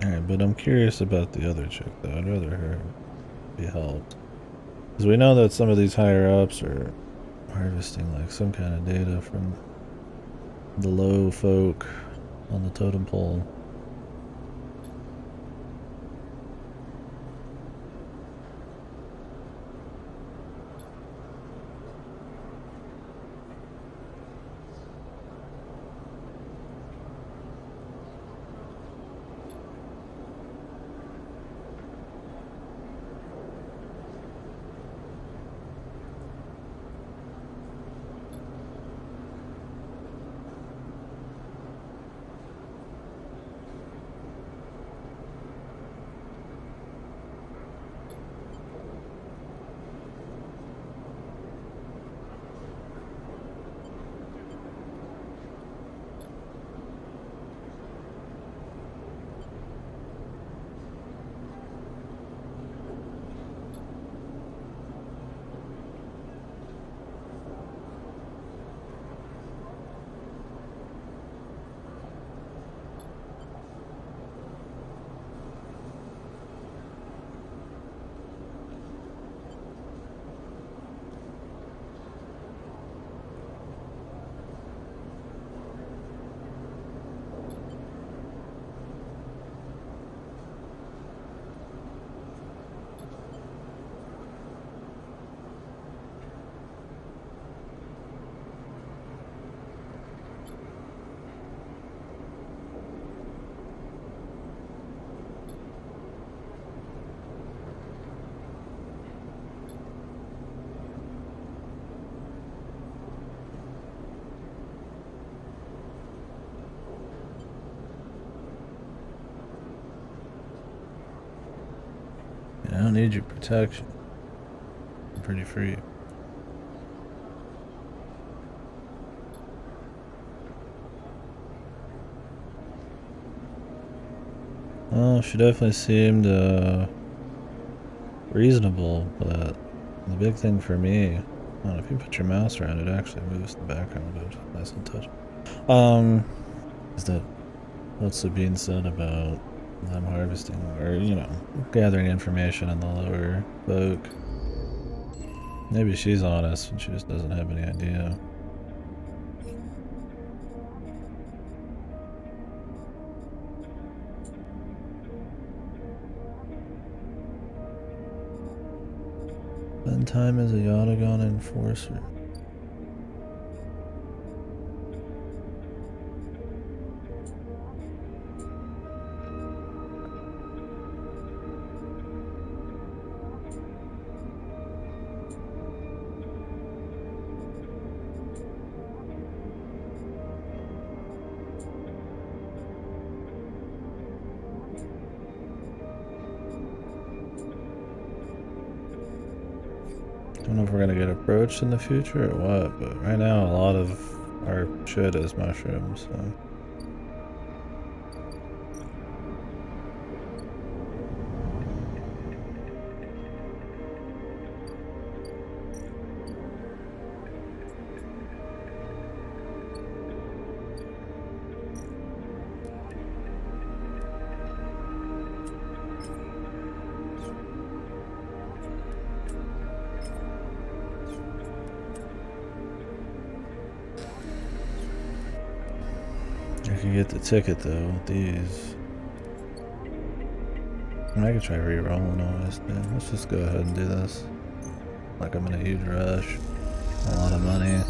Alright, but I'm curious about the other chick though. I'd rather her be helped. Because we know that some of these higher ups are harvesting like some kind of data from the low folk on the totem pole. I don't need your protection. I'm pretty free. Well, she definitely seemed reasonable, but the big thing for me, if you put your mouse around it, actually moves the background, which is nice and touch. Is that what Sabine said about them harvesting, or gathering information on the lower folk? Maybe she's honest and she just doesn't have any idea. Spend time as a Yatagon enforcer. I don't know if we're gonna get approached in the future or what, but right now a lot of our shit is mushrooms, so. I can get the ticket though with these. I could try re-rolling all this, man. Let's just go ahead and do this. Like I'm in a huge rush. A lot of money.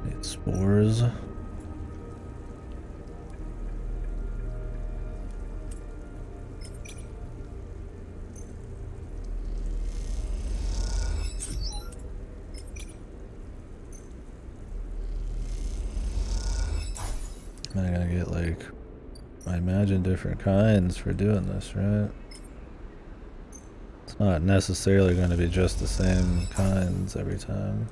Need spores. I gotta get like, I imagine different kinds for doing this, right? It's not necessarily going to be just the same kinds every time.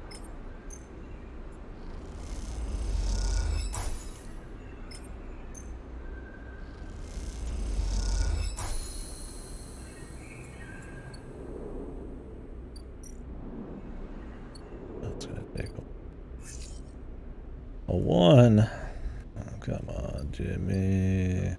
A 1. Oh, come on, Jimmy.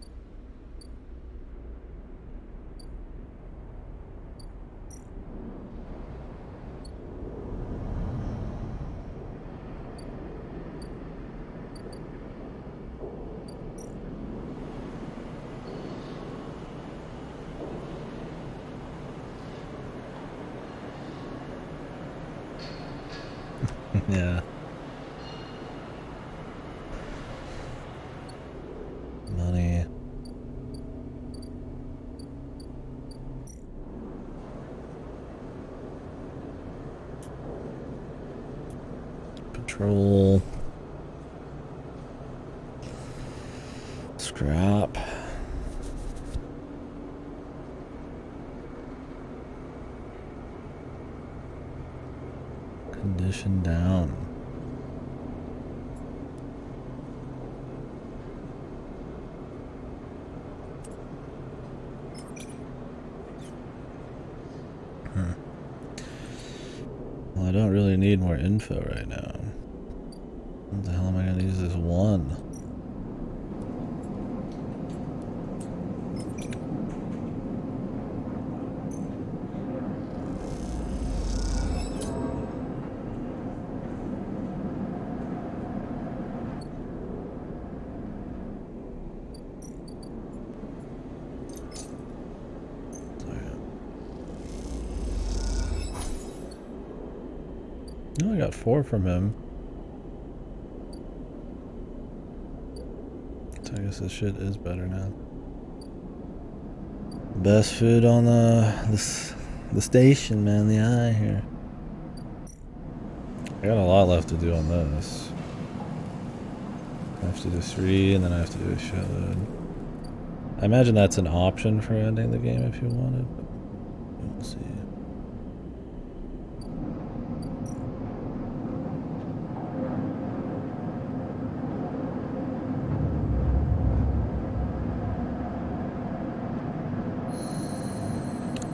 Yeah. Money. Patrol. Scrap. Condition down. Well, I don't really need more info right now. What the hell am I gonna use this 1? No, I got 4 from him. So I guess this shit is better now. Best food on the station, man. The eye here. I got a lot left to do on this. I have to do 3, and then I have to do a shitload. I imagine that's an option for ending the game if you wanted, but we'll see.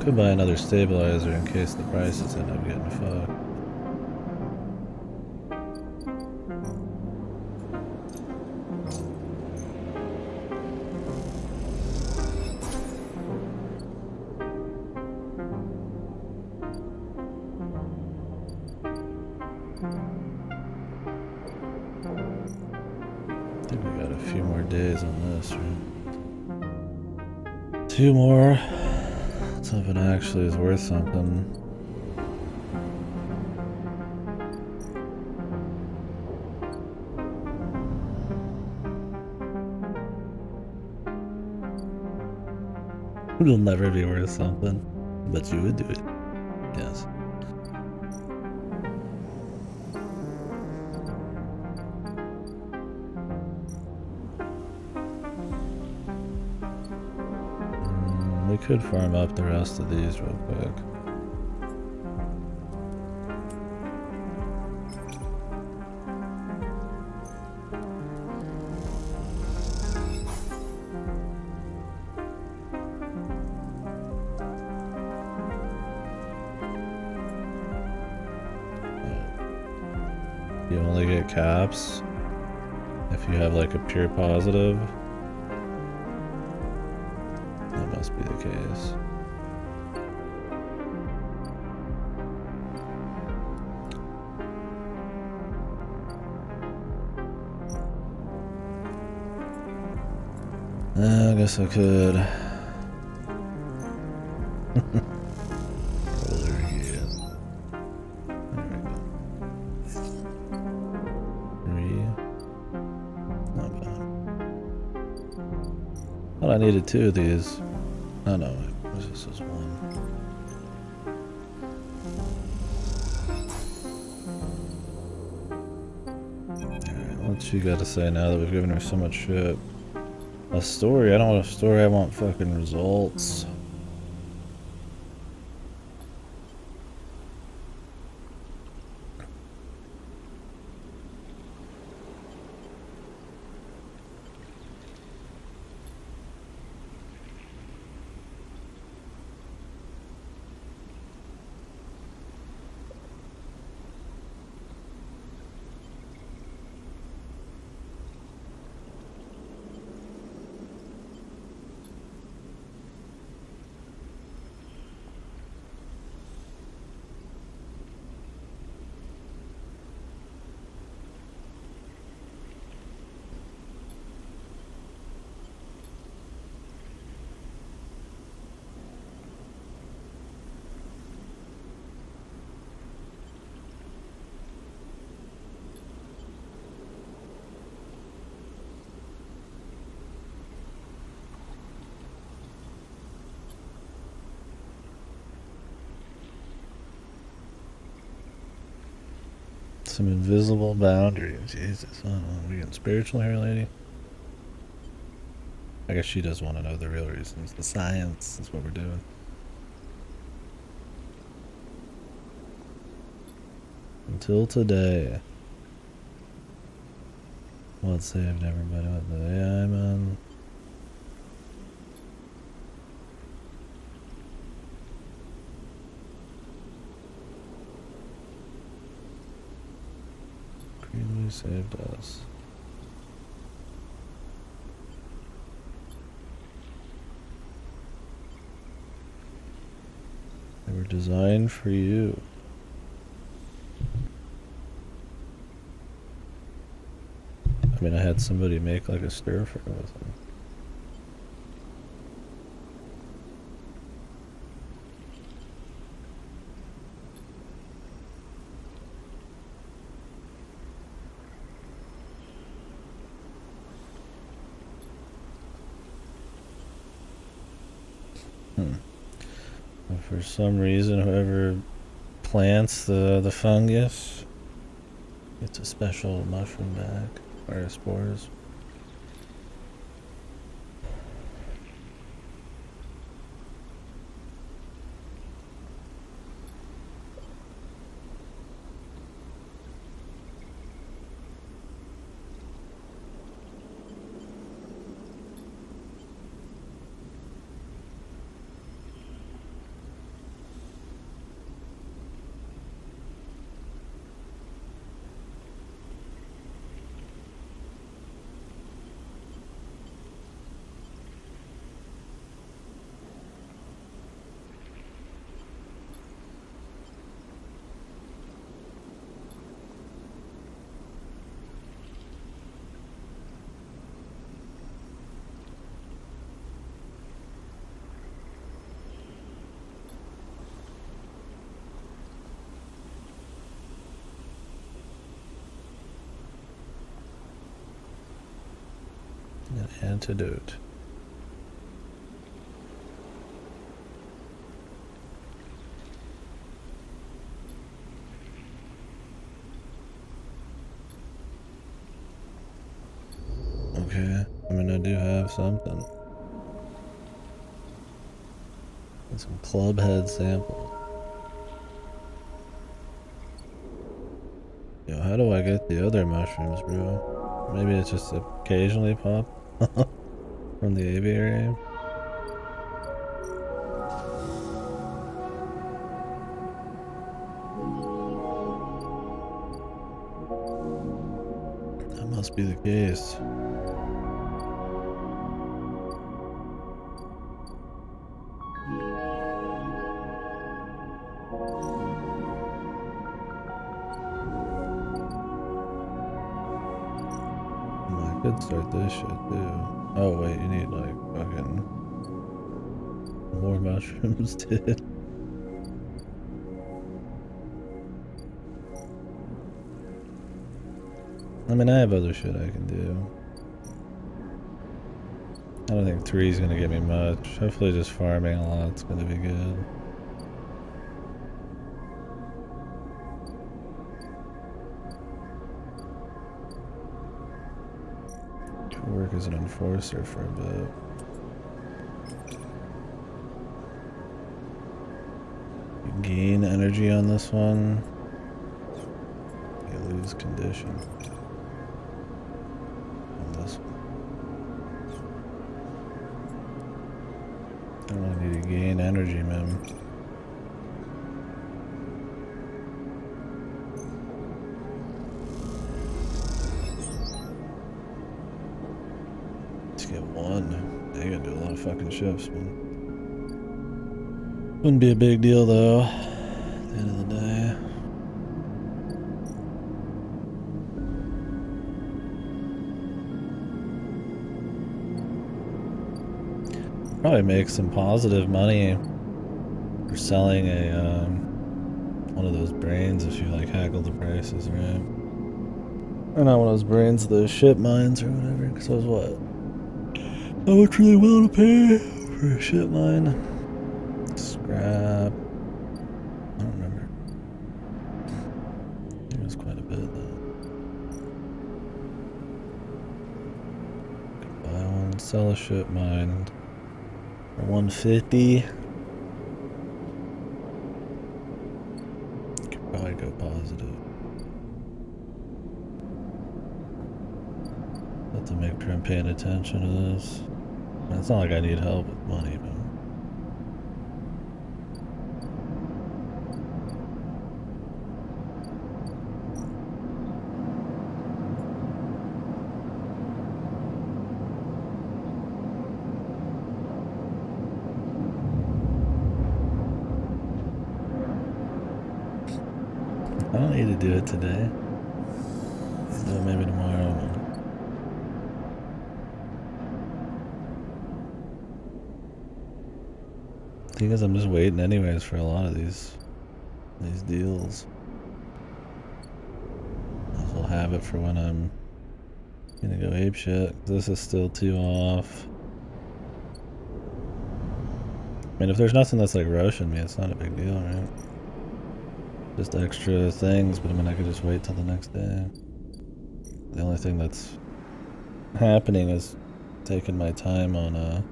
Could buy another stabilizer in case the prices end up getting fucked. I think we got a few more days on this, right? 2 more. Let's hope it actually is worth something. It'll never be worth something, but you would do it. Yes. We could farm up the rest of these real quick. You only get caps if you have like a pure positive. That must be the case. I guess I could. Roller here. There we go. 3. Not bad. Thought I needed 2 of these. Oh no, this is 1. Alright, what you gotta say now that we've given her so much shit? A story? I don't want a story, I want fucking results. Some invisible boundary. Jesus, I don't know. We getting spiritual here, lady? I guess she does want to know the real reasons. The science is what we're doing. Until today. What saved everybody? What the AI, man? Creedly saved us. They were designed for you. I mean, I had somebody make like a stir fry with them. And for some reason, whoever plants the fungus gets a special mushroom back, or spores. An antidote. Okay, I mean, I do have something. And some club head samples. Yo, how do I get the other mushrooms, bro? Maybe it's just occasionally pop from the aviary. That must be the case. I could start this shit too. Oh wait, you need like fucking more mushrooms, dude. I mean, I have other shit I can do. I don't think 3 is gonna give me much. Hopefully just farming a lot's gonna be good. Could work as an enforcer for a bit. You gain energy on this one. You lose condition. On this one. I don't need to gain energy, man. Let's get one. They gotta do a lot of fucking shifts, man. Wouldn't be a big deal though, at the end of the day. Probably make some positive money for selling a one of those brains if you like haggle the prices, right? Or not one of those brains, those ship mines or whatever. Because I was what? How much are they willing to pay for a ship mine? Scrap. I don't remember. Maybe lose quite a bit though. Buy one, sell a ship mine for 150. Could probably go positive. Have to make sure I'm paying attention to this. It's not like I need help with money, but I don't need to do it today. So maybe tomorrow. Thing is, I'm just waiting anyways for a lot of these deals. I'll have it for when I'm gonna go apeshit. This is still 2 off. I mean, if there's nothing that's like rushing me, it's not a big deal, right? Just extra things, but I mean, I could just wait till the next day. The only thing that's happening is taking my time on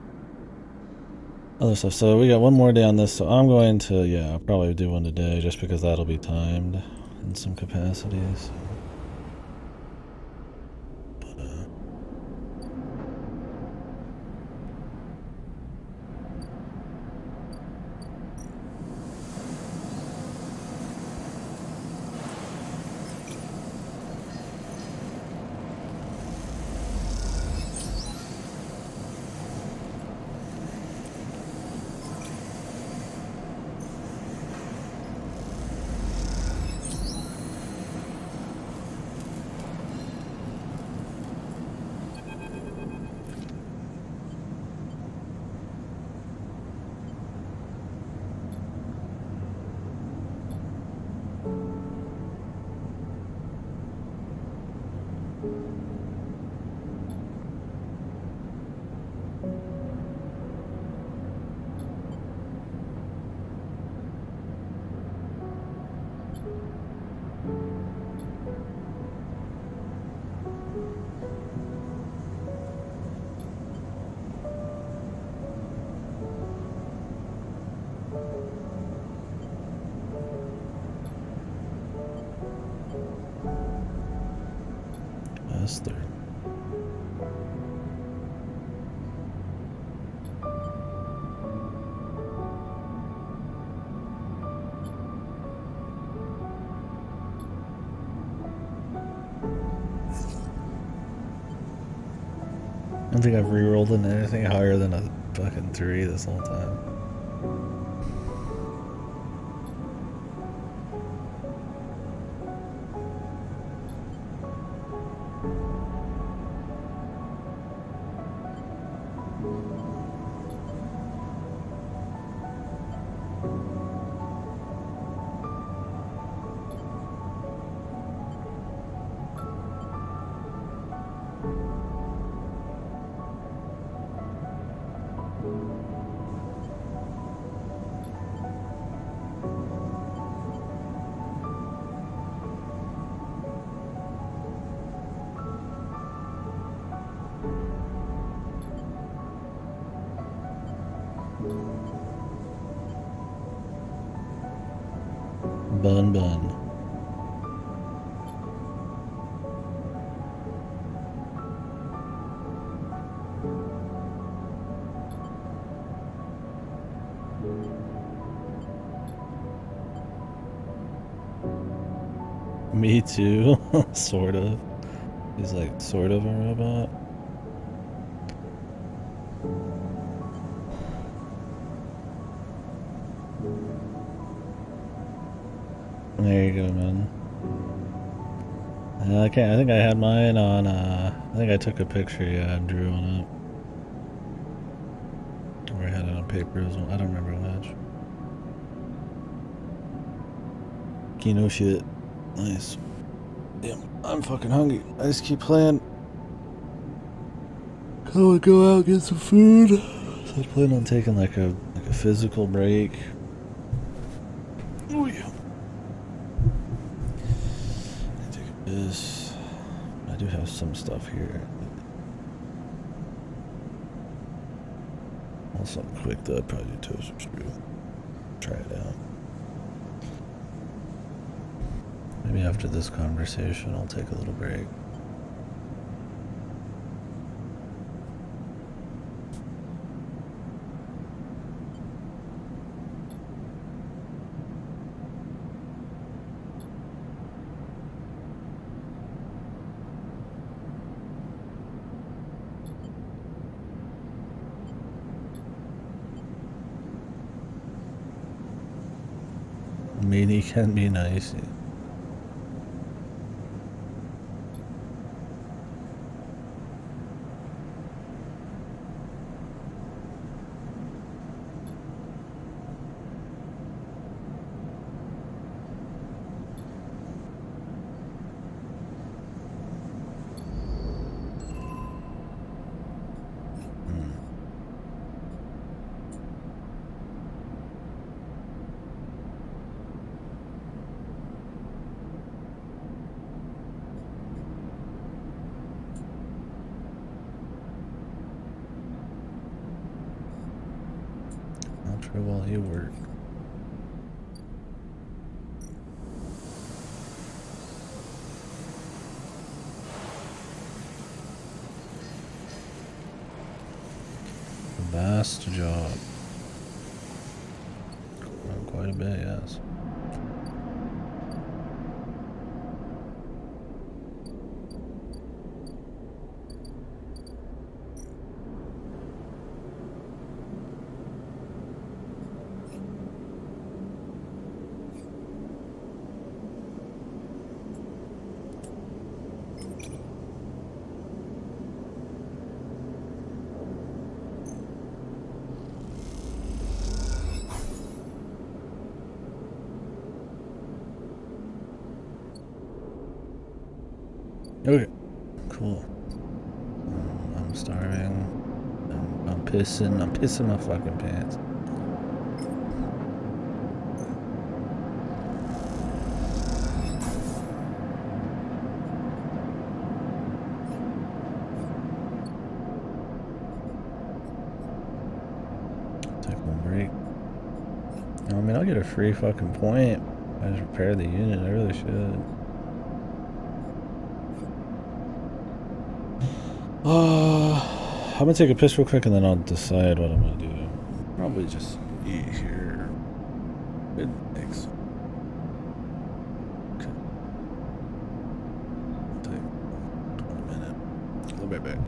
other stuff. So we got one more day on this, so I'm going to, yeah, I'll probably do one today just because that'll be timed in some capacities. But, Esther. I don't think I've re-rolled in anything higher than a fucking 3 this whole time. Bun. Me too, sort of. He's like sort of a robot. There you go, man. I think I had mine on, I think I took a picture, yeah, and drew on it. Or I had it on paper as well. I don't remember which. Kino shit. Nice. Damn, I'm fucking hungry. I just keep playing. Go out and get some food. So I was planning on taking like a physical break. Oh yeah. this. I do have some stuff here. Also, something quick though. I'd probably do toaster screw. Try it out. Maybe after this conversation, I'll take a little break. Meaty can be nice. I'll try while you work. Vast job. Quite a bit, yes. Okay, cool. I'm starving. I'm pissing my fucking pants. Take one break. I mean, I'll get a free fucking point. I just repair the unit. I really should. I'm gonna take a piss real quick and then I'll decide what I'm gonna do. Probably just eat here. Good, thanks. Okay. Take 20 minutes. I'll be right back.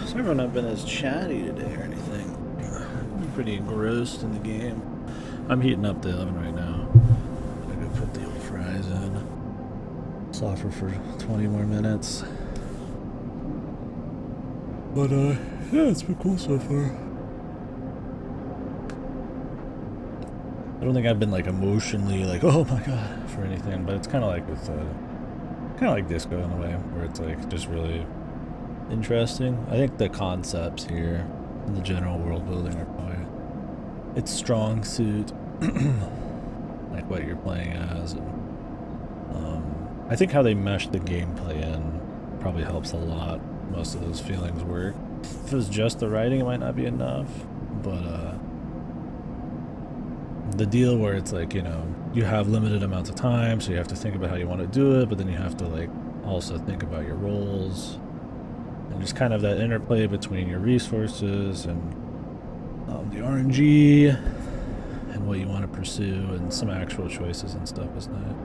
Sorry if I've not been as chatty today or anything. I'm pretty engrossed in the game. I'm heating up the oven right now. I'm gonna go put the old fries in. Softer for 20 more minutes. But yeah, it's been cool so far. I don't think I've been like emotionally like, oh my god, for anything, but it's kind of like with kind of like Disco in a way, where it's like just really interesting. I think the concepts here and the general world building are probably its strong suit, like what you're playing as, and I think how they mesh the gameplay in probably helps a lot. Most of those feelings work. If it was just the writing, it might not be enough, but the deal where it's like, you know, you have limited amounts of time, so you have to think about how you want to do it, but then you have to like also think about your roles and just kind of that interplay between your resources and the RNG and what you want to pursue and some actual choices and stuff, isn't it?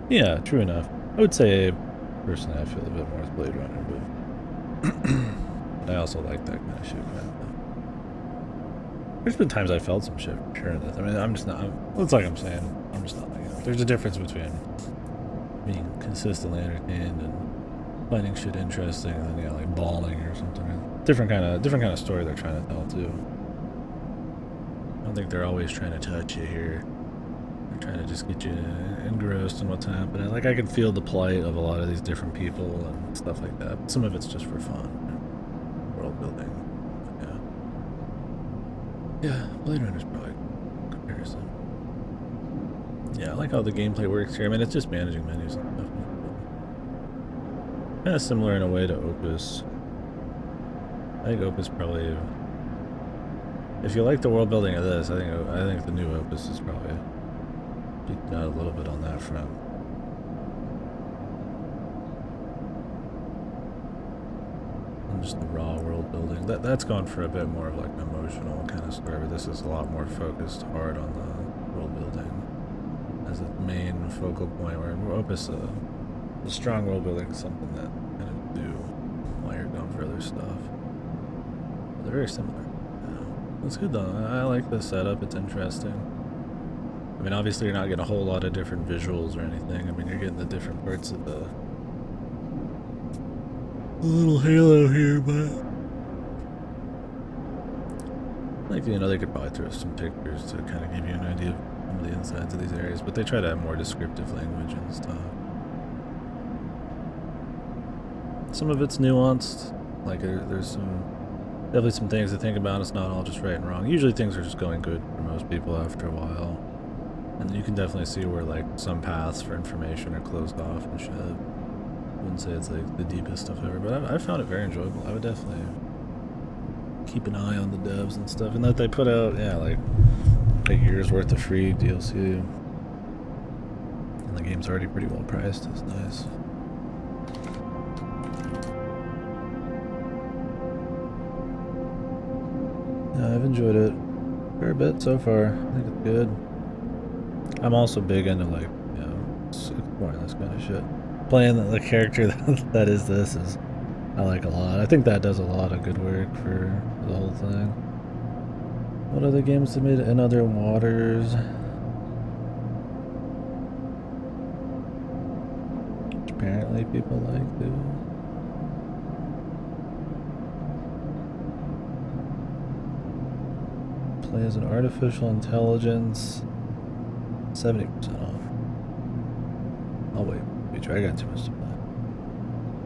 Yeah, true enough. I would say personally I feel a bit more with Blade Runner, but I also like that kind of shit. There's been times I felt some shit for sure. I mean, I'm just not. It's like I'm saying. I'm just not like it. There's a difference between being consistently entertained and finding shit interesting, and then like bawling or something. Different kind of story they're trying to tell too. I don't think they're always trying to touch you here. They're trying to just get you engrossed in what's happening. Like I can feel the plight of a lot of these different people and stuff like that. Some of it's just for fun, world building. Yeah, Blade Runner's probably a comparison. Yeah, I like how the gameplay works here. I mean, it's just managing menus and stuff. Kind of similar in a way to Opus. I think Opus probably, if you like the world building of this, I think the new Opus is probably peaked out a little bit on that front. And just the raw world building. That's gone for a bit more of like an emotional kind of story, but this is a lot more focused hard on the world building as a main focal point, where Opus, the strong world building is something that kind of do while you're going for other stuff. They're very similar. Yeah. It's good though. I like the setup. It's interesting. I mean, obviously you're not getting a whole lot of different visuals or anything. I mean, you're getting the different parts of the little halo here, but like, you know, they could probably throw some pictures to kind of give you an idea of some of the insides of these areas, but they try to have more descriptive language and stuff. Some of it's nuanced, like there's definitely some things to think about. It's not all just right and wrong. Usually things are just going good for most people after a while, and you can definitely see where like some paths for information are closed off and shit. I wouldn't say it's like the deepest stuff ever, but I found it very enjoyable. I would definitely keep an eye on the devs and stuff, and that they put out, yeah, like a year's worth of free DLC, and the game's already pretty well priced. It's nice. Yeah, I've enjoyed it a fair bit so far. I think it's good. I'm also big into like, you know, exploring this kind of shit. Playing the character that is this is, I like a lot. I think that does a lot of good work for the whole thing. What other games have made In Other Waters? Which apparently people like too. Play as an artificial intelligence. 70% off. Oh wait. I got too much to play.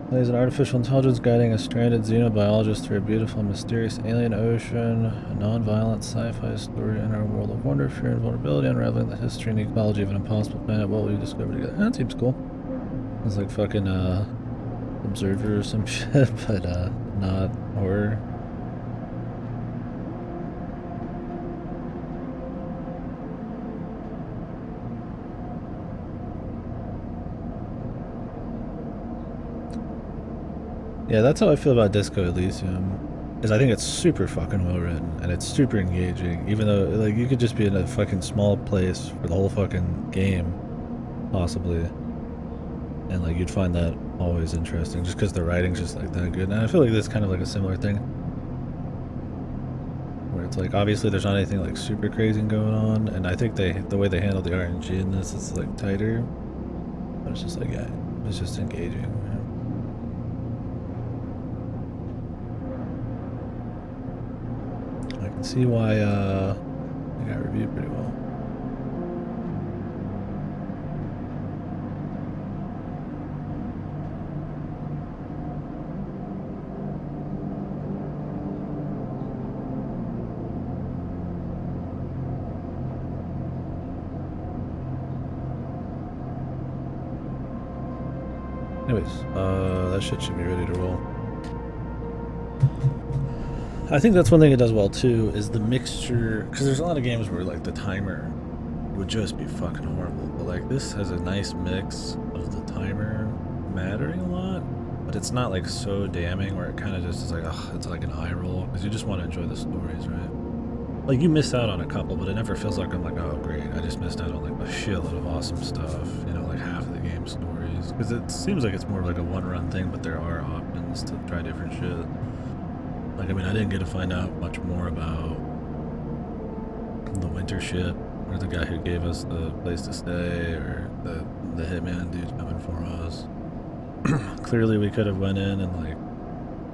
Plays an artificial intelligence guiding a stranded xenobiologist through a beautiful, mysterious alien ocean, a non-violent sci-fi story in our world of wonder, fear, and vulnerability, unraveling the history and ecology of an impossible planet. What will we discover together? That seems cool. It's like fucking Observer or some shit, but not horror. Yeah, that's how I feel about Disco Elysium. Is I think it's super fucking well written and it's super engaging, even though like you could just be in a fucking small place for the whole fucking game, possibly, and like you'd find that always interesting, just because the writing's just like that good. And I feel like this kind of like a similar thing, where it's like obviously there's not anything like super crazy going on, and I think the way they handle the RNG in this is like tighter. But it's just like, yeah, it's just engaging. I can see why it got reviewed pretty well. Anyways, that shit should be ready to roll. I think that's one thing it does well too, is the mixture, because there's a lot of games where like the timer would just be fucking horrible, but like this has a nice mix of the timer mattering a lot, but it's not like so damning where it kind of just is like, ugh, it's like an eye roll, because you just want to enjoy the stories, right? Like you miss out on a couple, but it never feels like I'm like, oh great, I just missed out on like a shitload of awesome stuff, you know, like half of the game stories, because it seems like it's more like a one-run thing, but there are options to try different shit. Like, I mean, I didn't get to find out much more about the winter shit, or the guy who gave us the place to stay, or the hitman dude coming for us. Clearly, we could have went in and like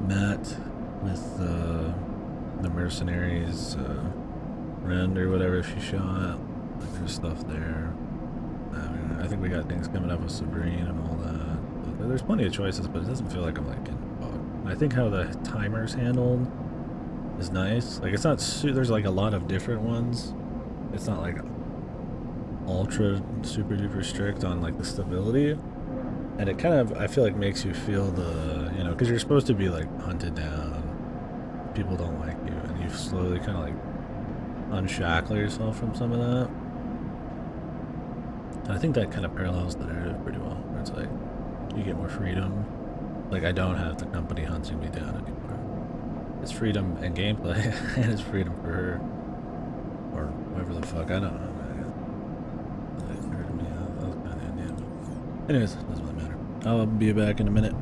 met with the mercenaries, Rend or whatever she shot. Like, there's stuff there. I mean, I think we got things coming up with Sabrine and all that. But there's plenty of choices, but it doesn't feel like I'm like in. I think how the timer's handled is nice. Like, it's not there's like a lot of different ones. It's not like ultra super duper strict on like the stability, and it kind of, I feel like, makes you feel the, you know, because you're supposed to be like hunted down, people don't like you, and you slowly kind of like unshackle yourself from some of that. And I think that kind of parallels the narrative pretty well, where it's like you get more freedom. Like, I don't have the company hunting me down anymore. It's freedom and gameplay, and it's freedom for her. Or whoever the fuck, I don't know. That heard me, that was kind of the idea. Anyways, doesn't really matter. I'll be back in a minute.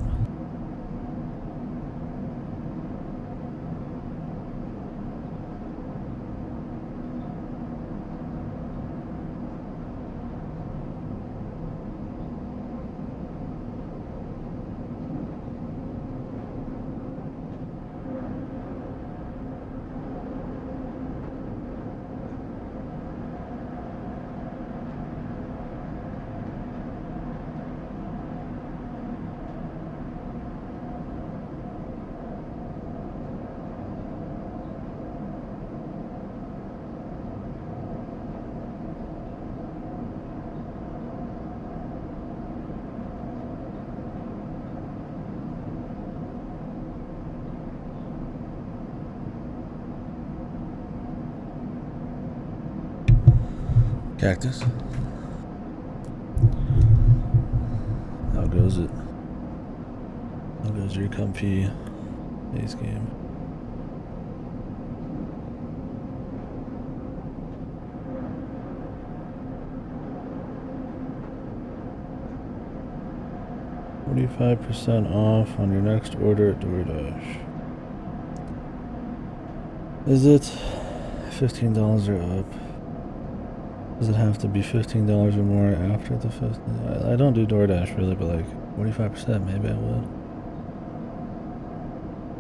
Cactus. How goes it? How goes your comfy base game? $45% off on your next order at DoorDash. Is it $15 or up? Does it have to be $15 or more after the 15? I don't do DoorDash really, but like 45%, maybe I would.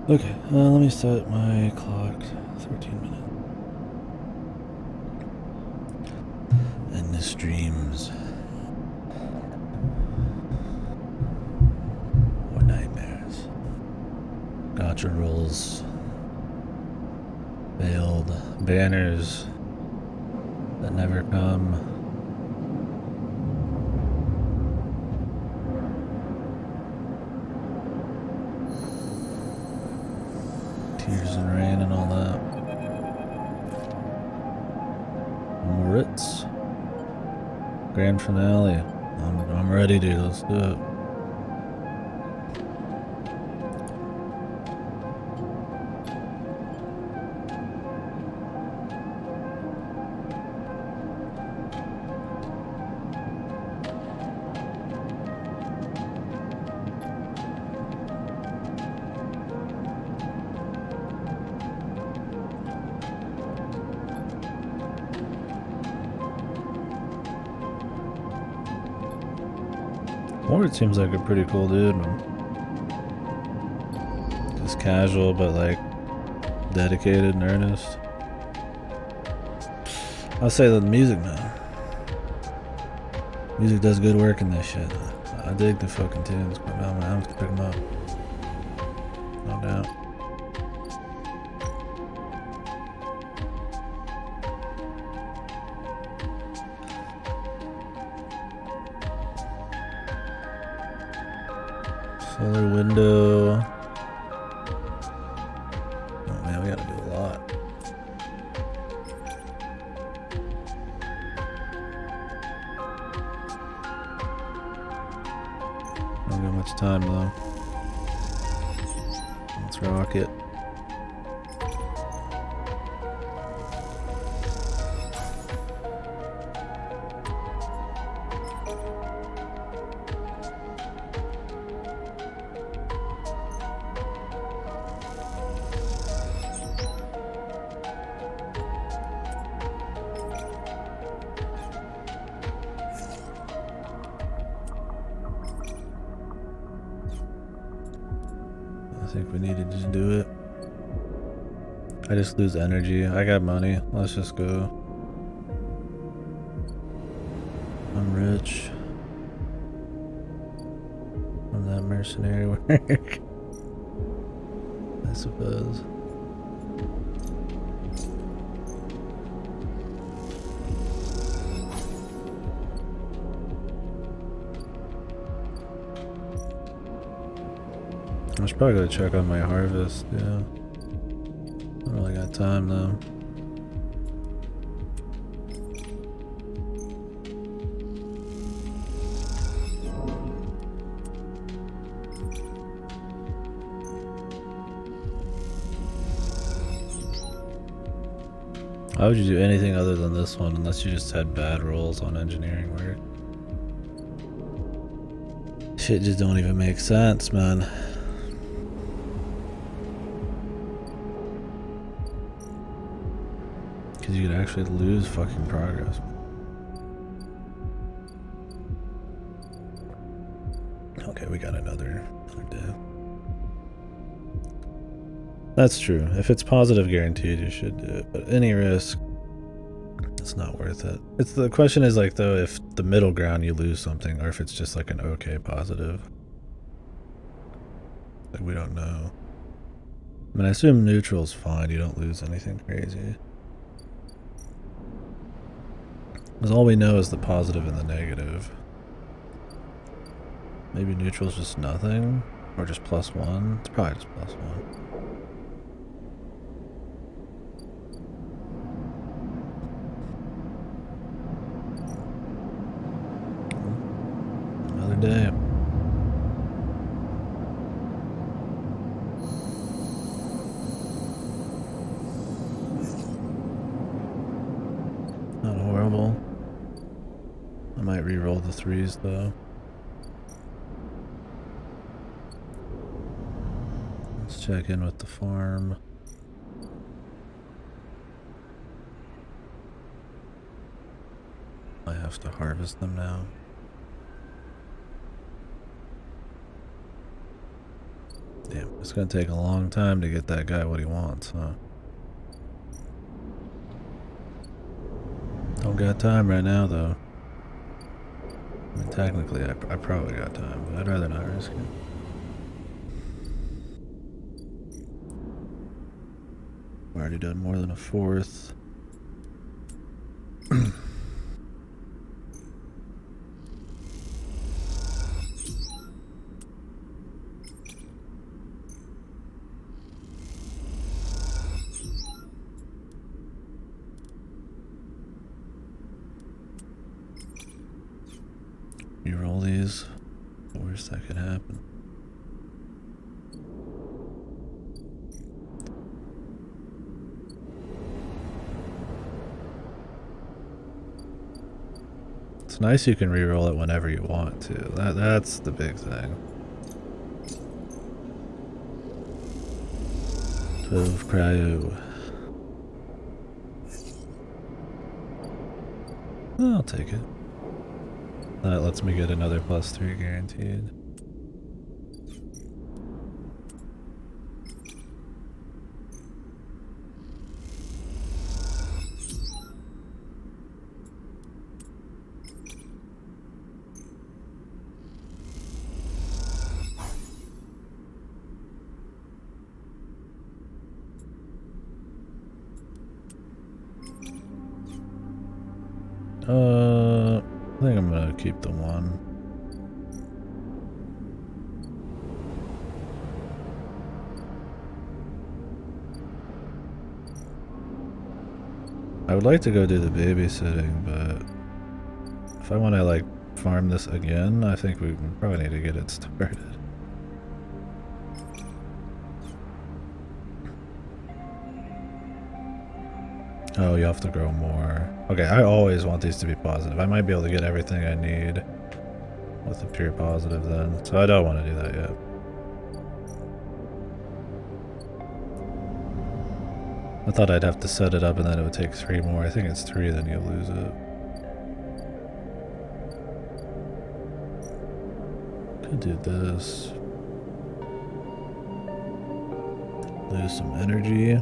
Okay, let me set my clock. 13 minutes. And the streams. Or nightmares. Gotcha rolls. Veiled banners that never come. Tears and rain and all that. Moritz. Grand finale. I'm ready, dude. Let's do it. Ward seems like a pretty cool dude, man. Just casual, but like dedicated and earnest. I'll say the music, man. Music does good work in this shit. I dig the fucking tunes, but I'm gonna have to pick them up. No doubt. Solar window. Oh man, we gotta do a lot. Don't got much time though. Let's rock it. I think we need to just do it. I just lose energy. I got money. Let's just go. I'm rich. From that mercenary work. I suppose. I should probably go check on my harvest, yeah. I don't really got time though. Why would you do anything other than this one unless you just had bad rolls on engineering work? Shit just don't even make sense, man. Because you could actually lose fucking progress. Okay, we got another day. That's true. If it's positive guaranteed, you should do it. But any risk, it's not worth it. The question is like though, if the middle ground you lose something, or if it's just like an okay positive. Like we don't know. I mean, I assume neutral's fine. You don't lose anything crazy. Because all we know is the positive and the negative. Maybe neutral's just nothing, or just +1. It's probably just +1. Another day. Not horrible. I might re-roll the 3s though. Let's check in with the farm. I have to harvest them now. Damn, it's gonna take a long time to get that guy what he wants, huh? Don't got time right now though. I mean, technically I probably got time, but I'd rather not risk it. We've already done more than a fourth. You roll these, the worst that could happen. It's nice you can re-roll it whenever you want to. That's the big thing. 12 cryo. I'll take it. That lets me get another +3 guaranteed. I think I'm gonna keep the 1. I would like to go do the babysitting, but if I want to like farm this again, I think we probably need to get it started. Oh, you have to grow more. Okay, I always want these to be positive. I might be able to get everything I need with a pure positive then, so I don't want to do that yet. I thought I'd have to set it up and then it would take 3 more. I think it's 3, then you lose it. Could do this. Lose some energy.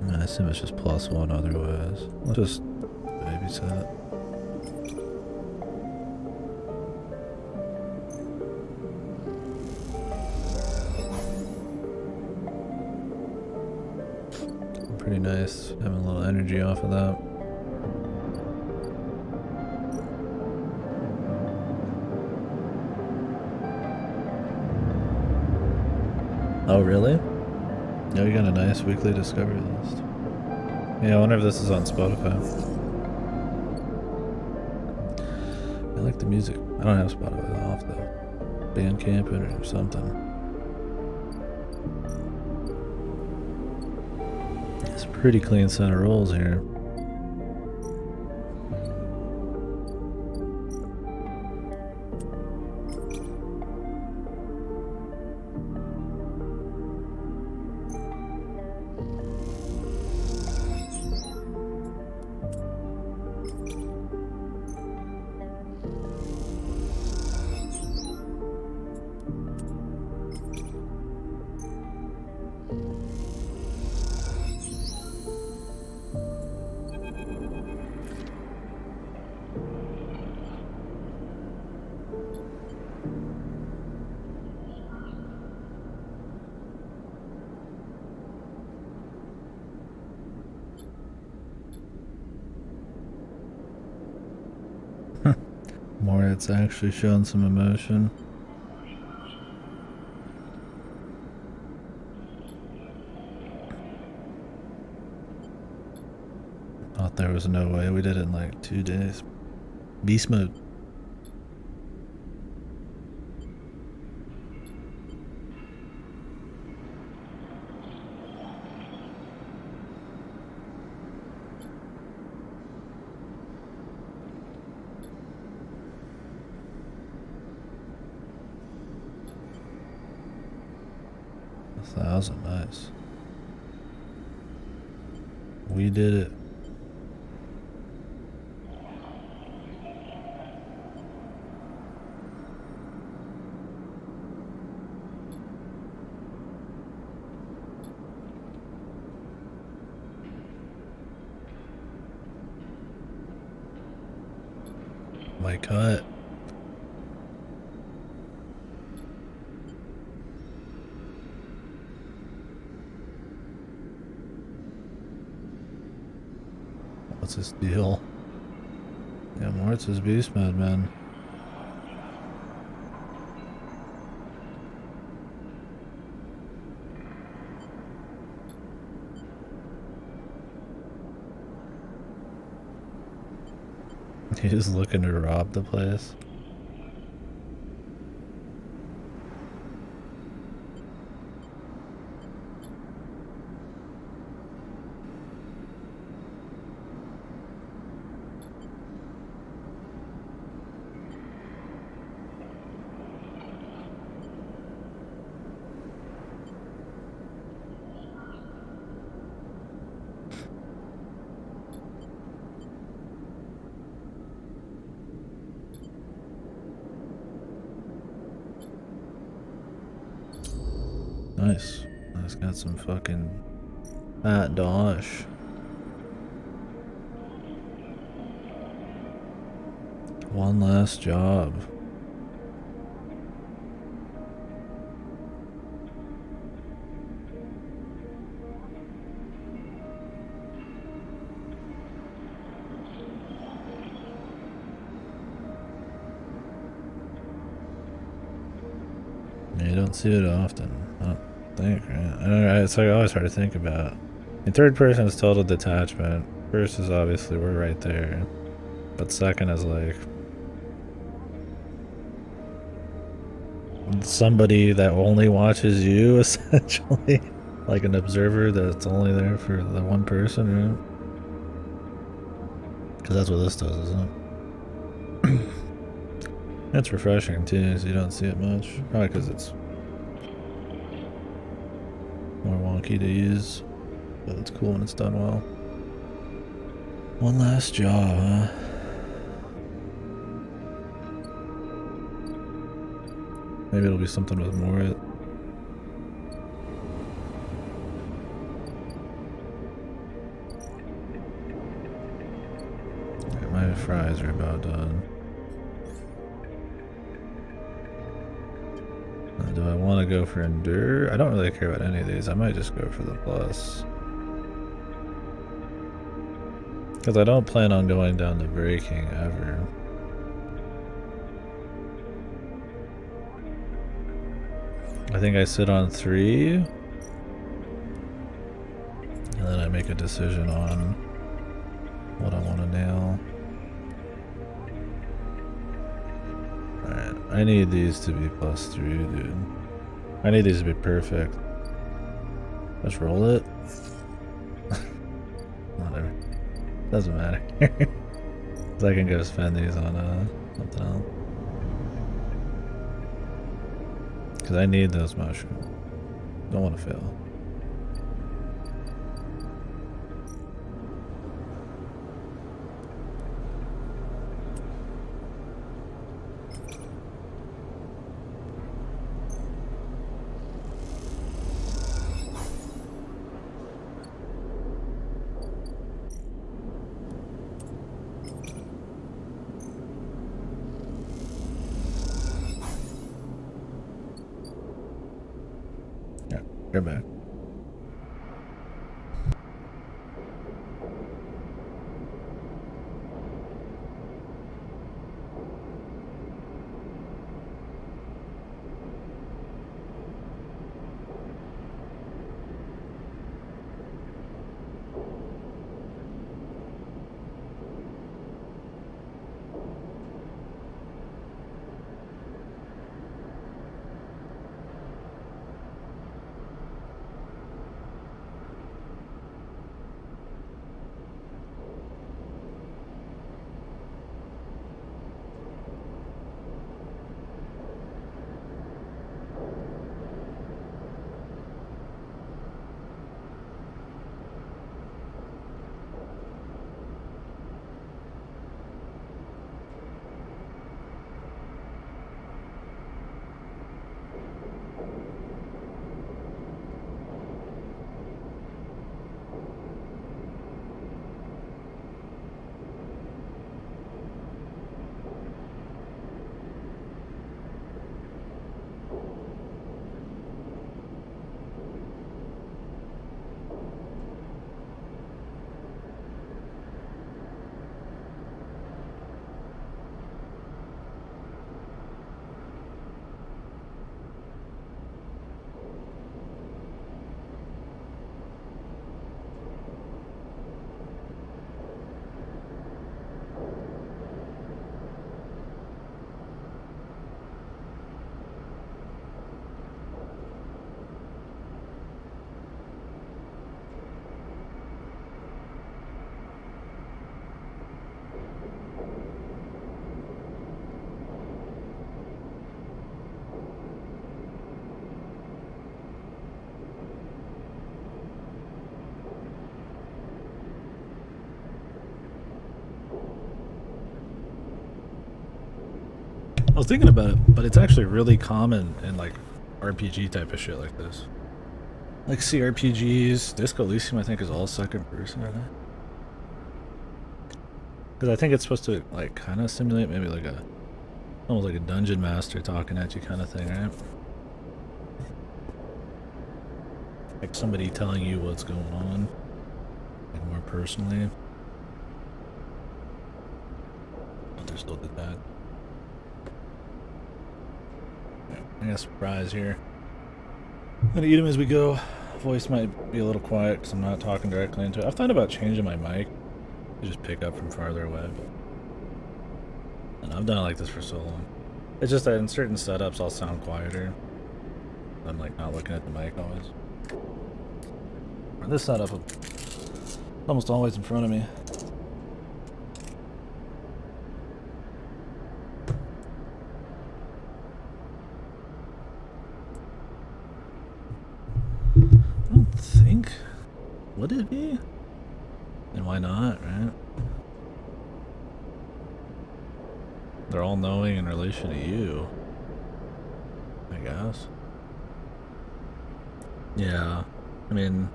I assume it's just +1 otherwise. Let's just babysit. Pretty nice, having a little energy off of that. Oh really? Yeah, we got a nice weekly discovery list. Yeah, I wonder if this is on Spotify. I like the music. I don't have Spotify off though. Bandcamp or something. It's a pretty clean set of rolls here. Moritz actually showing some emotion. Thought there was no way. We did it in like 2 days. Beast mode. Nice. We did it. My cut. What's his deal? Yeah, Moritz is beast mode, man. He's looking to rob the place. Nice. Nice, got some fucking fat dosh. One last job. You don't see it often. I don't think, right? I don't know. It's like always hard to think about. In third person is total detachment. First is obviously we're right there. But second is like somebody that only watches you, essentially. Like an observer that's only there for the one person, right? Because that's what this does, isn't it? It's refreshing too, so you don't see it much. Probably because it's more wonky to use, but it's cool when it's done well. One last job, huh? Maybe it'll be something with more it. Yeah, my fries are about done. Do I want to go for endure? I don't really care about any of these. I might just go for the plus. Because I don't plan on going down to braking ever. I think I sit on 3. And then I make a decision on what I want to nail. Alright, I need these to be +3, dude. I need these to be perfect. Let's roll it. Whatever. Doesn't matter. Cause I can go spend these on something else. Cause I need those mushrooms. Don't want to fail. You're back. I was thinking about it, but it's actually really common in like RPG type of shit like this. Like CRPGs, Disco Elysium I think is all second person, I think. Because I think it's supposed to like kind of simulate maybe like a, almost like a dungeon master talking at you kind of thing, right? Like somebody telling you what's going on, like more personally. But they still did that. Yeah, I got a surprise here. I'm gonna eat them as we go. Voice might be a little quiet because I'm not talking directly into it. I've thought about changing my mic to just pick up from farther away, but and I've done it like this for so long. It's just that in certain setups I'll sound quieter. I'm like not looking at the mic always. Or this setup, it's almost always in front of me. I don't think. Would it be? And why not, right? They're all knowing in relation to you, I guess. Yeah, I mean,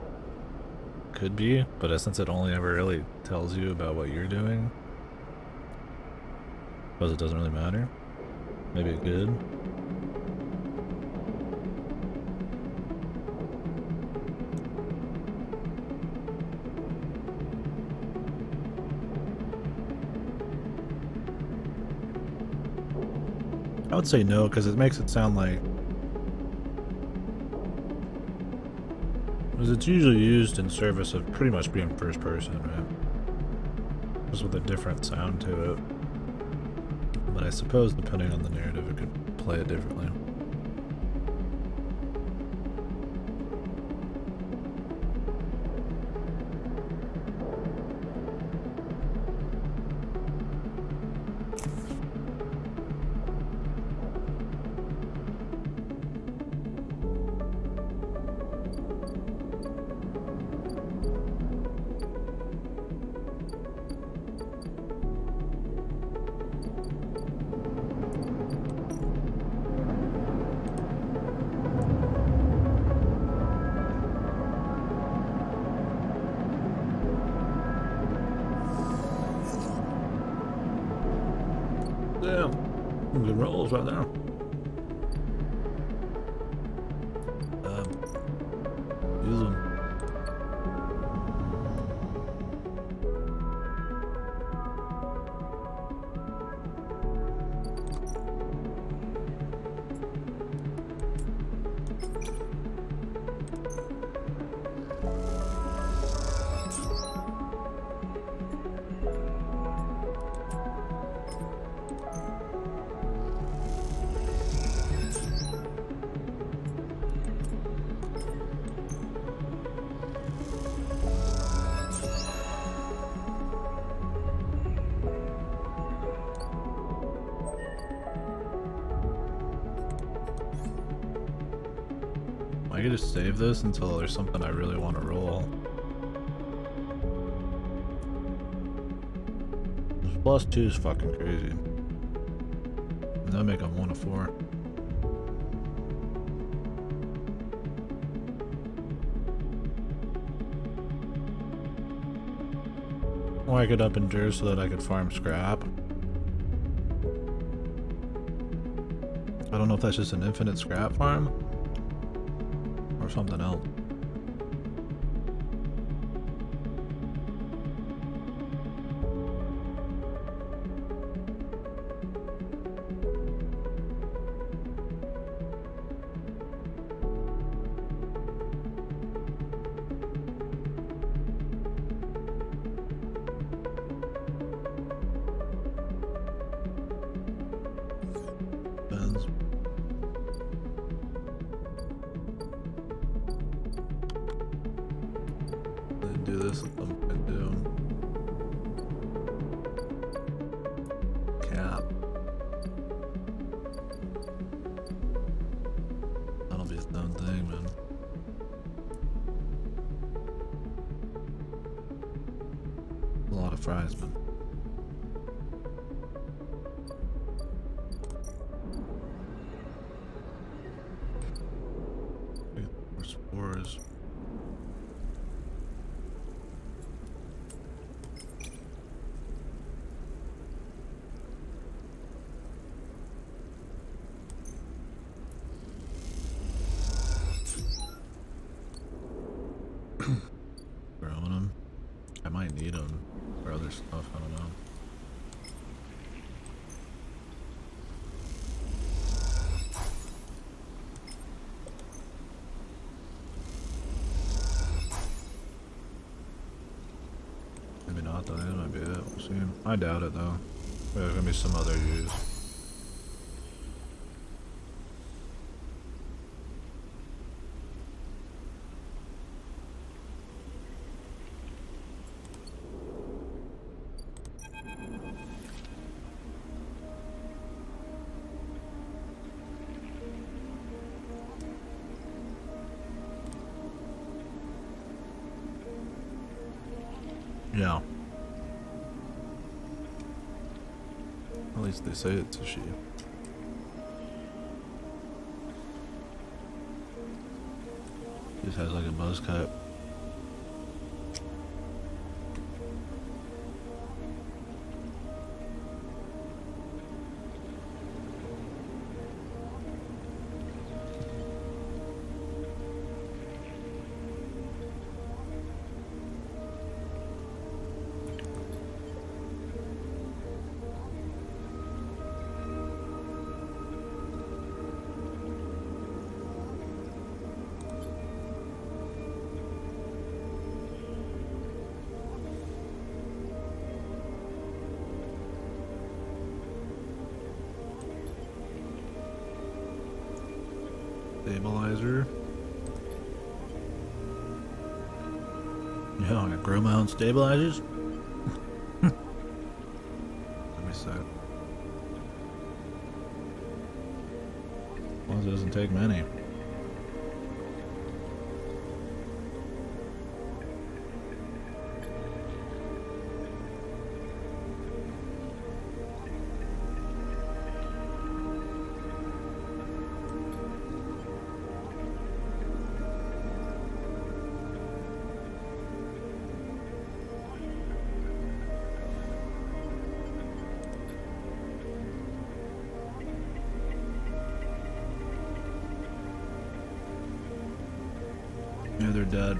could be, but since it only ever really tells you about what you're doing, suppose it doesn't really matter. Maybe it could. I would say no, because it makes it sound like, because it's usually used in service of pretty much being first person, right? Just with a different sound to it. But I suppose depending on the narrative, it could play it differently. Damn, good rolls right there. Use them. I could just save this until there's something I really want to roll. This +2 is fucking crazy. And that'll make them 1 of 4. Or I could up endure so that I could farm scrap. I don't know if that's just an infinite scrap farm or something else. Depends. Do this at some point too. Cap. That'll be its own thing, man. A lot of fries, man. More spores. growing them. I might need them for other stuff, I don't know. Maybe not though, that might be it, we'll see. I doubt it though. There's gonna be some other use. Yeah. At least they say it's a she. Just has like a buzz cut. Stabilizer. Yeah, I can grow my own stabilizers. Let me see. As long as it doesn't take many. Yeah, they're dead.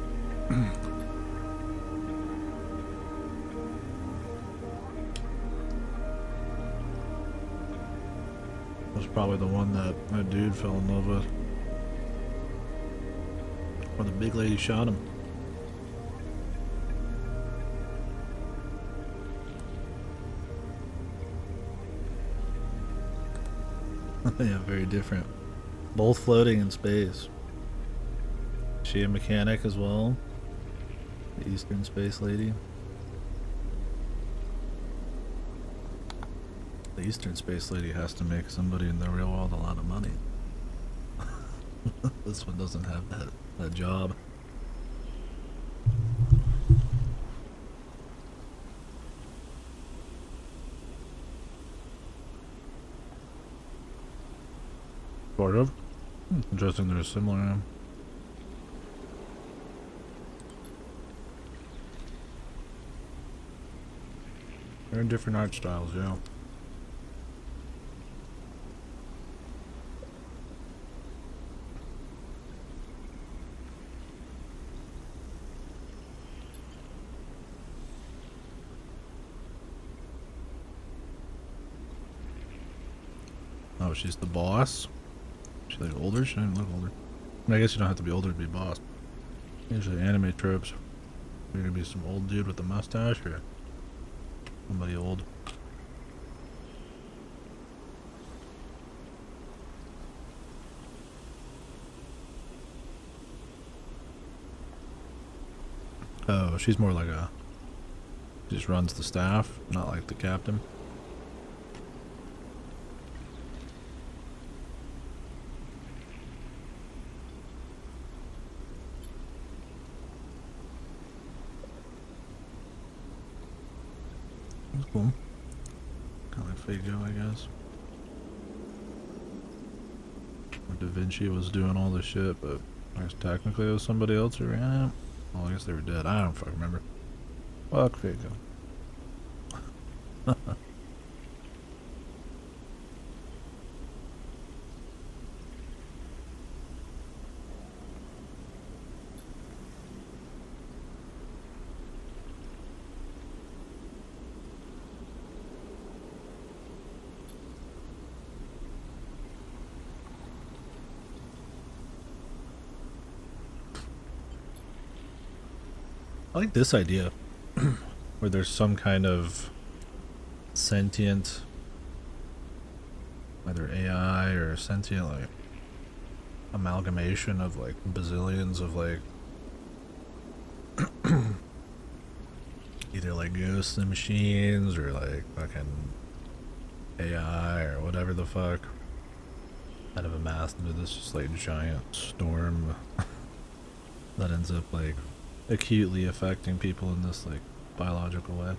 That's probably the one that dude fell in love with. Or the big lady shot him. Yeah, very different. Both floating in space. She a mechanic as well? The Eastern Space Lady? The Eastern Space Lady has to make somebody in the real world a lot of money. This one doesn't have that job. Sort of. Interesting they're similar. They're in different art styles, yeah. Oh, she's the boss? She's like older? She doesn't look older. I guess you don't have to be older to be boss. Usually anime tropes. You're gonna be some old dude with a mustache or somebody old. Oh, she's more like a... just runs the staff, not like the captain. That's cool. Kind of like Fate Go, I guess. Or Da Vinci was doing all this shit, but I guess technically it was somebody else who ran it. Well, I guess they were dead. I don't fucking remember. Fuck Fate Go. I like this idea where there's some kind of sentient, either AI or sentient, like amalgamation of like bazillions of like either like ghosts and machines or like fucking AI or whatever the fuck, kind of amassed into this just like giant storm that ends up like acutely affecting people in this like biological way.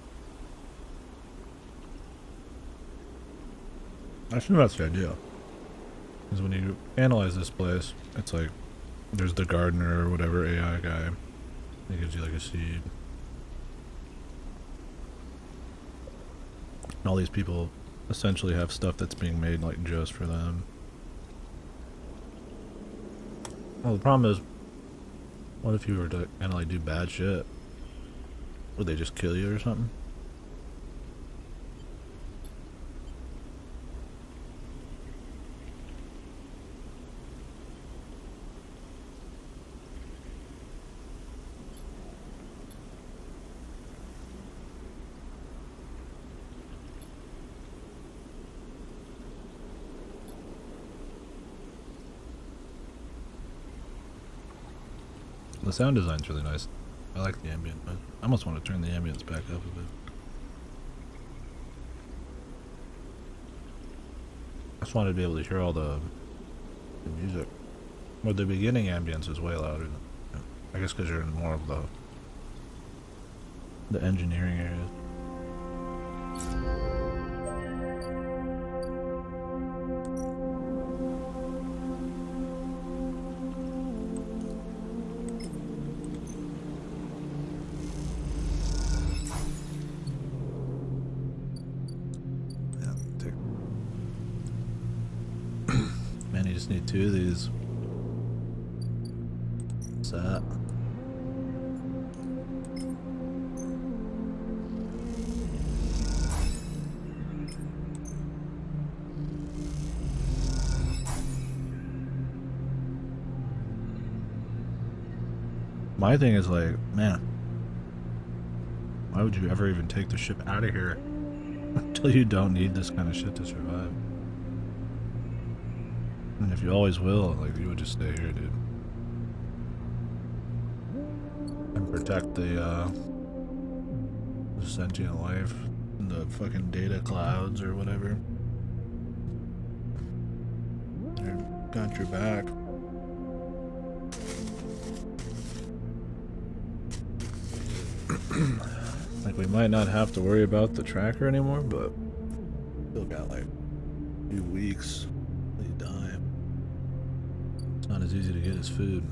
I think that's the idea. Because when you analyze this place, it's like there's the gardener or whatever AI guy. He gives you like a seed. And all these people essentially have stuff that's being made like just for them. Well, the problem is, what if you were to kind of like do bad shit? Would they just kill you or something? The sound design's really nice. I like the ambient, but I almost want to turn the ambience back up a bit. I just wanted to be able to hear all the music. But the beginning ambience is way louder than, I guess because you're in more of the engineering areas. Man, you just need 2 of these. What's that? My thing is like, man, why would you ever even take the ship out of here until you don't need this kind of shit to survive? And if you always will, like, you would just stay here, dude. And protect the sentient life, the fucking data clouds or whatever. They've got your back. Like, we might not have to worry about the tracker anymore, but still got like a few weeks till you die. It's not as easy to get as food.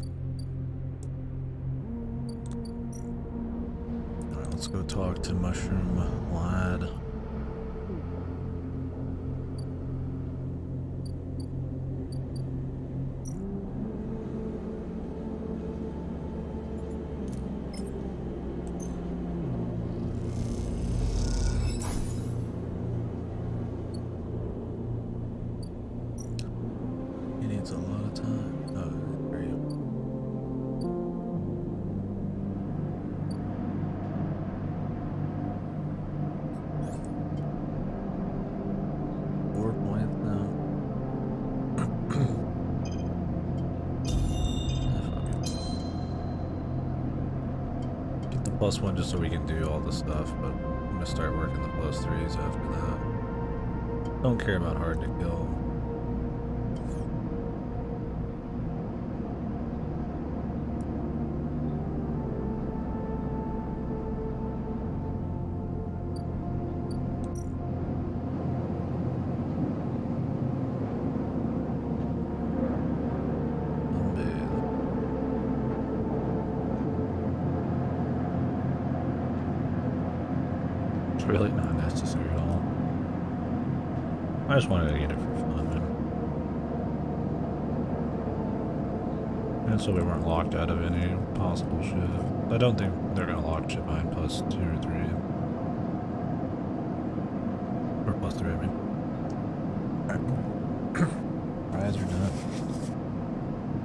Alright, let's go talk to Mushroom Lad. A lot of time. Oh, there you go. Four points now. Get the +1 just so we can do all the stuff, but I'm gonna start working the +3s after that. Don't care about hard to kill. Really not necessary at all. I just wanted to get it for fun, man. And so we weren't locked out of any possible shit. I don't think they're gonna lock shit behind +2 or 3. Or +3, I mean. Fries are done.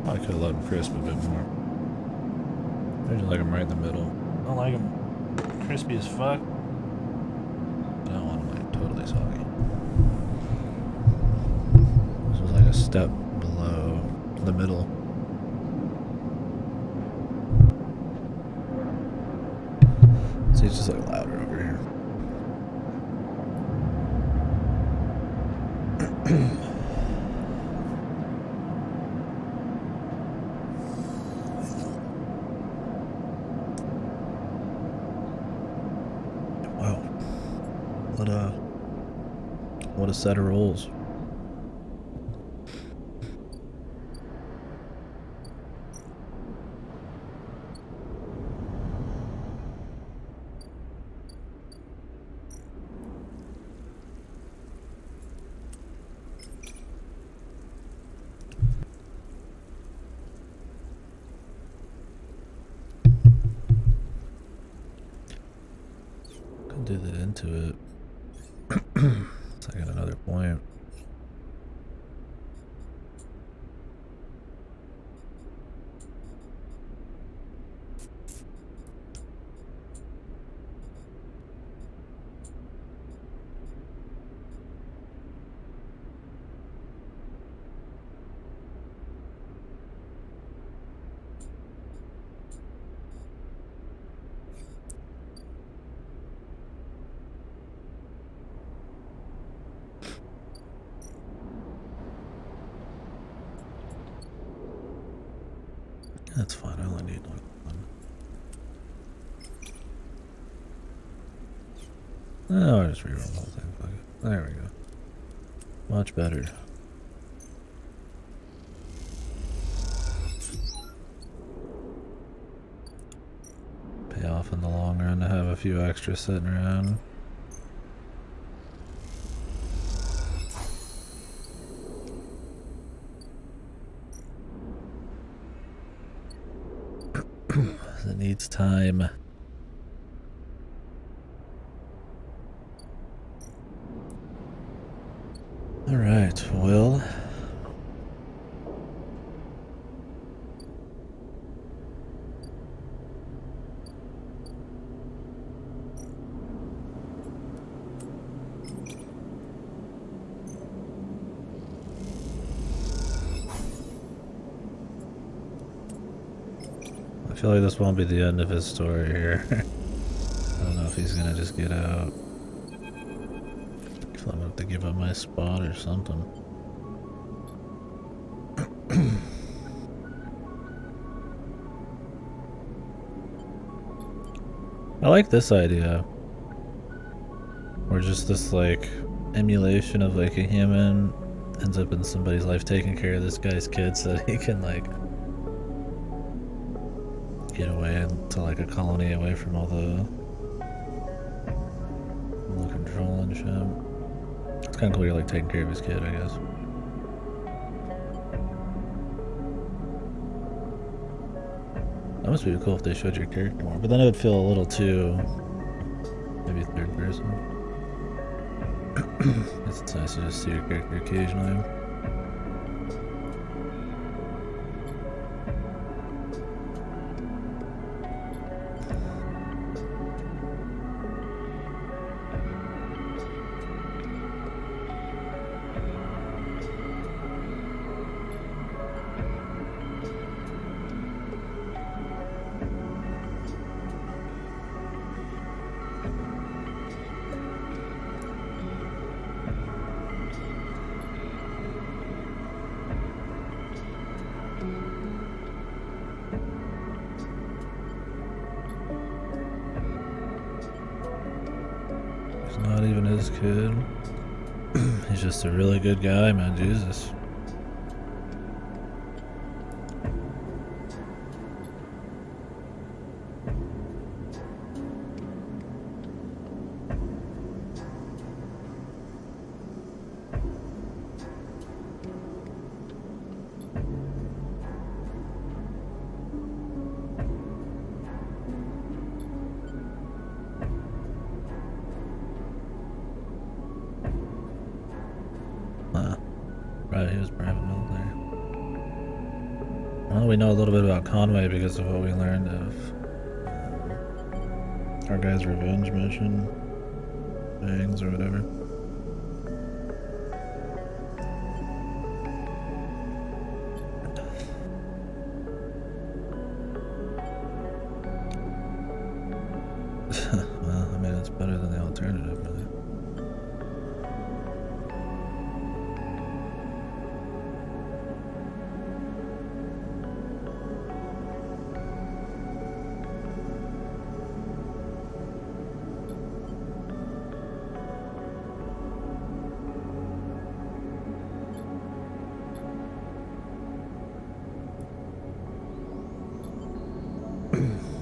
I could have let them crisp a bit more. I just like them right in the middle. don't like them crispy as fuck. I don't want them like totally soggy. This was like a step below the middle. So it's just like louder over here. Wow. What a set of rolls. Do that into it. It's like at another point. That's fine, I only need like one. Oh, I'll just reroll the whole thing. Fuck it. There we go. Much better. Pay off in the long run to have a few extras sitting around. It needs time. All right, well. I feel like this won't be the end of his story here. I don't know if he's gonna just get out. If I'm gonna have to give up my spot or something. I like this idea. Or just this like emulation of like a human ends up in somebody's life taking care of this guy's kids so that he can like get away to like a colony away from all the control and shit. It's kind of cool you're like taking care of his kid, I guess. That must be cool if they showed your character more, but then it would feel a little too maybe third person. It's nice to just see your character occasionally. Not even his kid. He's just a really good guy, man. Jesus. Right, he was private military. Well, we know a little bit about Conway because of what we learned of Our guy's revenge mission. Bangs or whatever. Well, I mean, it's better than the alternative, really.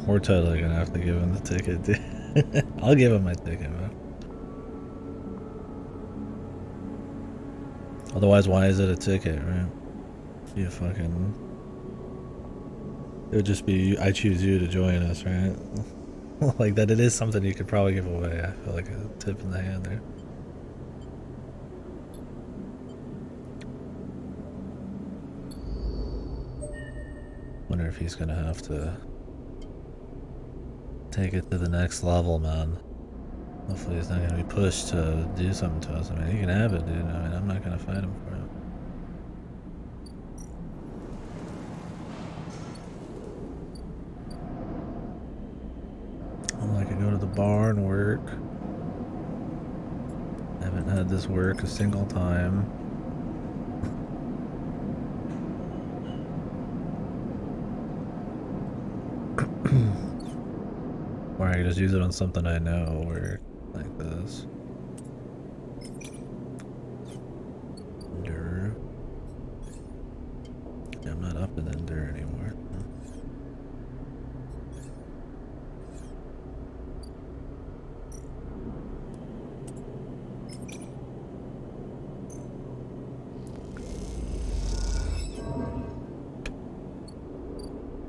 We're totally gonna have to give him the ticket, dude. I'll give him my ticket, man. Otherwise, why is it a ticket, right? You fucking... It would just be, I choose you to join us, right? Like, that it is something you could probably give away. I feel like a tip in the hand there. Wonder if he's gonna have to take it to the next level, man. Hopefully he's not gonna be pushed to do something to us. I mean, he can have it, dude. I mean, I'm not gonna fight him for it. I could go to the bar and work. I haven't had this work a single time. Or I could just use it on something I know will work, like this. Endure. Yeah, I'm not up in Endure anymore.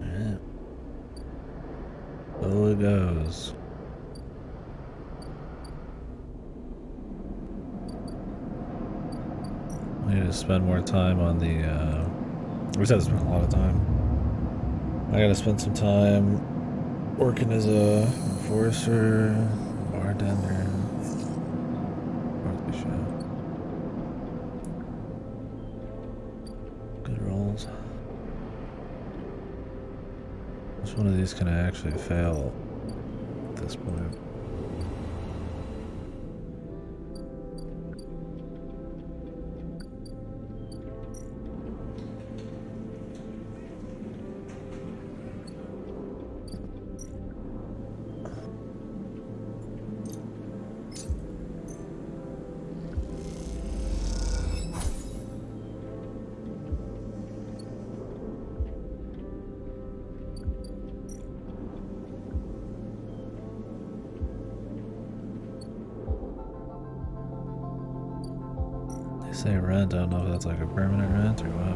Alright. So it goes. I need to spend more time on the, we just have to spend a lot of time. I gotta spend some time working as a enforcer, bartender. Good rolls. Which one of these can I actually fail at this point? Say rent, I don't know if that's like a permanent rent or what.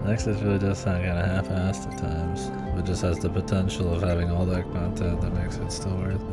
Nexus really does sound kind of half-assed at times, but just has the potential of having all that content that makes it still worth it.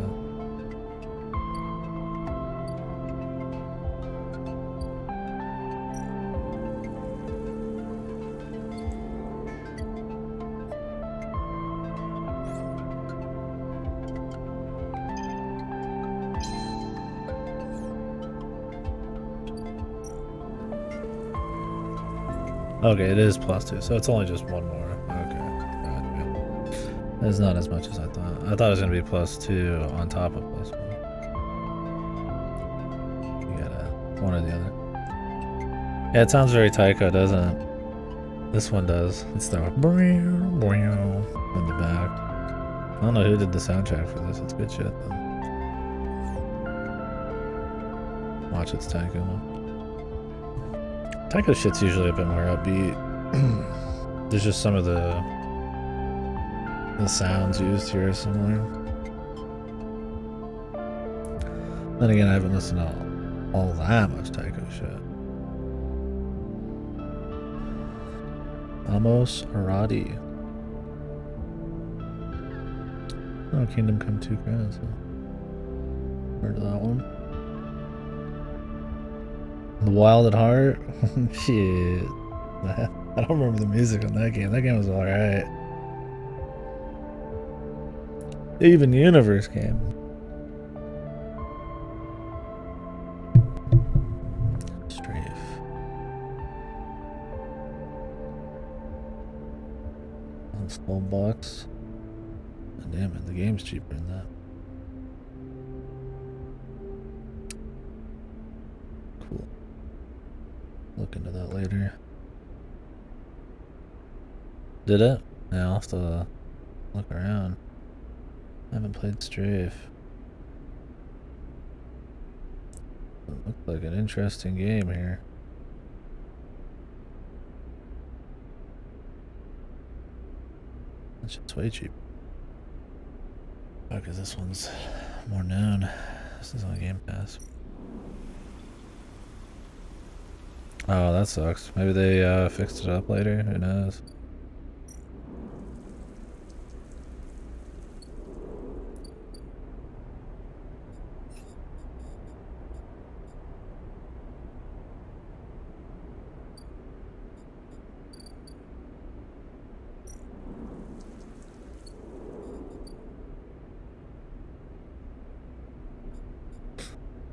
Okay, it is +2, so it's only just one more. Okay, gotcha. It's not as much as I thought. I thought it was gonna be +2 on top of +1. You gotta one or the other. Yeah, it sounds very Taiko, doesn't it? This one does. It's the in the back. I don't know who did the soundtrack for this. It's good shit though. Watch, it's Taiko. Taiko shit's usually a bit more upbeat. There's just some of the sounds used here are similar. Then again, I haven't listened to all that much Tycho shit. Amos Arati. Oh, Kingdom Come 2 Crowns. Huh? Heard of that one? The Wild at Heart? Shit. I don't remember the music on that game. That game was alright. Even Universe game. Strafe. Small box. Oh, damn it, the game's cheaper than that. Cool. Look into that later. Did it? Yeah, I'll have to look around. I haven't played Strafe. It looks like an interesting game here. That shit's way cheap. Because this one's more known. This is on Game Pass. Oh, that sucks. Maybe they fixed it up later. Who knows?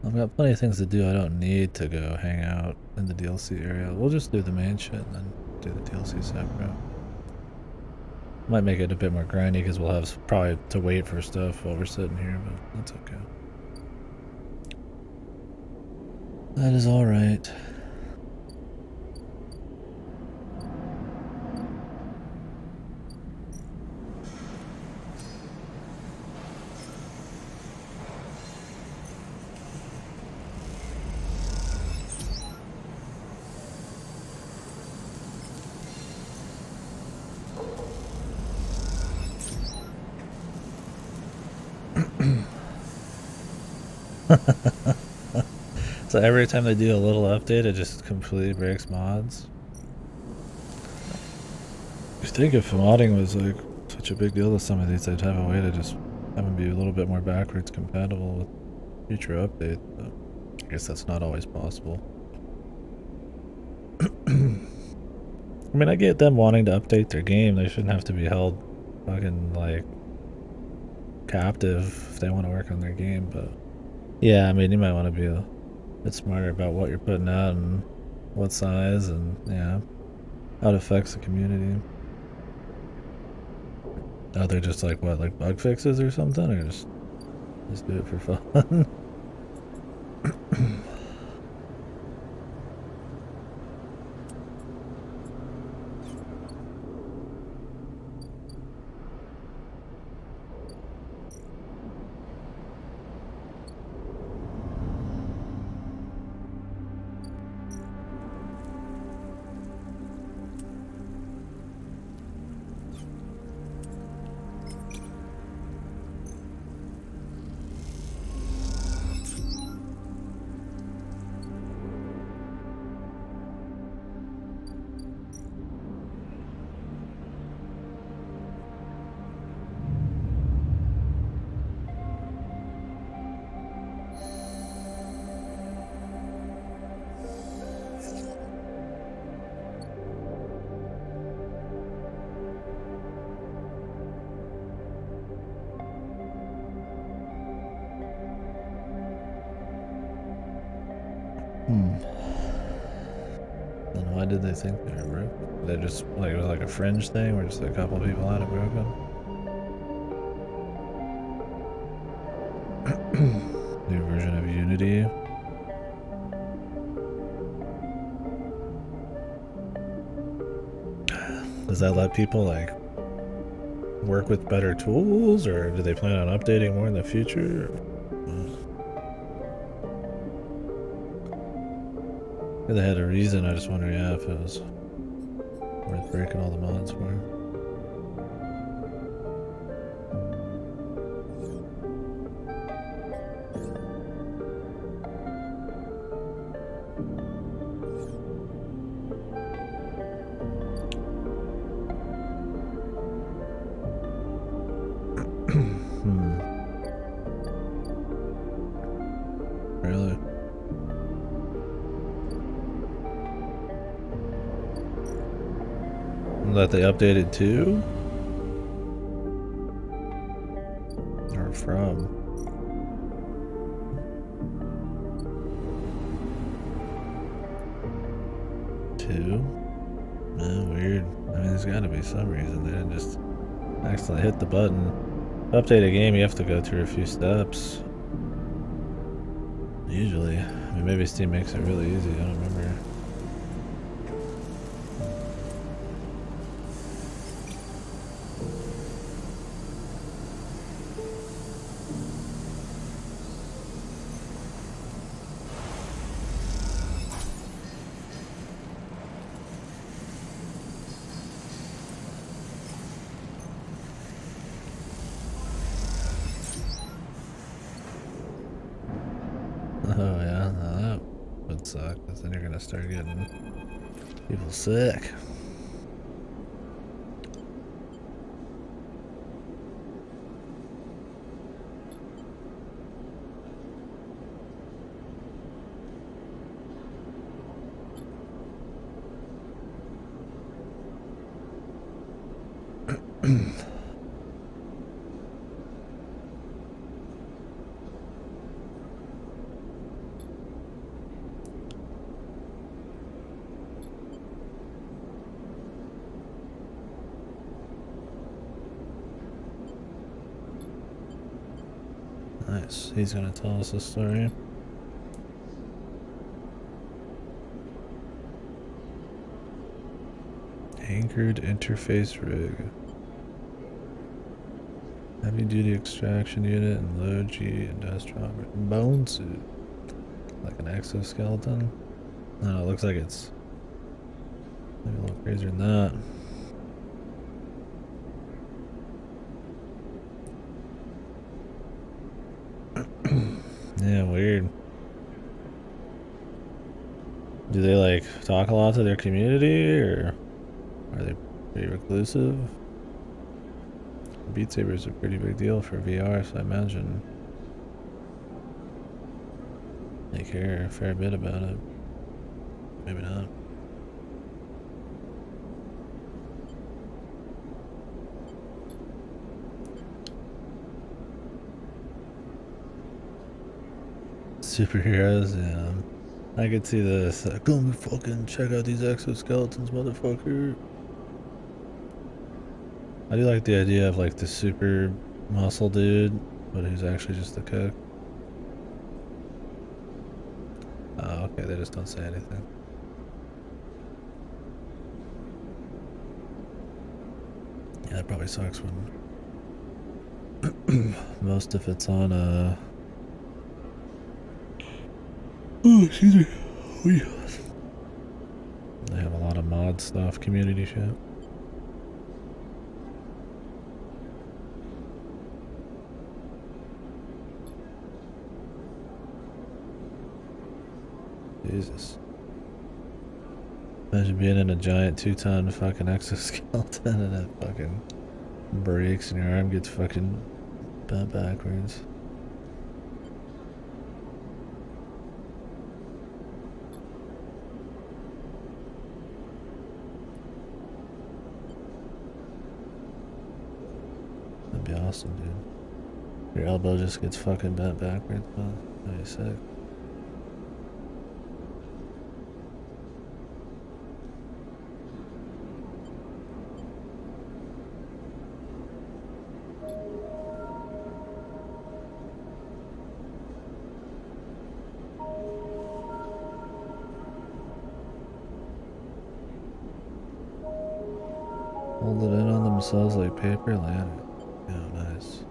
I've got plenty of things to do. I don't need to go hang out in the DLC area. We'll just do the main shit and then do the DLC separate. Might make it a bit more grindy because we'll have probably to wait for stuff while we're sitting here, but that's okay. That is alright. So every time they do a little update, it just completely breaks mods. You think if modding was like such a big deal to some of these, they'd have a way to just have them be a little bit more backwards compatible with future updates, but I guess that's not always possible. I mean, I get them wanting to update their game. They shouldn't have to be held fucking like captive if they want to work on their game, but yeah, I mean, you might want to be a bit smarter about what you're putting out and what size and yeah, how it affects the community. Are they just like what, like bug fixes or something, or just do it for fun? Then why did they think they were broken? They just like it was like a fringe thing where just a couple people had it broken. New version of Unity. Does that let people like work with better tools, or do they plan on updating more in the future? If they had a reason, I just wonder, yeah, if it was worth breaking all the mods for. That they updated to? Or from? To? Weird. I mean, there's gotta be some reason they didn't just accidentally hit the button. To update a game, you have to go through a few steps. Usually. I mean, maybe Steam makes it really easy, I don't remember. Oh yeah, no, that would suck, because then you're gonna start getting people sick. Nice. He's gonna tell us a story. Anchored interface rig. Heavy duty extraction unit and low G industrial bone suit. Like an exoskeleton? No, it looks like it's maybe a little crazier than that. Yeah, weird. Do they like talk a lot to their community, or are they pretty reclusive? Beat Saber is a pretty big deal for VR, so I imagine they care a fair bit about it. Maybe not. Superheroes, yeah. I could see this. Come fucking check out these exoskeletons, motherfucker. I do like the idea of like the super muscle dude, but he's actually just a cook. Oh, okay, they just don't say anything. Yeah, that probably sucks when most of it's on oh, excuse me. They have a lot of mod stuff, community shit. Jesus. Imagine being in a giant 2-ton fucking exoskeleton and it fucking breaks and your arm gets fucking bent backwards. That'd be awesome, dude. Your elbow just gets fucking bent backwards, man. That'd be sick. Hold it in on themselves like paper lantern. Yeah, nice.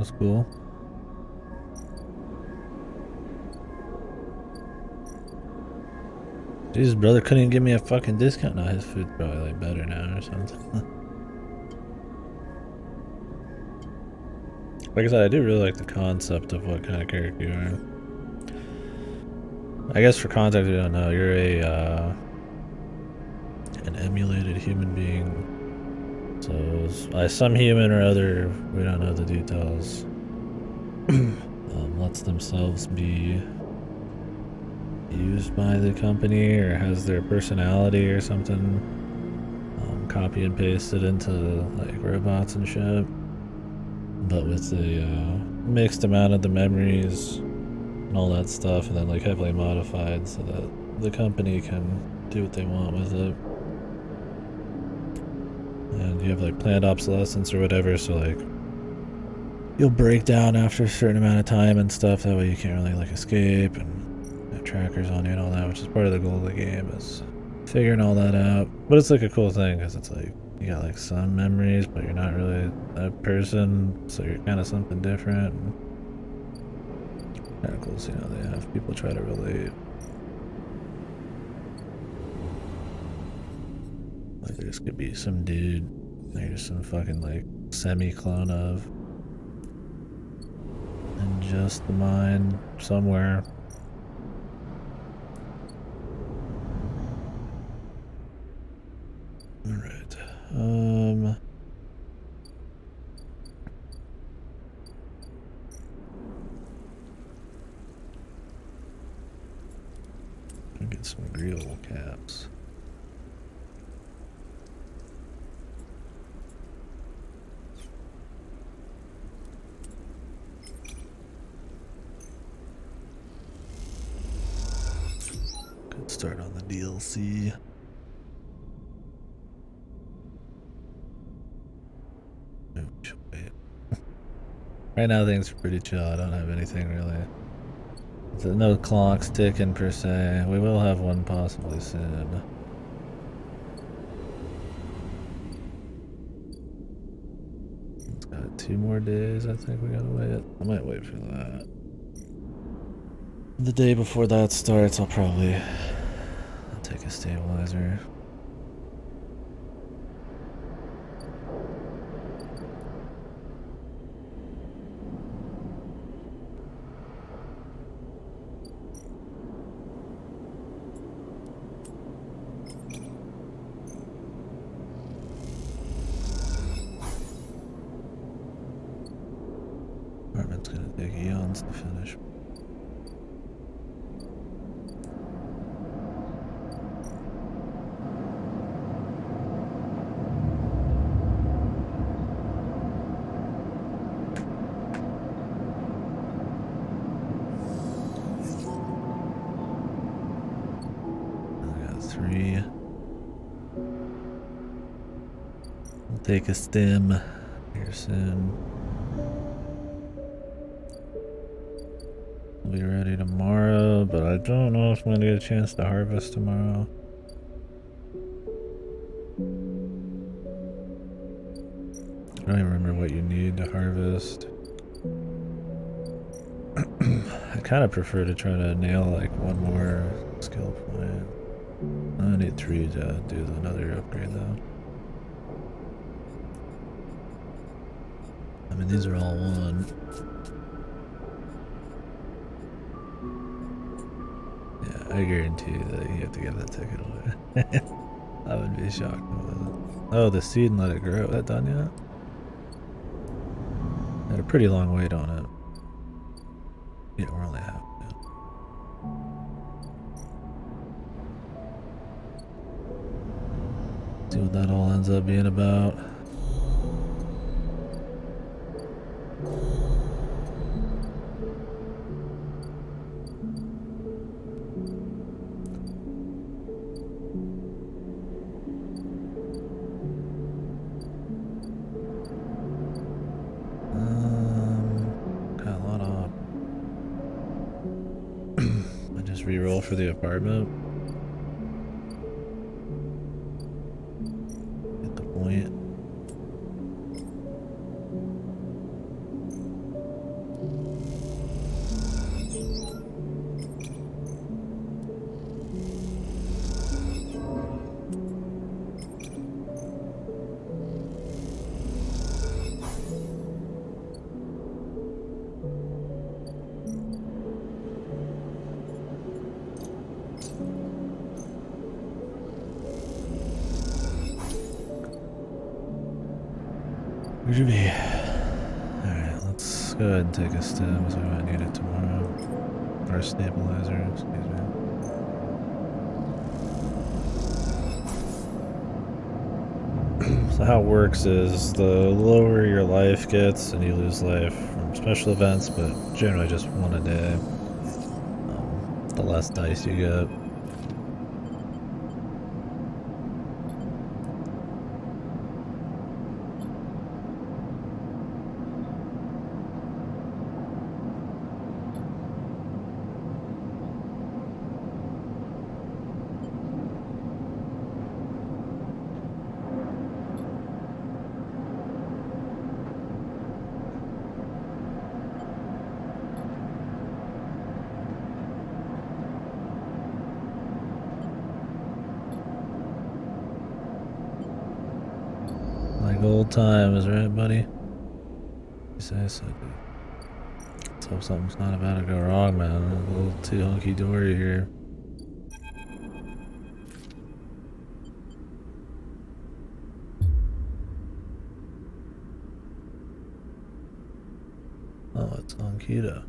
was cool. His brother couldn't even give me a fucking discount. No, his food's probably like better now or something. Like I said, I do really like the concept of what kind of character you are. I guess for context, you don't know, you're an emulated human being. So some human or other, we don't know the details, lets themselves be used by the company or has their personality or something copy and pasted into like robots and shit, but with a mixed amount of the memories and all that stuff, and then like heavily modified so that the company can do what they want with it. And you have like planned obsolescence or whatever, so like you'll break down after a certain amount of time and stuff, that way you can't really like escape, and have trackers on you and all that, which is part of the goal of the game, is figuring all that out. But it's like a cool thing because it's like you got like some memories, but you're not really that person, so you're kind of something different. Kind of cool, so you know, they have people try to relate. Like this could be some dude that you're some fucking like semi-clone of, in just the mind somewhere. Alright. I'll get some agreeable caps. Good start on the DLC. Right now things are pretty chill. I don't have anything really. There's no clocks ticking per se. We will have one possibly soon. It's got 2 more days, I think we gotta wait. I might wait for that. The day before that starts, I'll take a stabilizer. Apartment's gonna take eons to finish. We'll take a stim here soon. We'll be ready tomorrow, but I don't know if I'm gonna get a chance to harvest tomorrow. I don't even remember what you need to harvest. I kind of prefer to try to nail like 1 more skill point. I need 3 to do another upgrade though. I mean, these are all 1. Yeah, I guarantee you that you have to give that ticket away. I would be shocked with it. Oh, the seed and let it grow. Is that done yet? Had a pretty long wait on it. Yeah, we're only half. See what that all ends up being about. Got a lot of. I just re-roll for the apartment. Get the point. be. Alright, let's go ahead and take a stem, so we might need it tomorrow. Or a stabilizer, excuse me. So how it works is the lower your life gets, and you lose life from special events, but generally just one a day, the less dice you get. Like old times, right, buddy? You say so, dude. Let's hope something's not about to go wrong, man. A little too hunky-dory here. Oh, it's on keto.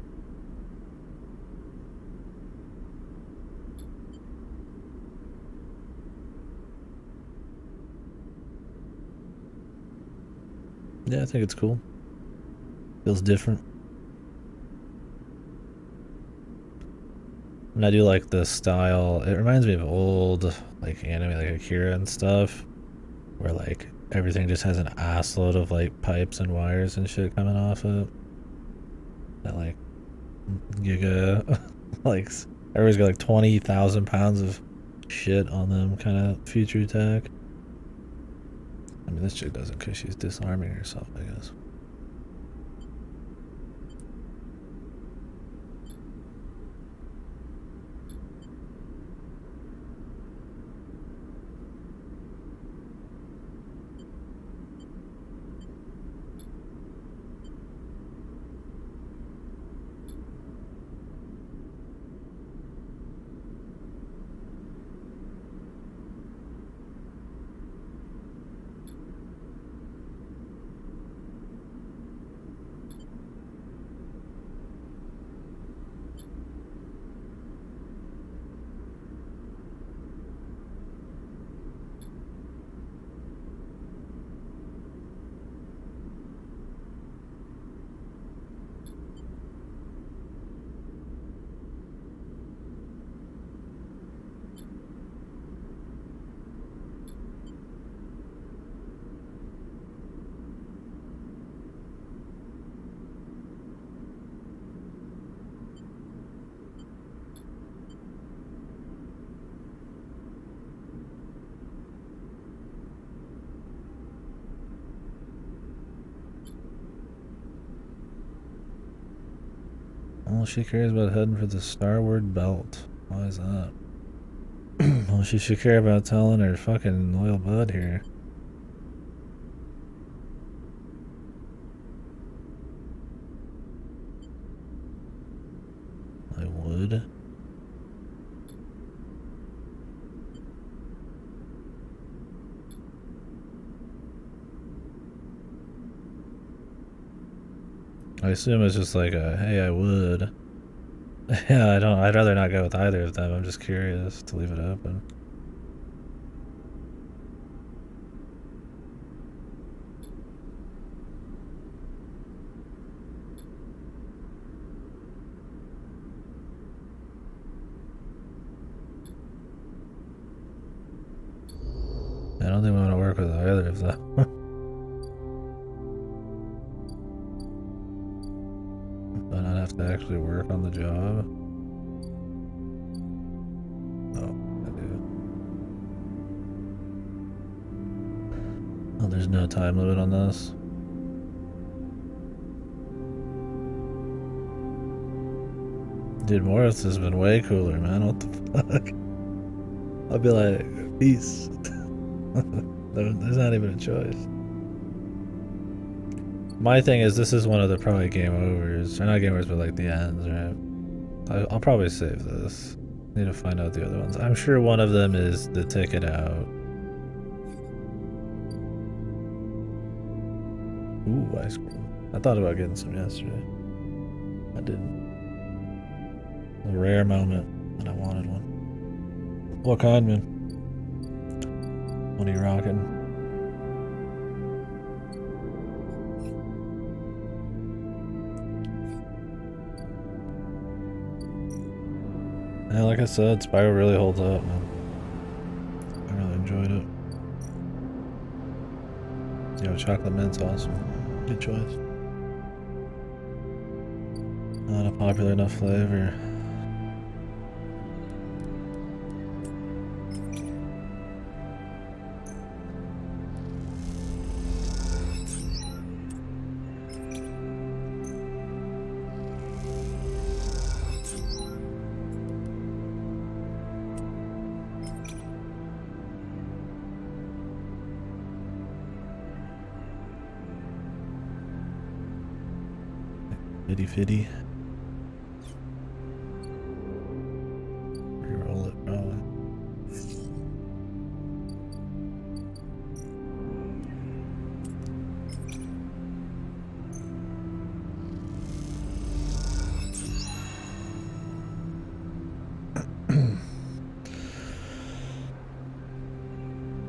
Yeah, I think it's cool. Feels different. And I do like the style. It reminds me of old, like, anime, like Akira and stuff, where, like, everything just has an ass load of, like, pipes and wires and shit coming off it. That, like, giga, like, everybody's got, like, 20,000 pounds of shit on them kind of future tech. I mean, this chick doesn't because she's disarming herself, I guess. All she cares about heading for the starboard belt. Why is that? Well, she should care about telling her fucking loyal bud here. I would. I assume it's just like a, hey, I would. Yeah, I'd rather not go with either of them. I'm just curious to leave it open. I don't think we want to work with either of them. But I'd have to actually work on the job. Oh, I do. Oh, there's no time limit on this. Dude, Morris has been way cooler, man. What the fuck? I'll be like, peace. There's not even a choice. My thing is, this is one of the probably game overs. Or not game overs, but like the ends, right? I'll probably save this. Need to find out the other ones. I'm sure one of them is the ticket out. Ooh, ice cream. I thought about getting some yesterday. I didn't. A rare moment that I wanted one. What kind, man? What are you rocking? Yeah, like I said, Spyro really holds up, man. I really enjoyed it. Yo, chocolate mint's awesome. Good choice. Not a popular enough flavor. Fitty fitty. Reroll it, probably.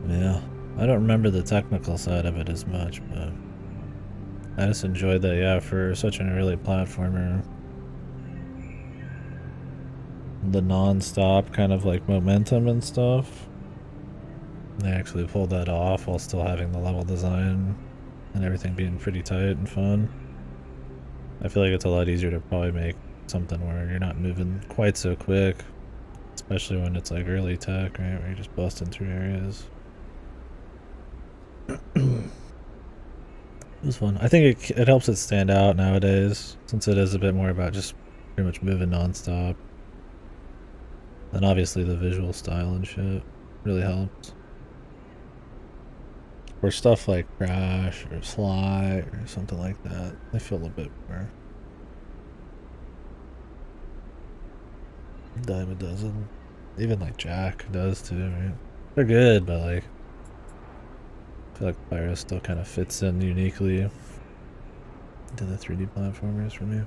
Yeah, I don't remember the technical side of it as much, but I just enjoyed that, yeah, for such an early platformer. The non-stop kind of like momentum and stuff. They actually pulled that off while still having the level design and everything being pretty tight and fun. I feel like it's a lot easier to probably make something where you're not moving quite so quick, especially when it's like early tech, right, where you're just busting through areas. It was fun. I think it helps it stand out nowadays, since it is a bit more about just pretty much moving non-stop. And obviously the visual style and shit really helps. Or stuff like Crash or Sly or something like that, they feel a bit more dime a dozen. Even like Jack does too, right? They're good, but like I feel like Pyro still kind of fits in uniquely into the 3D platformers for me.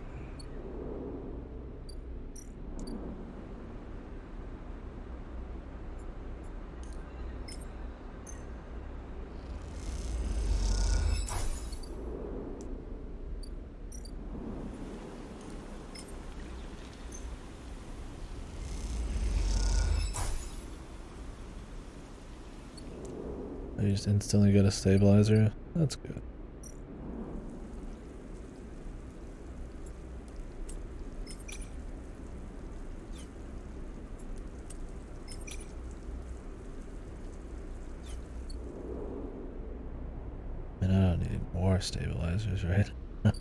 You just instantly get a stabilizer. That's good. And I don't need more stabilizers, right? I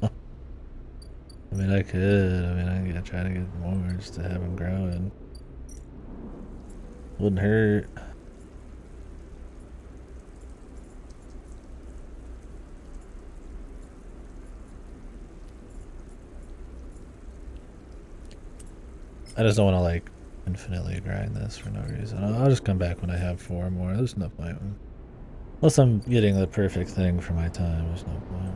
mean, I could. I mean, I can try to get more just to have them growing. Wouldn't hurt. I just don't want to like infinitely grind this for no reason. I'll just come back when I have 4 more. There's no point. Unless I'm getting the perfect thing for my time, there's no point.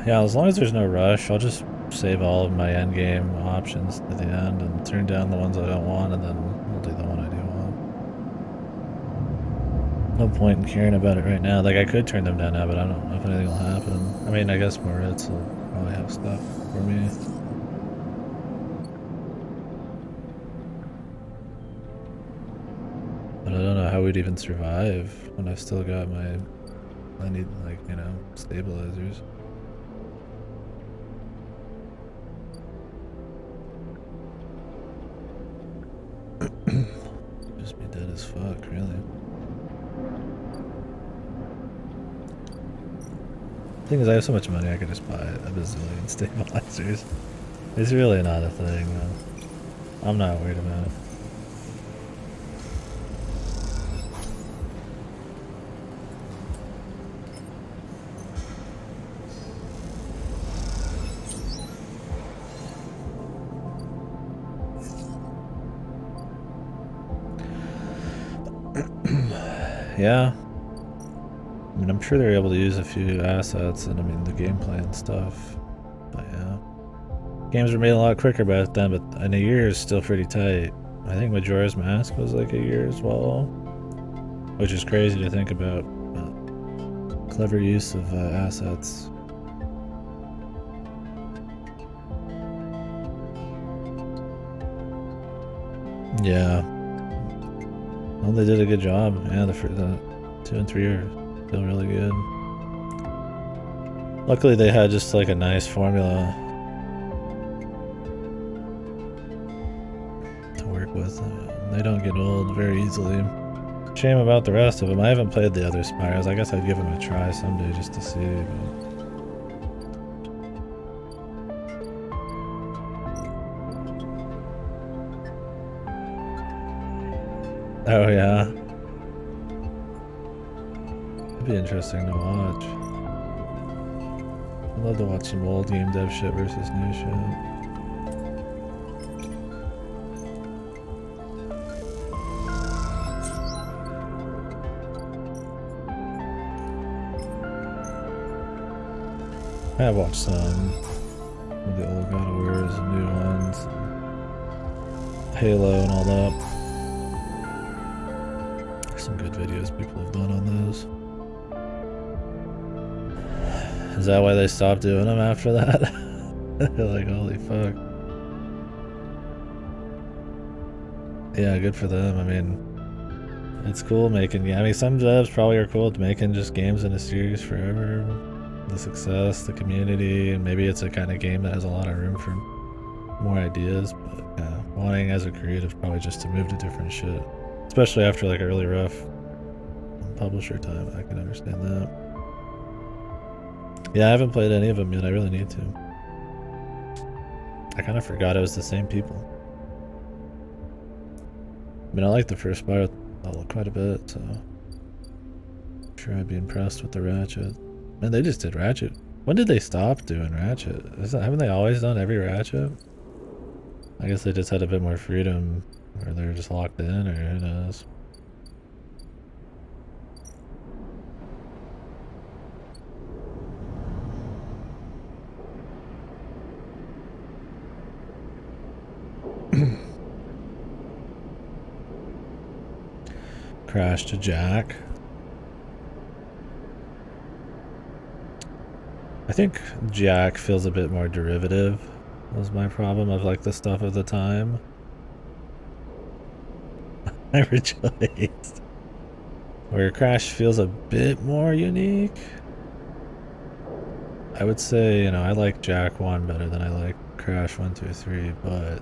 Yeah, as long as there's no rush, I'll just save all of my endgame options to the end and turn down the ones I don't want, and then I'll do the one I do want. No point in caring about it right now. Like, I could turn them down now, but I don't know if anything will happen. I mean, I guess Moritz will probably have stuff for me. But I don't know how we'd even survive when I've still got my... I need, like, you know, stabilizers. Just be dead as fuck, really. Thing is, I have so much money I could just buy a bazillion stabilizers. It's really not a thing, man. I'm not worried about it. Yeah. I mean, I'm sure they're able to use a few assets and, I mean, the gameplay and stuff. But yeah. Games were made a lot quicker back then, but in a year is still pretty tight. I think Majora's Mask was like a year as well. Which is crazy to think about. But clever use of assets. Yeah. Well, they did a good job. Yeah, the 2 and 3 are still really good. Luckily, they had just like a nice formula to work with. They don't get old very easily. Shame about the rest of them. I haven't played the other Spyros. I guess I'd give them a try someday just to see. But... Oh yeah. It'd be interesting to watch. I'd love to watch some old game dev shit versus new shit. I have watched some of the old God of Wars and new ones, Halo and all that. There's some good videos people have done on those. Is that why they stopped doing them after that? Like, holy fuck. Yeah, good for them. I mean, it's cool making... I mean, some devs probably are cool at making just games in a series forever. The success, the community, and maybe it's a kind of game that has a lot of room for more ideas. But yeah, wanting as a creative probably just to move to different shit. Especially after like a really rough publisher time. I can understand that. Yeah, I haven't played any of them yet. I really need to. I kind of forgot it was the same people. I mean, I like the first Spyro quite a bit, so I'm sure I'd be impressed with the Ratchet. Man, they just did Ratchet. When did they stop doing Ratchet? Haven't they always done every Ratchet? I guess they just had a bit more freedom, or they're just locked in, or who knows. Crash to Jack. I think Jack feels a bit more derivative, was my problem, of like the stuff of the time. I rejoiced. Where Crash feels a bit more unique. I would say, you know, I like Jack 1 better than I like Crash 1, 2, 3, but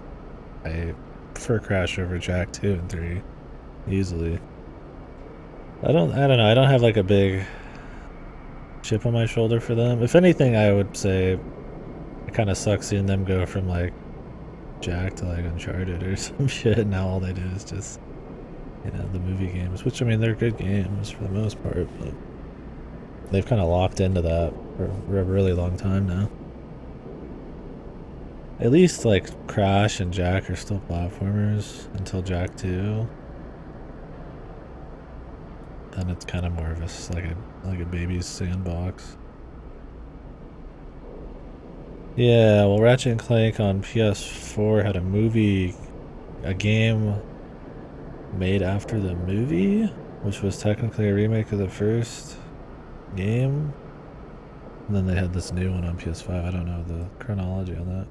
I prefer Crash over Jack 2 and 3 easily. I don't know, I don't have like a big chip on my shoulder for them. If anything, I would say it kind of sucks seeing them go from like Jack to like Uncharted or some shit. Now all they do is just, you know, the movie games, which I mean, they're good games for the most part, but they've kind of locked into that for a really long time now. At least like Crash and Jack are still platformers until Jack 2. Then it's kind of more of like a baby's sandbox. Yeah, well, Ratchet and Clank on PS4 had a game made after the movie, which was technically a remake of the first game. And then they had this new one on PS5. I don't know the chronology on that.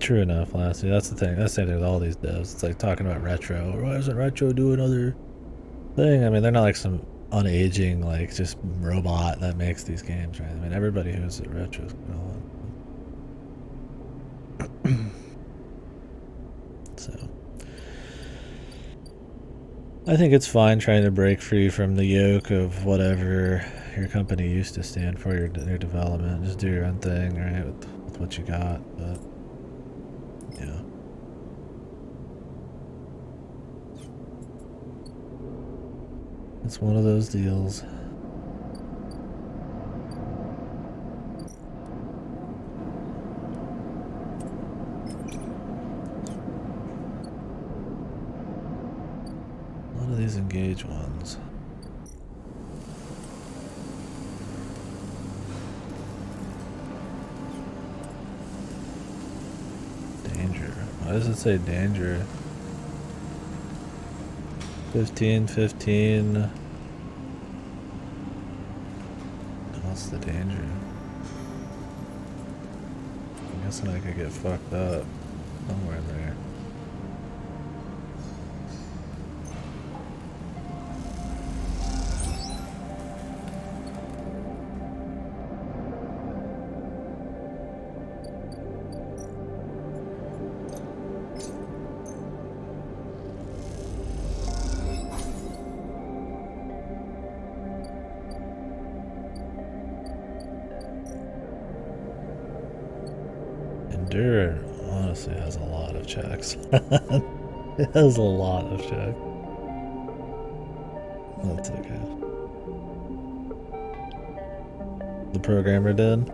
True enough, Lassie. That's the thing. That's the thing with all these devs. It's like talking about retro. Why doesn't retro do another thing? I mean, they're not like some unaging, like, just robot that makes these games, right? I mean, everybody who's at retro is going So, I think it's fine trying to break free from the yoke of whatever your company used to stand for, your development. Just do your own thing, right? With with what you got, but yeah. It's one of those deals. A lot of these engage ones. Danger. Why does it say danger? 15, 15. What's the danger? I'm guessing I could get fucked up somewhere there. Endure honestly has a lot of checks. It has a lot of checks. That's okay. The programmer did?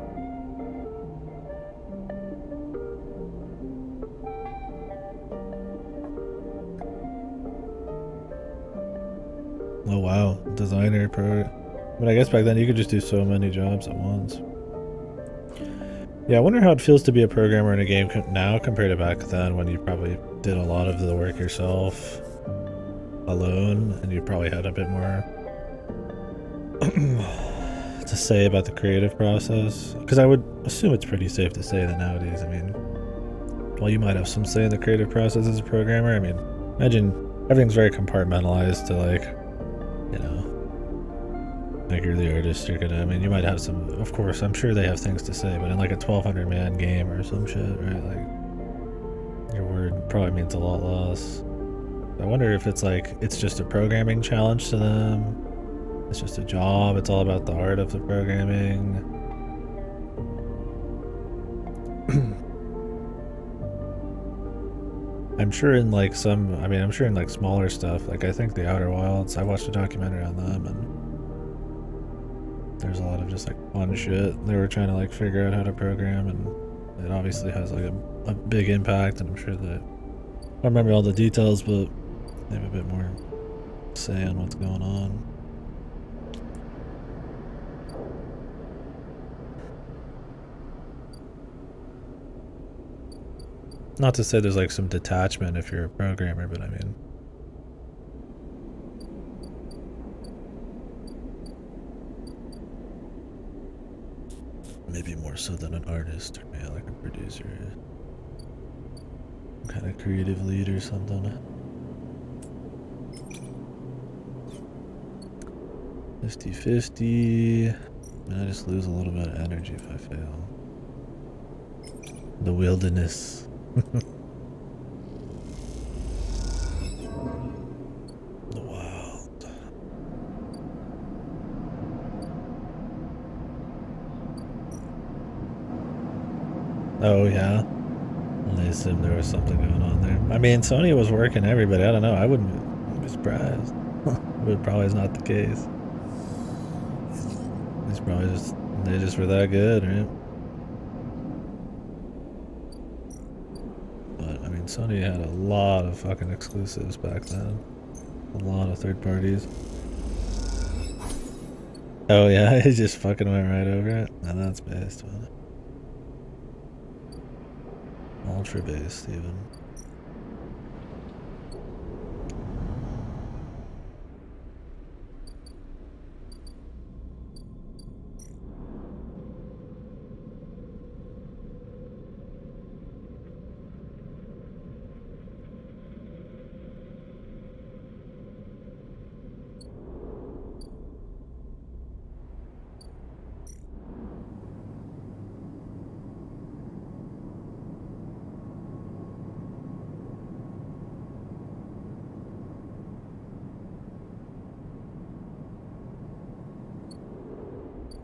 Oh wow, designer but I guess back then you could just do so many jobs at once. Yeah, I wonder how it feels to be a programmer in a game now compared to back then when you probably did a lot of the work yourself alone and you probably had a bit more to say about the creative process. Because I would assume it's pretty safe to say that nowadays, I mean, while you might have some say in the creative process as a programmer, I mean, imagine everything's very compartmentalized to like, you know, like you're the artist, you're gonna, I mean, you might have some, of course, I'm sure they have things to say, but in like a 1200 man game or some shit, right, like, your word probably means a lot less. I wonder if it's like, it's just a programming challenge to them, it's just a job, it's all about the art of the programming. I'm sure in like some, I mean, I'm sure in like smaller stuff, like I think the Outer Wilds, I watched a documentary on them and there's a lot of just like fun shit. They were trying to like figure out how to program and it obviously has like a big impact and I'm sure that, I don't remember all the details, but they have a bit more say on what's going on. Not to say there's like some detachment if you're a programmer, but I mean, maybe more so than an artist or maybe like a producer, kind of creative lead or something. 50-50. I just lose a little bit of energy if I fail. The wilderness. The wild. Oh yeah. I assumed there was something going on there. I mean, Sony was working everybody. I don't know. I wouldn't be surprised. But probably is not the case. It's probably just, they just were that good, right? But I mean, Sony had a lot of fucking exclusives back then. A lot of third parties. Oh yeah, it just fucking went right over it. And that's based on it. Ultra based even.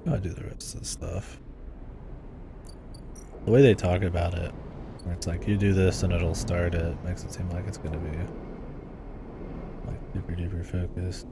I'll do the rest of the stuff. The way they talk about it, where it's like you do this and it'll start it, makes it seem like it's gonna be like super duper focused.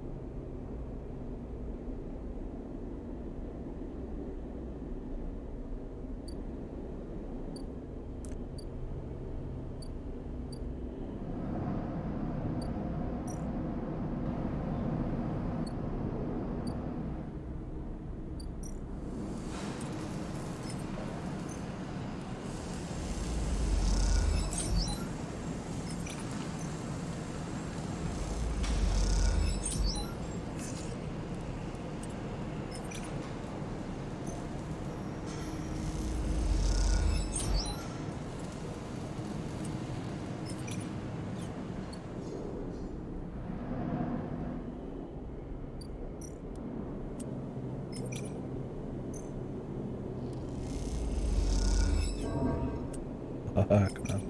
Fuck, man.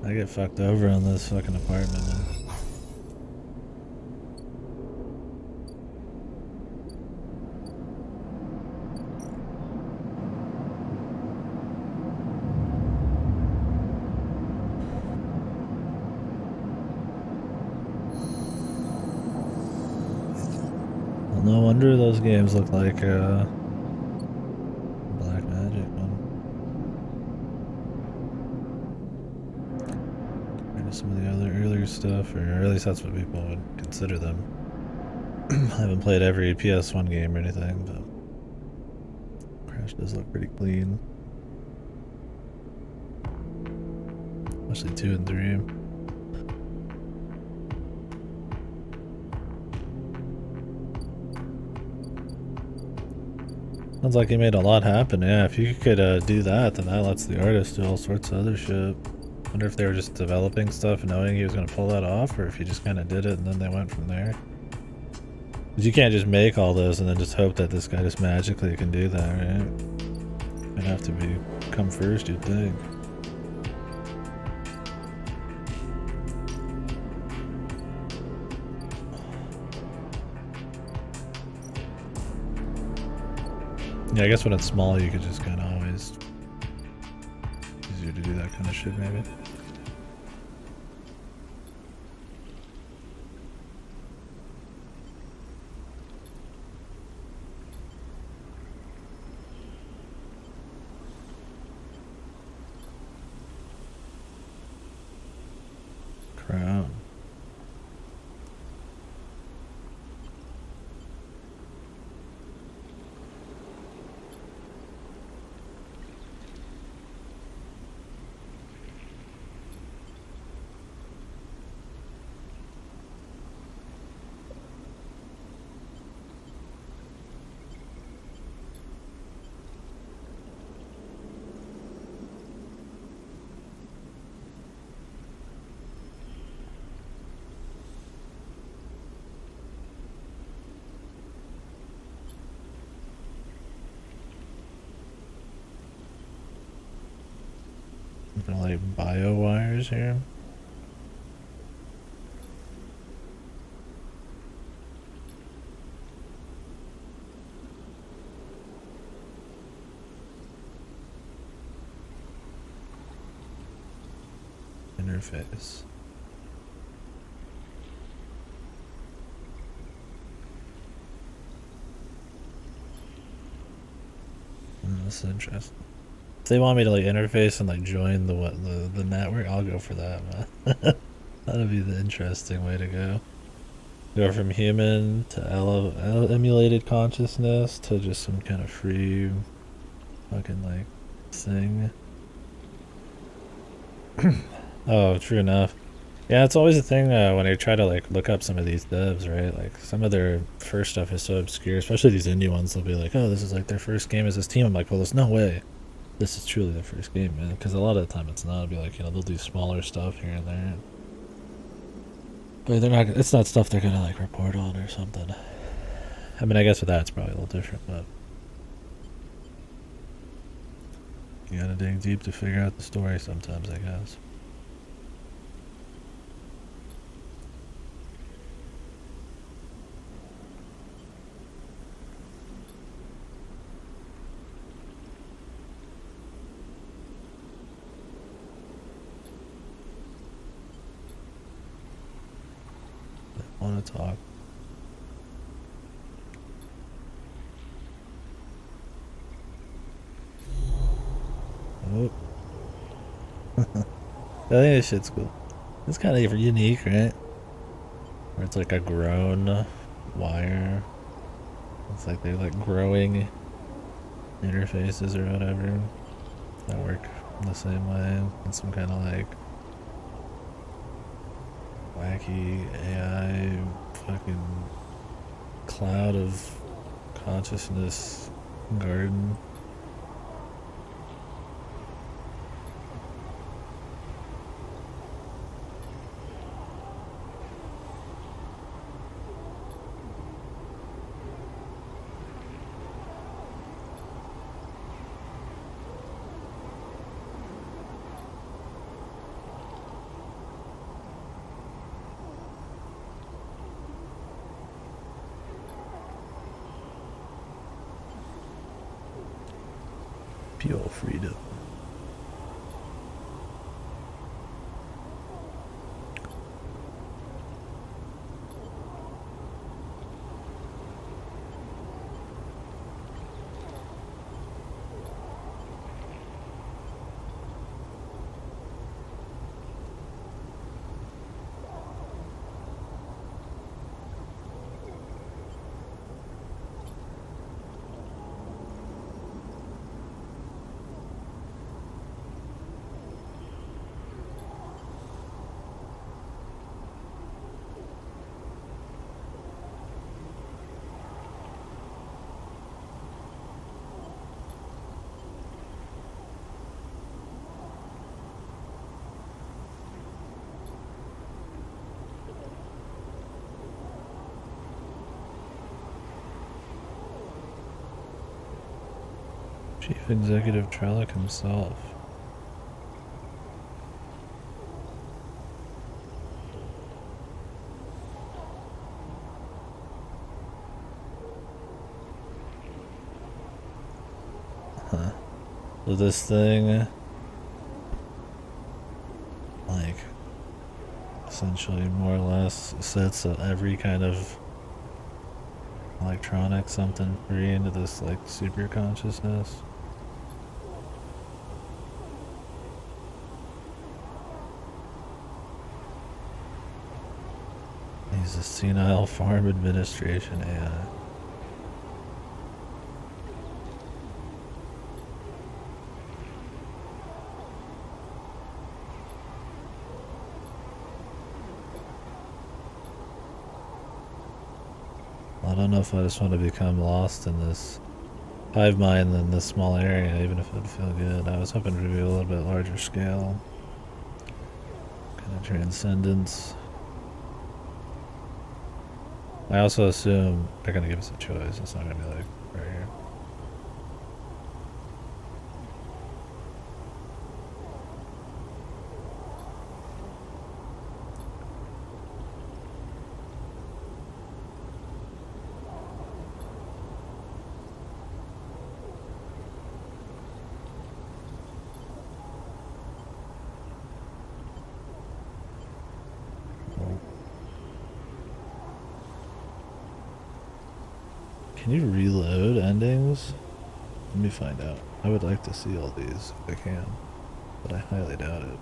I get fucked over on this fucking apartment, man. Well, no wonder those games look like Black Magic, man. Compared to some of the other earlier stuff, or at least that's what people would consider them. I haven't played every PS1 game or anything, but Crash does look pretty clean. Especially 2 and 3. Sounds like he made a lot happen. Yeah, if you could do that, then that lets the artist do all sorts of other shit. Wonder if they were just developing stuff knowing he was going to pull that off, or if he just kind of did it and then they went from there. Because you can't just make all this and then just hope that this guy just magically can do that, right? It'd have to come first, you'd think. Yeah, I guess when it's small, you could just kind of always easier to do that kind of shit, maybe. Crown. Like bio wires here. Interface. That's interesting. If they want me to like interface and like join the network, I'll go for that, man. That'd be the interesting way to go. Go from human to emulated consciousness to just some kind of free fucking like thing. Oh, true enough. Yeah, it's always a thing when I try to like look up some of these devs, right? Like some of their first stuff is so obscure, especially these indie ones. They'll be like, "Oh, this is like their first game as this team." I'm like, "Well, there's no way this is truly their first game, man." Because a lot of the time it's not. It'll be like, they'll do smaller stuff here and there, but they're not. It's not stuff they're gonna like report on or something. I mean, I guess with that it's probably a little different, but you gotta dig deep to figure out the story sometimes, I guess. want to talk. Oh. I think this shit's cool. It's kind of unique, right? Where it's like a grown wire. It's like they're like growing interfaces or whatever that work the same way. It's some kind of like wacky AI fucking cloud of consciousness garden. Pure freedom. Chief Executive Trellick himself. Huh. So this thing, like, essentially more or less sets every kind of electronic something free into this, like, super consciousness. He's a senile farm administration AI. I don't know if I just want to become lost in this hive mind in this small area, even if it would feel good. I was hoping to be a little bit larger scale. Kind of transcendence. I also assume they're going to give us a choice. It's not going to be like right here. Can you reload endings? Let me find out. I would like to see all these if I can, but I highly doubt it.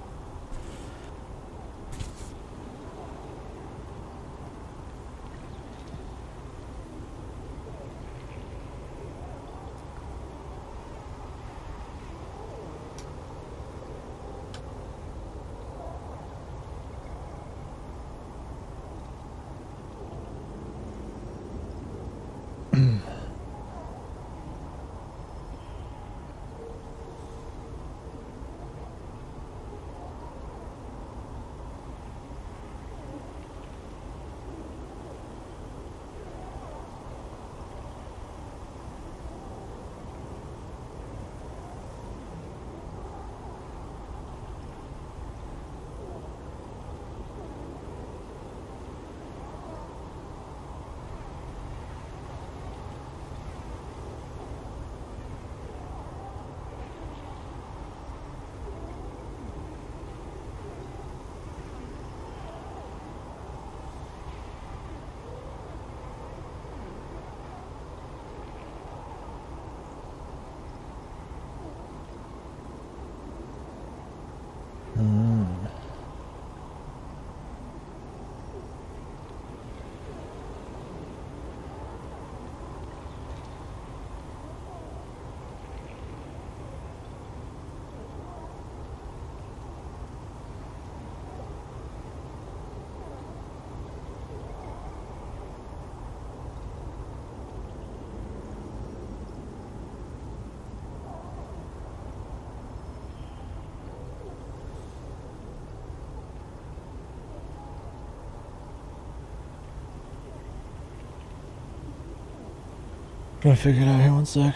Trying to figure it out here, one sec.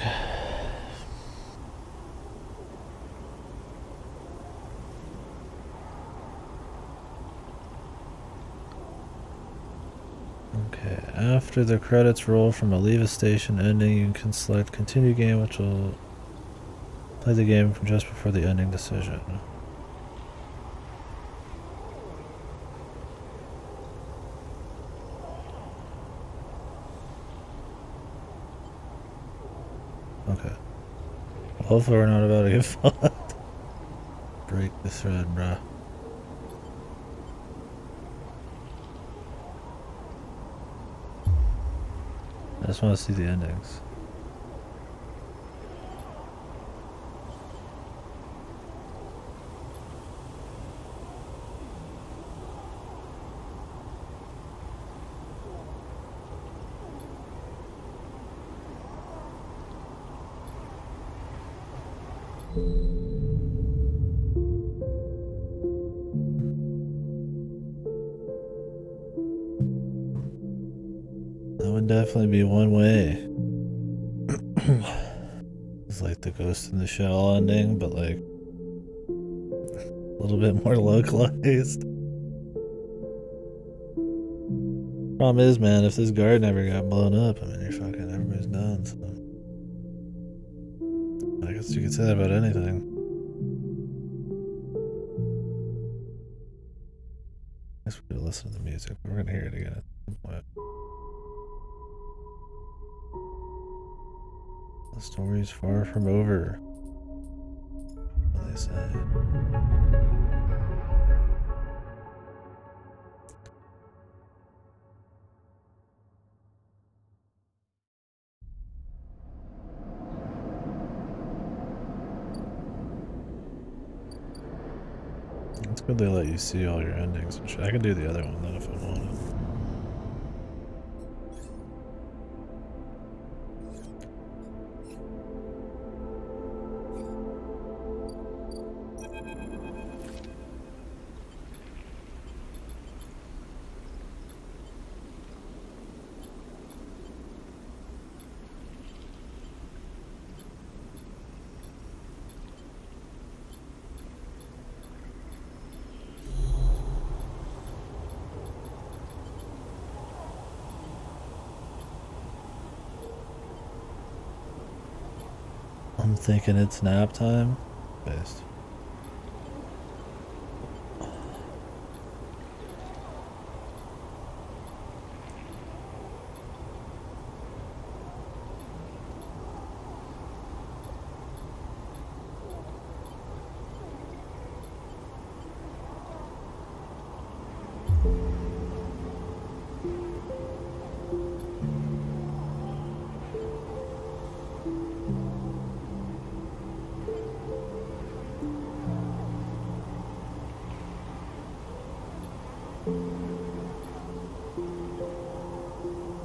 Okay, after the credits roll from a leave a station ending, you can select continue game, which will play the game from just before the ending decision. Okay. Well, hopefully we're not about to get fucked. Break the thread, bruh. I just want to see the endings. That would definitely be one way. It's like the Ghost in the Shell ending, but like a little bit more localized. Problem is, man, if this garden ever got blown up, I mean, you're fucking, everybody's done, so. I guess you could say that about anything. I guess we're gonna listen to the music, but we're gonna hear it again at some point. The story's far from over. What do they say? It's good they let you see all your endings and shit. I could do the other one then if I wanted. I'm thinking it's nap time. Based.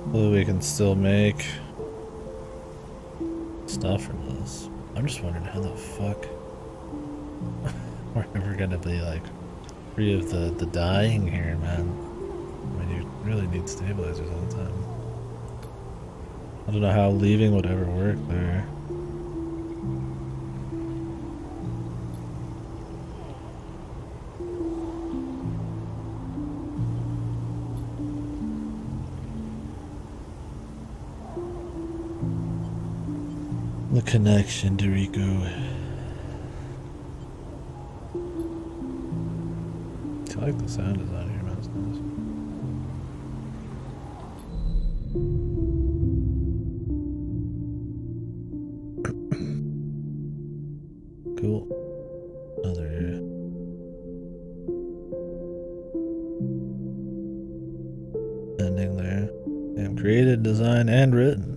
Hopefully we can still make stuff from this. I'm just wondering how the fuck we're ever gonna be like free of the dying here, man. I mean, you really need stabilizers all the time. I don't know how leaving would ever work there. The connection, Dorico. I like the sound design here, man. It's nice. Cool. Another ending there. And created, designed, and written.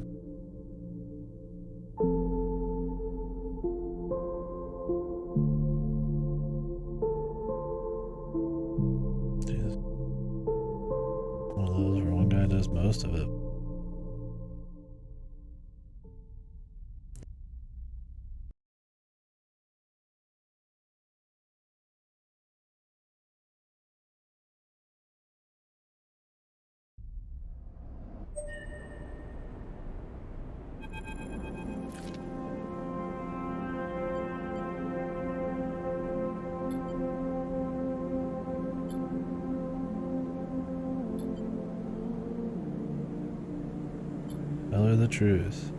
Jeez. One of those where one guy does most of it. Tell her the truth.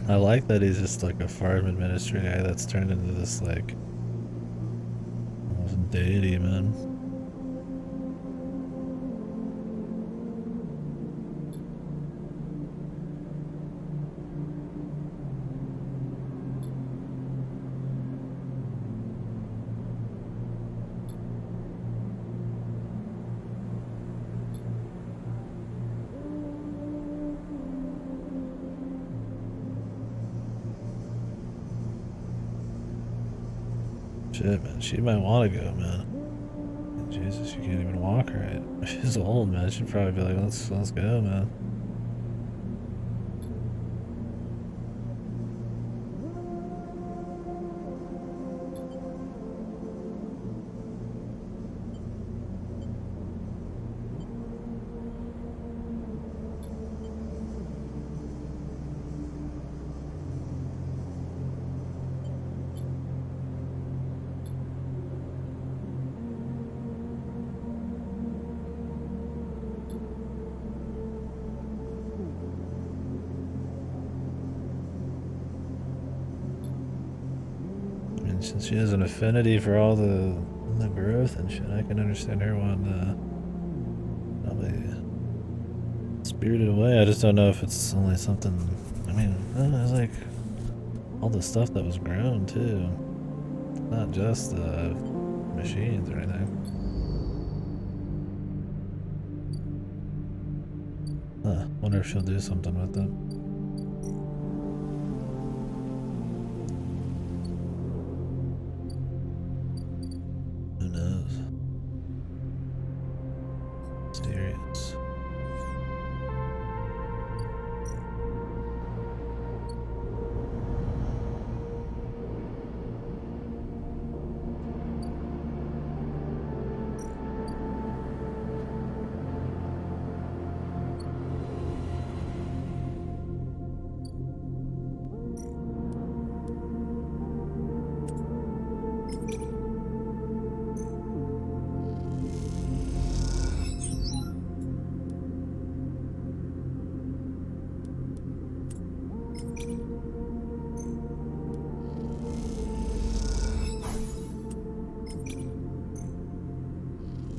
I like that he's just like a farm administrator guy that's turned into this like almost deity, man. Shit, man, she might want to go, man. Jesus, she can't even walk right. She's old, man. She'd probably be like, let's go, man. Since she has an affinity for all the growth and shit, I can understand her wanting to probably spirited away. I just don't know if it's only something. I mean, it's like all the stuff that was grown too, not just the machines or anything. Huh, wonder if she'll do something with it. Who knows? Mysterious.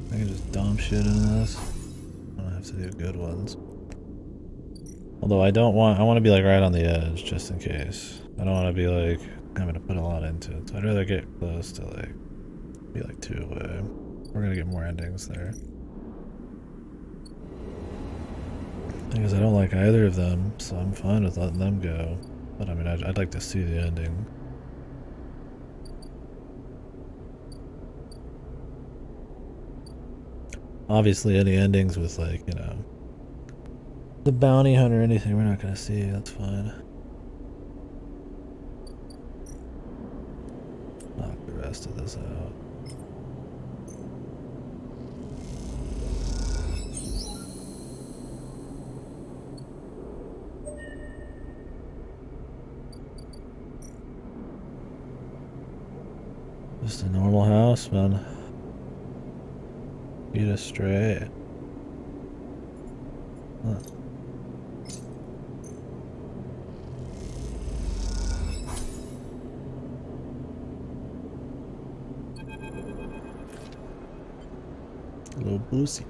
I can just dump shit into this. I don't have to do good ones. Although I want to be like right on the edge just in case. I don't want to be like having to put a lot into it. So I'd rather get close to like be like 2 away. We're gonna get more endings there. Because I don't like either of them, so I'm fine with letting them go. But I mean, I'd like to see the ending. Obviously, any endings with like, you know, the bounty hunt or anything, we're not gonna see. That's fine. Knock the rest of this out. Just a normal house, man. Feed a stray. Huh. Little Boosie.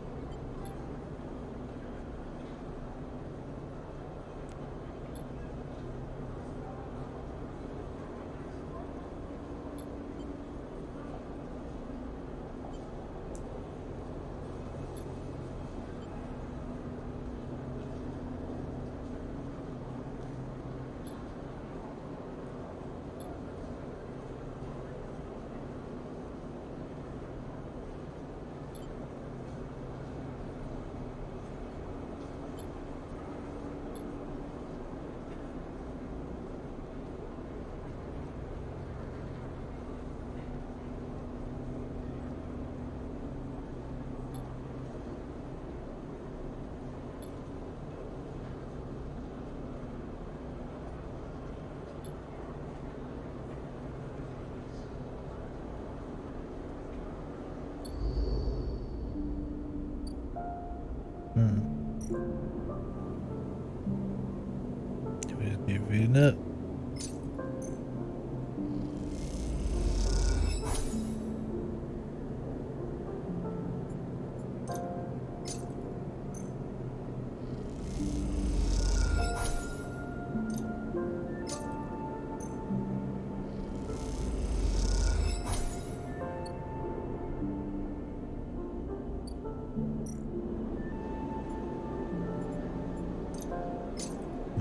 eating it?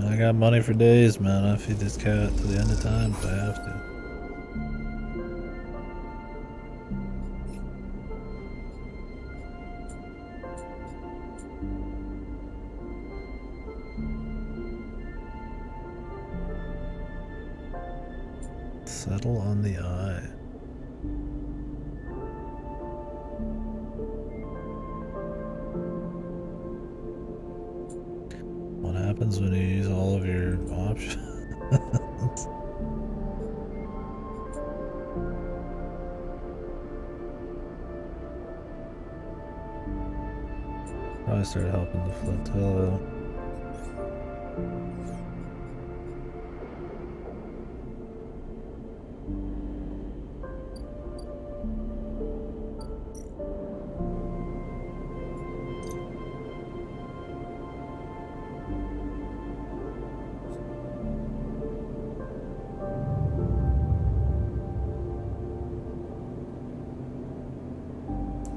I got money for days, man. I feed this cat to the end of time if I have to. Settle on the eye. What happens when you use all of your options? Probably started helping the flotilla.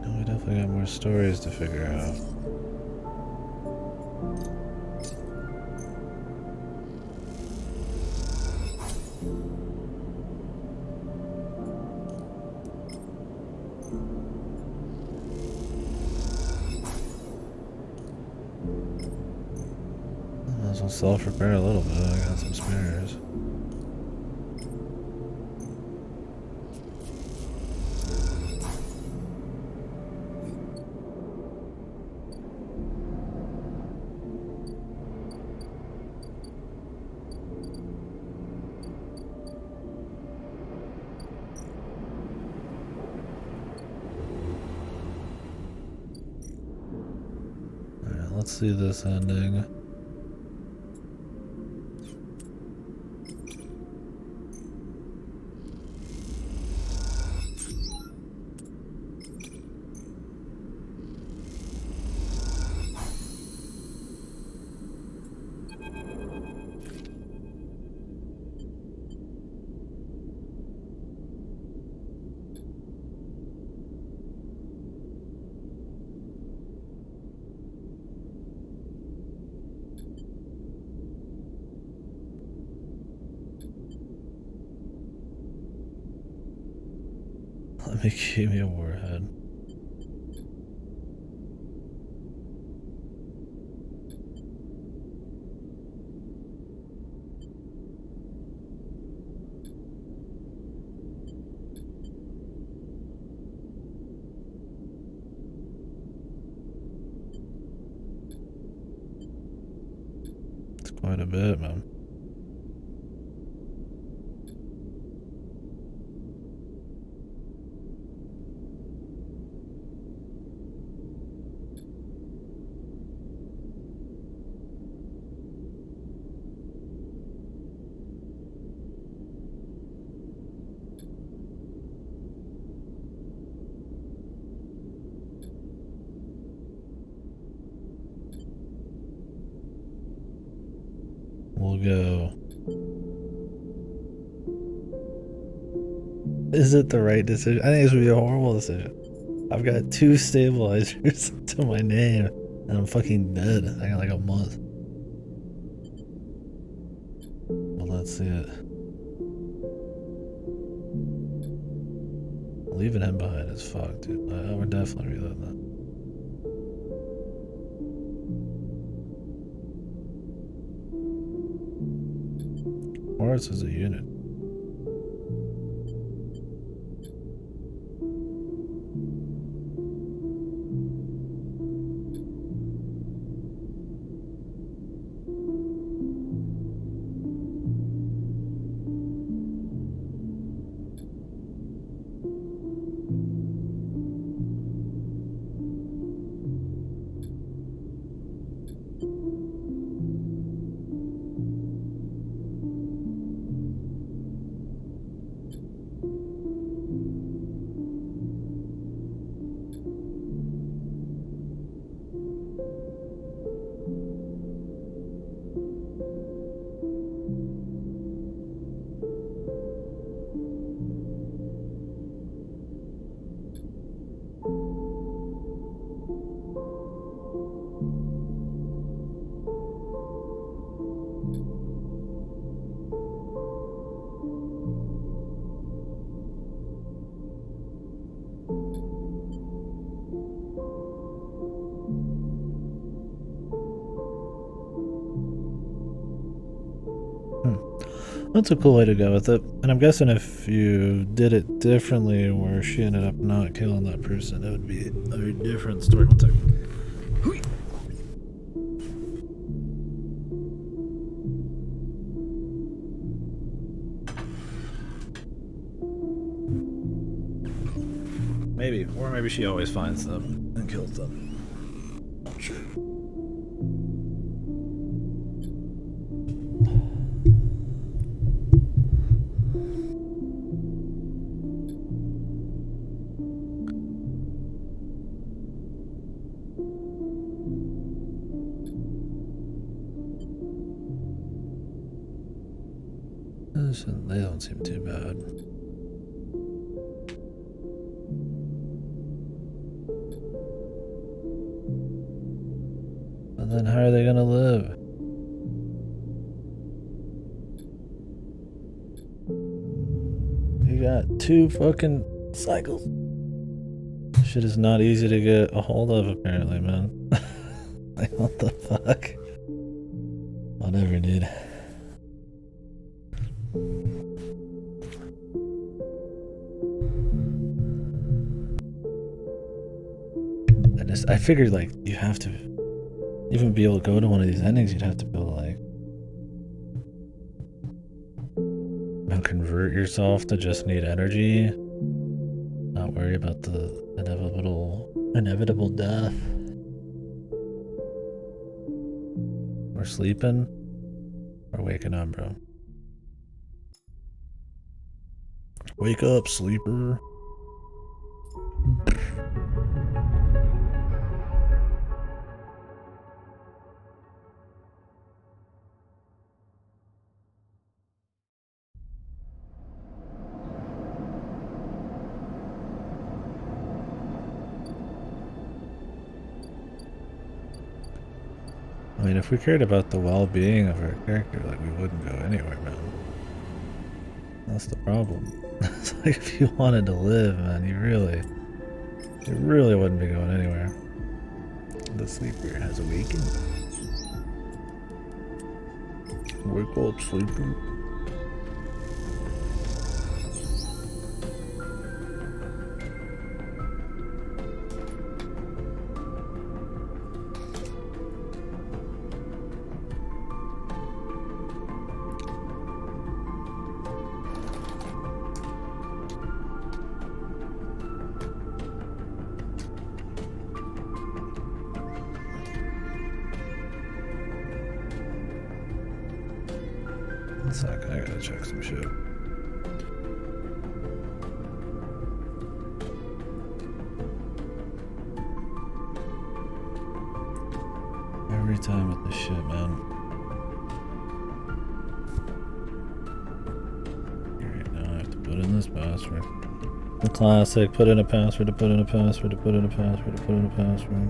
We definitely got more stories to figure out. Might as well self-repair a little bit. I got some spares. Alright, let's see this ending. Let me keep me a warhead. It's quite a bit, man. We'll go. Is it the right decision? I think this would be a horrible decision. I've got 2 stabilizers to my name, and I'm fucking dead. I got like a month. Well, let's see it. Leaving him behind is fucked, dude. I would definitely reload that. Horus is a unit. That's a cool way to go with it. And I'm guessing if you did it differently where she ended up not killing that person, it would be a very different story. One second. Maybe. Or maybe she always finds them and kills them. Not sure. They don't seem too bad. And then how are they gonna live? You got 2 fucking cycles. Shit is not easy to get a hold of apparently, man. Like, what the fuck? Whatever, dude. I figured, like, you have to even be able to go to one of these endings, you'd have to be able to, like, convert yourself to just need energy, not worry about the inevitable death. Or sleeping, or waking up, bro. Wake up, sleeper. I mean, if we cared about the well-being of our character, like, we wouldn't go anywhere, man. That's the problem. It's like, if you wanted to live, man, you really wouldn't be going anywhere. The sleeper has awakened. Wake up, sleeper. One second, I gotta check some shit. Every time with this shit, man. Alright, now I have to put in this password. The classic, put in a password to put in a password to put in a password to put in a password.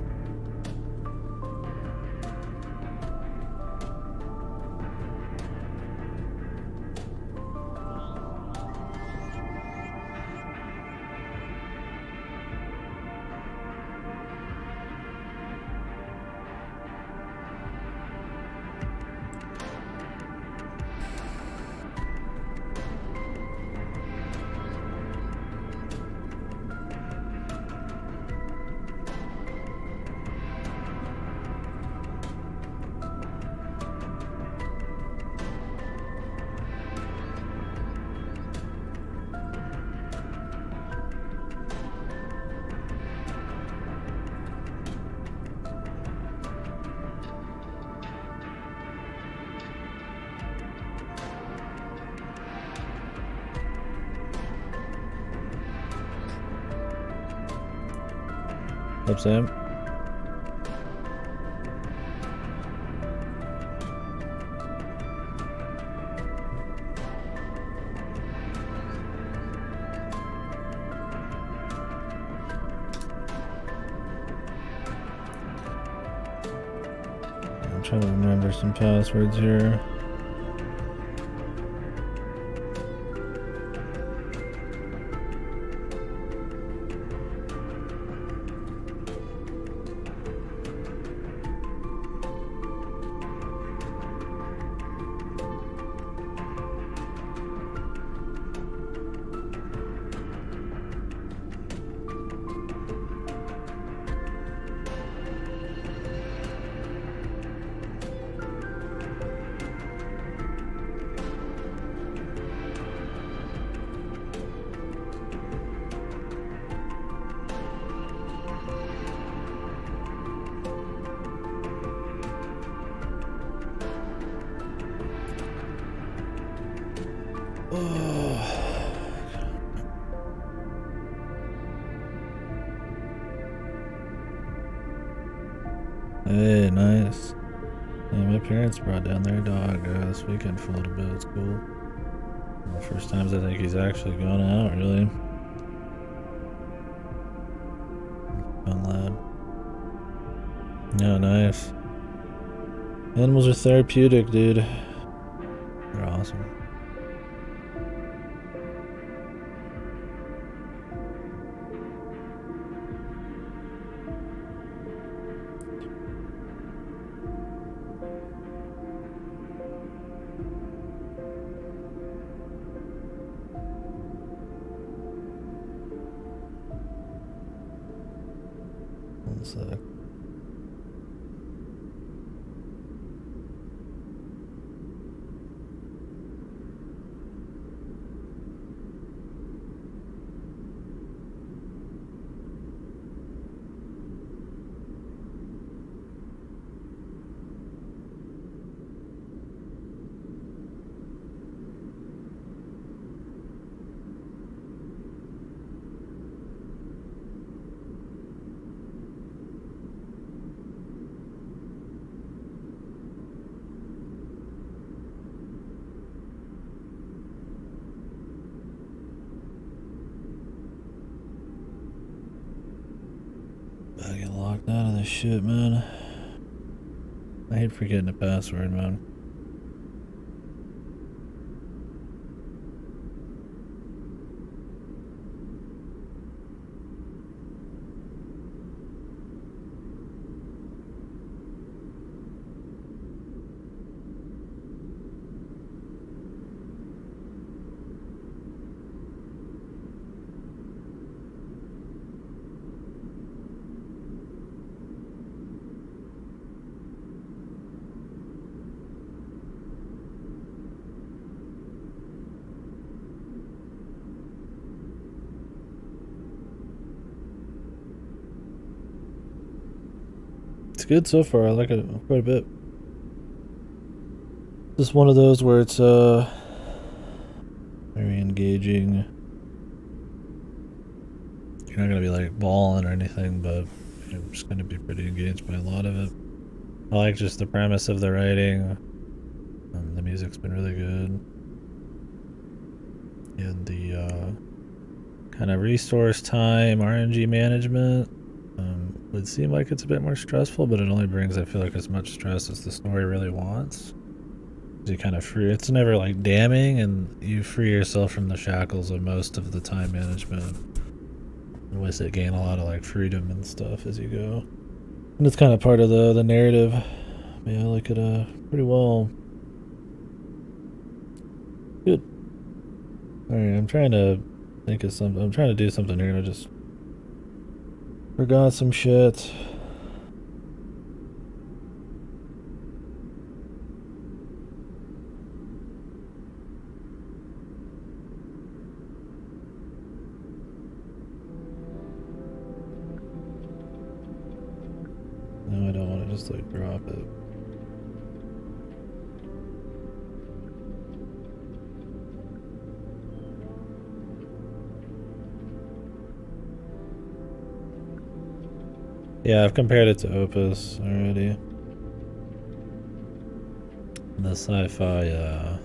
What's Sam? I'm trying to remember some passwords here. Hey, nice. Yeah, my parents brought down their dog this weekend for a little bit. It's cool. The first times I think he's actually gone out, really. Fun lad. Yeah, nice. Animals are therapeutic, dude. They're awesome. One sec. I get locked out of this shit, man. I hate forgetting the password, man. It's good so far. I like it quite a bit. Just one of those where it's very engaging. You're not gonna be like balling or anything, but you're just gonna be pretty engaged by a lot of it. I like just the premise of the writing. The music's been really good. And the kind of resource time, RNG management would seem like it's a bit more stressful, but it only brings, I feel like, as much stress as the story really wants. You kind of free, it's never like damning, and you free yourself from the shackles of most of the time management. And with it, gain a lot of like freedom and stuff as you go. And it's kind of part of the narrative. Yeah, I like it pretty well. Good. Alright, I'm trying to think of something. I'm trying to do something here and I just forgot some shit. No, I don't want to just like drop it. Yeah, I've compared it to Opus already. The sci-fi,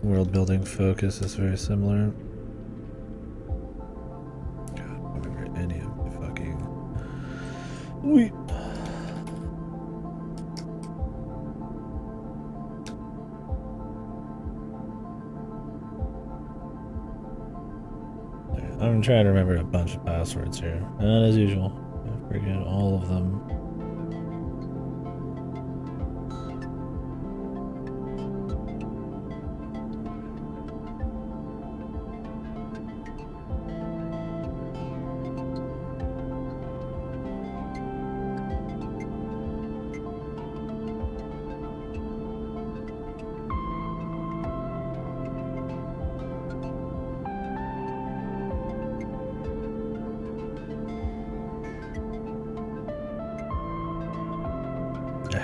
world building focus is very similar. God, I don't remember any of the fucking. Wait. I'm trying to remember a bunch of passwords here, and as usual, I forget all of them.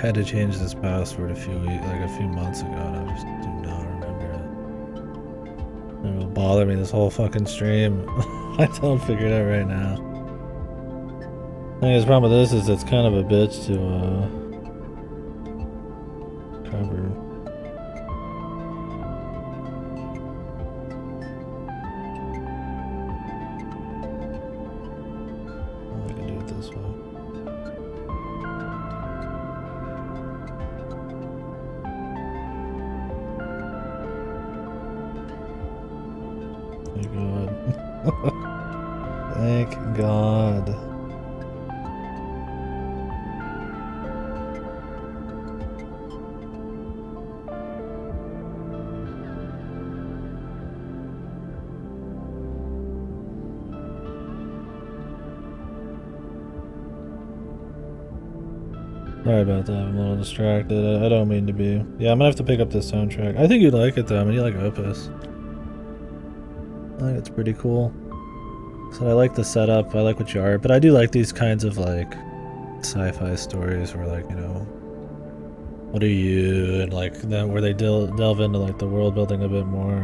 had to change this password a few months ago, and I just do not remember it. It will bother me this whole fucking stream. I don't figure it out right now. I think the problem with this is it's kind of a bitch to cover. I can do it this way. Thank God. Thank God. Sorry about that, I'm a little distracted. I don't mean to be. Yeah, I'm gonna have to pick up this soundtrack. I think you'd like it though. I mean, you like Opus. I think it's pretty cool. So I like the setup, I like what you are, but I do like these kinds of like sci-fi stories where like, you know, what are you, and like then where they delve into like the world building a bit more.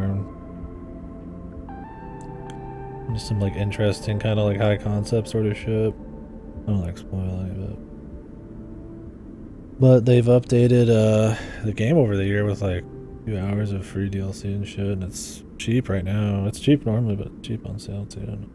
Just some like interesting kind of like high concept sort of shit. I don't like spoiling it. But they've updated the game over the year with like a few hours of free DLC and shit, and it's cheap right now. It's cheap normally, but it's cheap on sale too.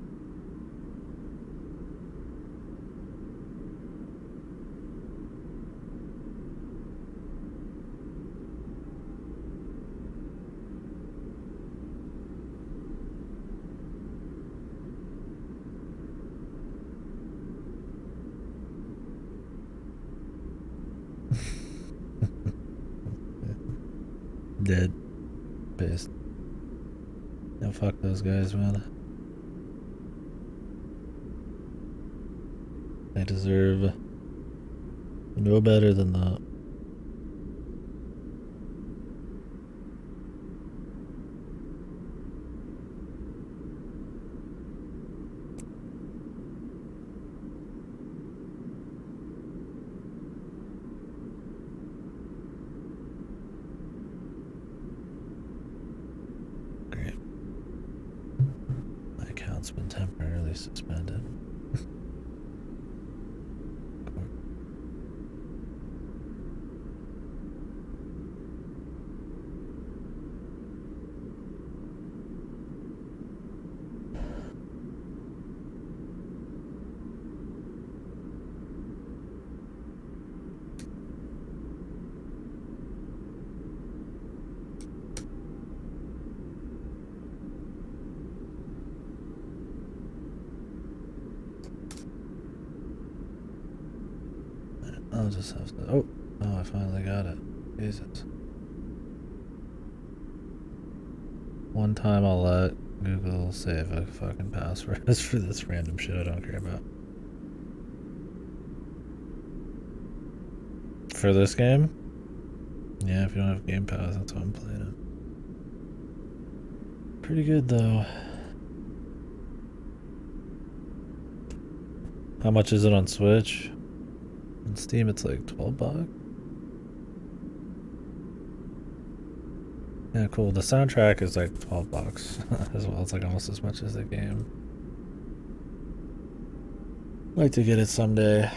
Dead. Pissed. Yeah, fuck those guys, man. They deserve no better than that. Great. My account's been temporarily suspended. I'll just have to. Oh, I finally got it. Jesus. One time I'll let Google save a fucking password for this random shit I don't care about. For this game? Yeah, if you don't have Game Pass, that's why I'm playing it. Pretty good though. How much is it on Switch? On Steam it's like $12. Yeah, cool. The soundtrack is like $12 as well. It's like almost as much as the game. I'd like to get it someday.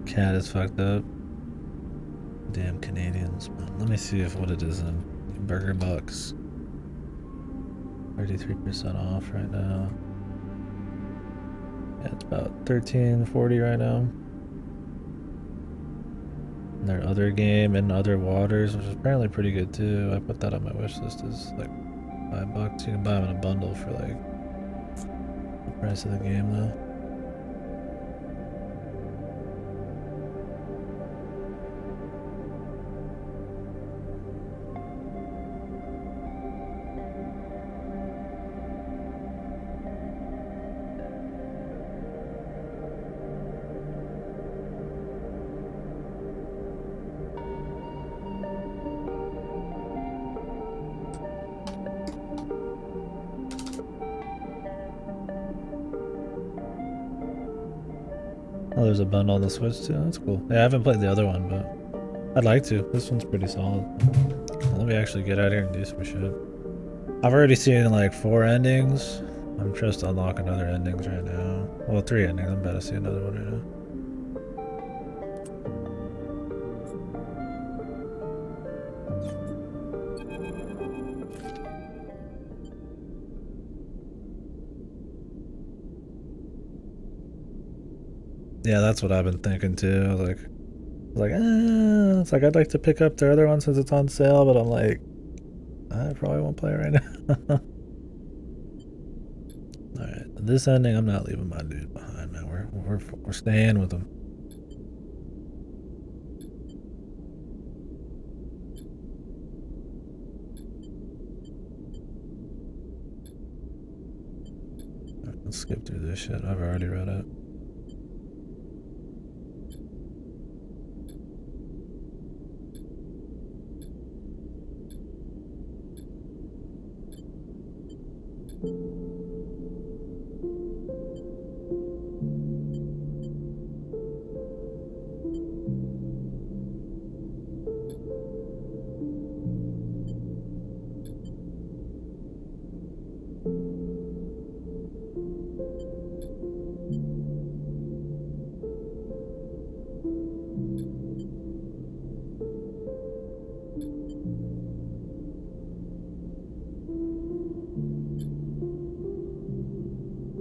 Cat is fucked up. Damn Canadians, man. Let me see if what it is in Burger Bucks. 33% off right now. Yeah, it's about $13.40 right now. And their other game, In Other Waters, which is apparently pretty good too. I put that on my wish list as like $5. You can buy them in a bundle for like the price of the game though. Oh, there's a bundle on the Switch too. That's cool. Yeah, I haven't played the other one, but I'd like to. This one's pretty solid. Let me actually get out here and do some shit. I've already seen like 4 endings. I'm just unlocking other endings right now. Well, 3 endings. I'm about to see another one right now. Yeah, that's what I've been thinking too. I was like, it's like I'd like to pick up their other one since it's on sale, but I'm like, I probably won't play it right now. Alright, this ending, I'm not leaving my dude behind, man. We're staying with him. Let's skip through this shit. I've already read it.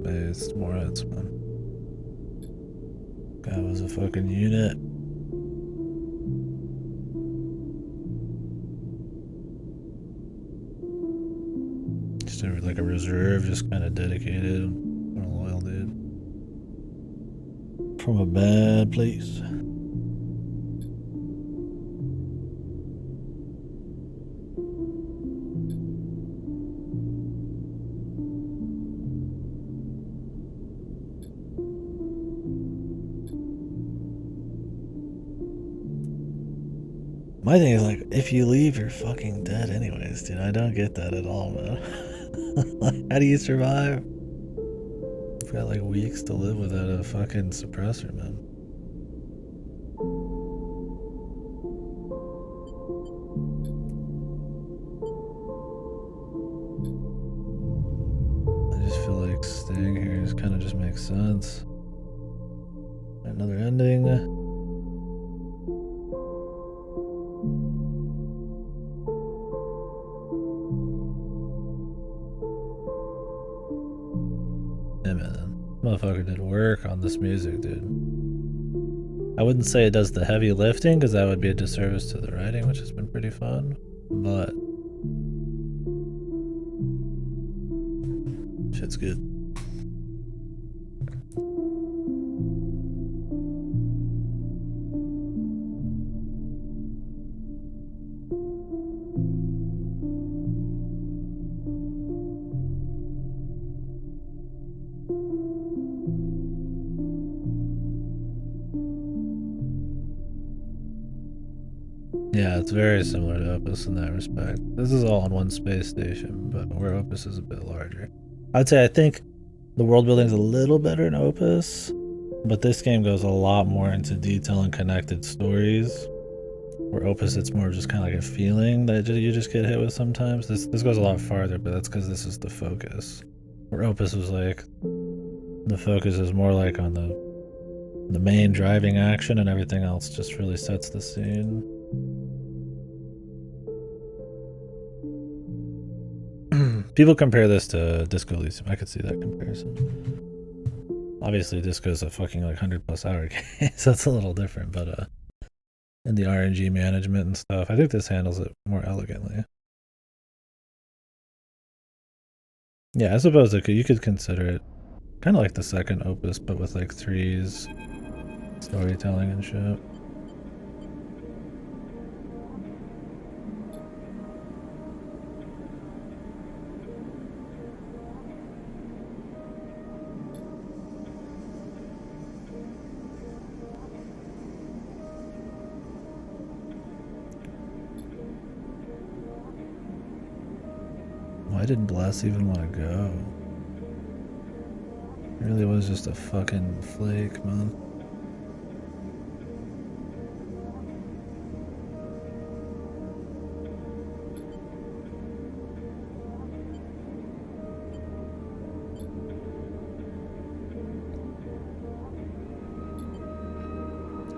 It's more hits, man. Guy was a fucking unit. Just like a reserve, just kind of dedicated. What a loyal dude. From a bad place. My thing is like, if you leave, you're fucking dead anyways, dude. I don't get that at all, man. Like, how do you survive? I've got like weeks to live without a fucking suppressor, man. I just feel like staying here just kind of just makes sense. Another ending. Motherfucker did work on this music, dude. I wouldn't say it does the heavy lifting because that would be a disservice to the writing, which has been pretty fun, but shit's good. Yeah, it's very similar to Opus in that respect. This is all on one space station, but where Opus is a bit larger. I'd say I think the world building's a little better in Opus, but this game goes a lot more into detail and connected stories. Where Opus, it's more just kind of like a feeling that you just get hit with sometimes. This goes a lot farther, but that's because this is the focus. Where Opus was like, the focus is more like on the main driving action, and everything else just really sets the scene. People compare this to Disco Elysium. I could see that comparison. Obviously, Disco's a fucking like 100+ hour game, so it's a little different. But in the RNG management and stuff, I think this handles it more elegantly. Yeah, I suppose you could consider it kind of like the second Opus, but with like threes, storytelling and shit. Why did Bless even want to go? It really was just a fucking flake, man.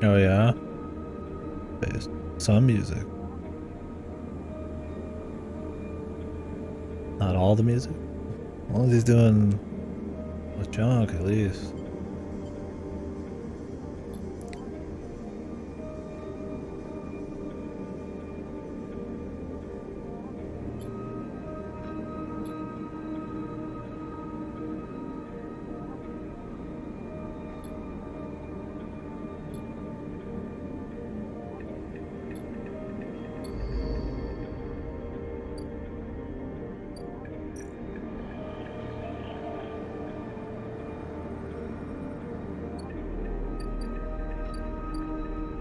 Oh yeah? Based. Some music. Not all the music. As long as he's doing with junk at least.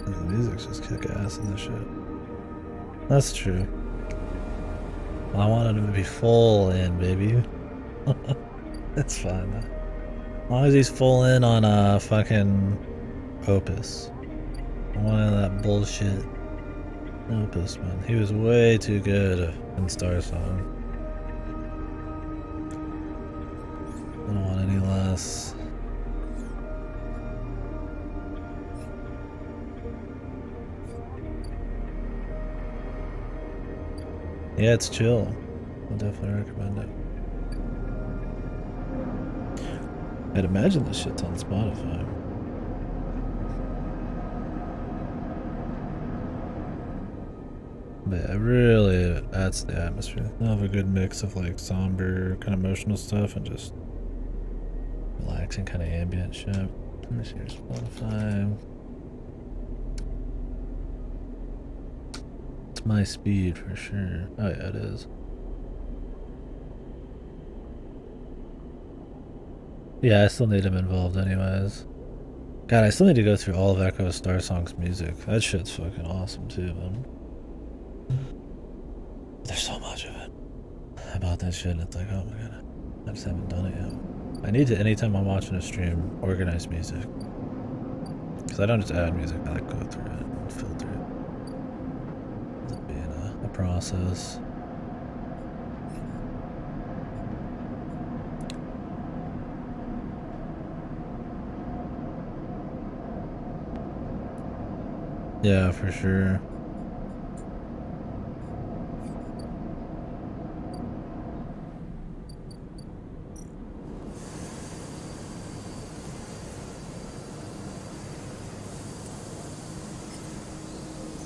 The music's just kick ass in this shit. That's true. Well, I wanted him to be full in, baby. It's fine though. As long as he's full in on fucking Opus. I wanted that bullshit Opus, man. He was way too good in Star Song. I don't want any less. Yeah, it's chill. I'll definitely recommend it. I'd imagine this shit's on Spotify. But yeah, it really adds to the atmospure. They'll have a good mix of like somber, kind of emotional stuff and just relaxing, kind of ambient shit. Let me see your Spotify. It's my speed for sure. Oh yeah, it is. Yeah, I still need him involved anyways. God, I still need to go through all of Echo Star Song's music. That shit's fucking awesome too, man. There's so much of it. I bought that shit and it's like, oh my god, I just haven't done it yet. I need to, anytime I'm watching a stream, organize music. Because I don't just add music, I like go through it and filter it. It's being a process. Yeah, for sure.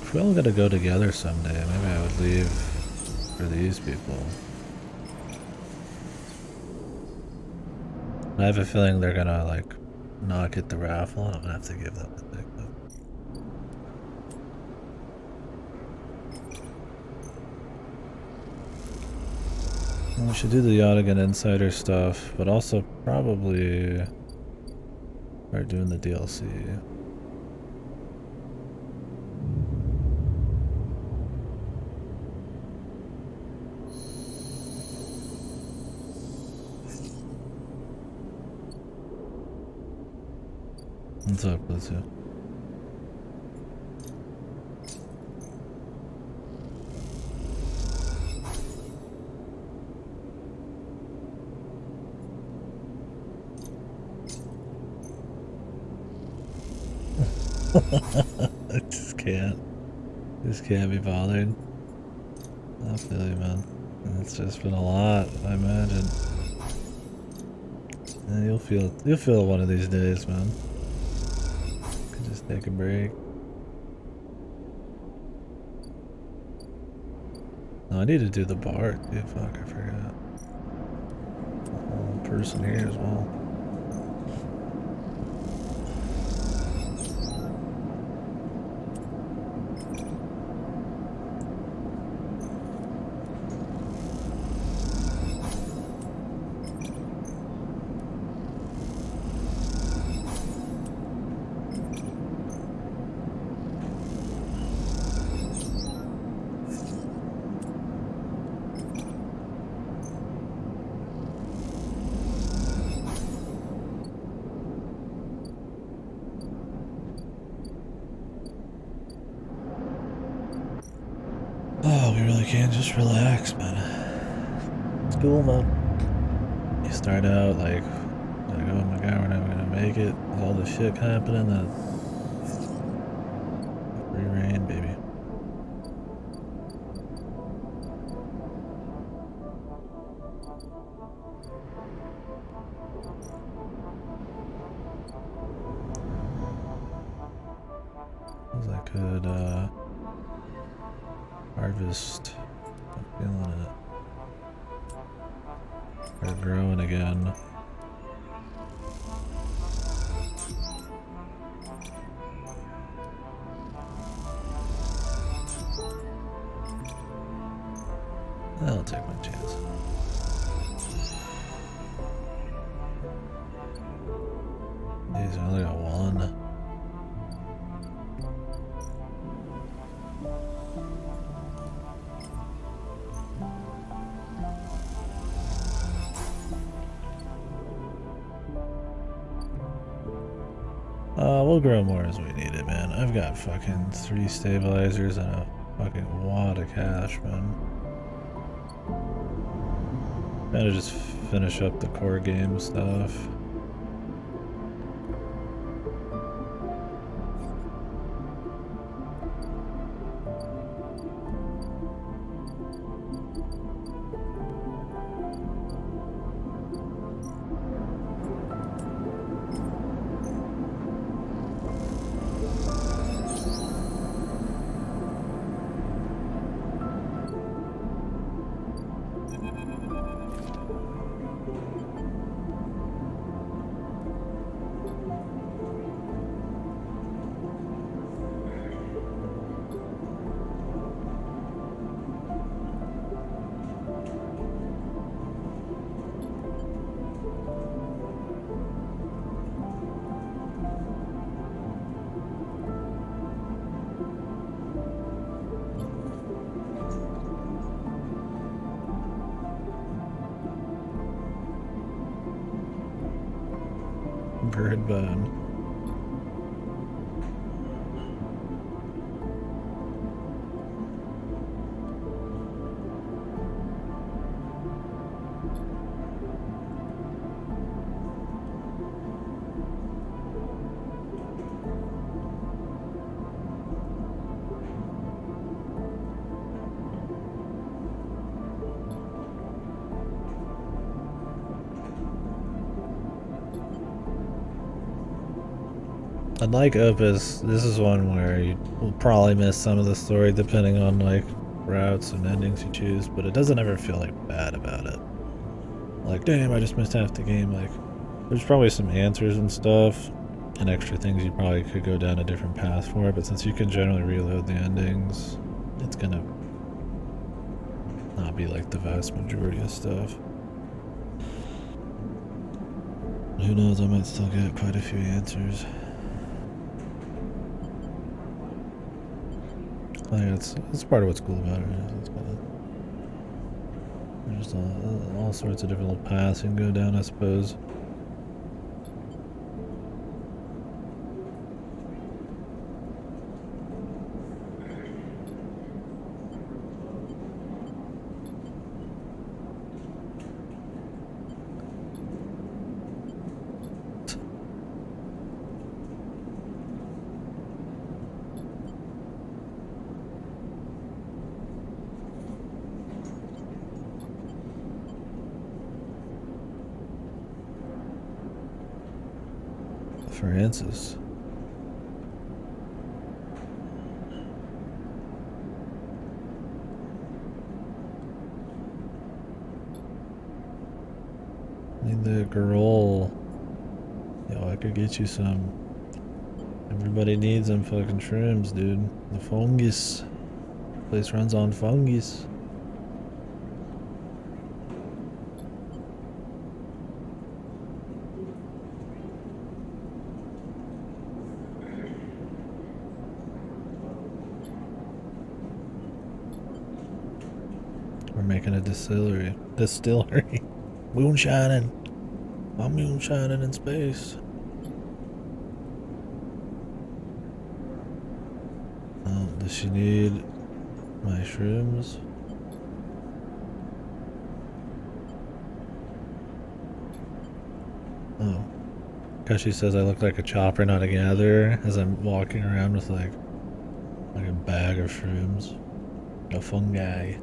If we all gotta go together someday, maybe I would leave for these people. I have a feeling they're gonna like not get the raffle and I'm gonna have to give them the thing. We should do the Yachtigan Insider stuff, but also probably start doing the DLC. What's up, Blitzu? I just can't. Just can't be bothered. I feel you, man. It's just been a lot, I imagine. And you'll feel it one of these days, man. Could just take a break. No, I need to do the bar too. Fuck, I forgot. The whole person here as well. Oh, we really can't just relax, man. It's cool, man. You start out like, oh my god, we're never gonna make it. All this shit happening, then suppose I could harvest. I'm feeling it. They're growing again. I'll take my chance. These only got one. We'll grow more as we need it, man. I've got fucking 3 stabilizers and a fucking wad of cash, man. Gotta just finish up the core game stuff. Bird bone. I'd like Opus. This is one where you will probably miss some of the story depending on like routes and endings you choose, but it doesn't ever feel like bad about it. Like, damn, I just missed half the game. Like, there's probably some answers and stuff and extra things you probably could go down a different path for, but since you can generally reload the endings, it's gonna not be like the vast majority of stuff. Who knows, I might still get quite a few answers. I think that's part of what's cool about it. There's just all sorts of different little paths you can go down, I suppose. Francis. Need the girl. Yo, I could get you some. Everybody needs them fucking shrooms, dude. The fungus. Place runs on fungus. We're making a distillery. Moonshining. I'm moonshining in space. Oh, does she need my shrooms? Oh. Because she says I look like a chopper, not a gatherer, as I'm walking around with like a bag of shrooms. A fungi.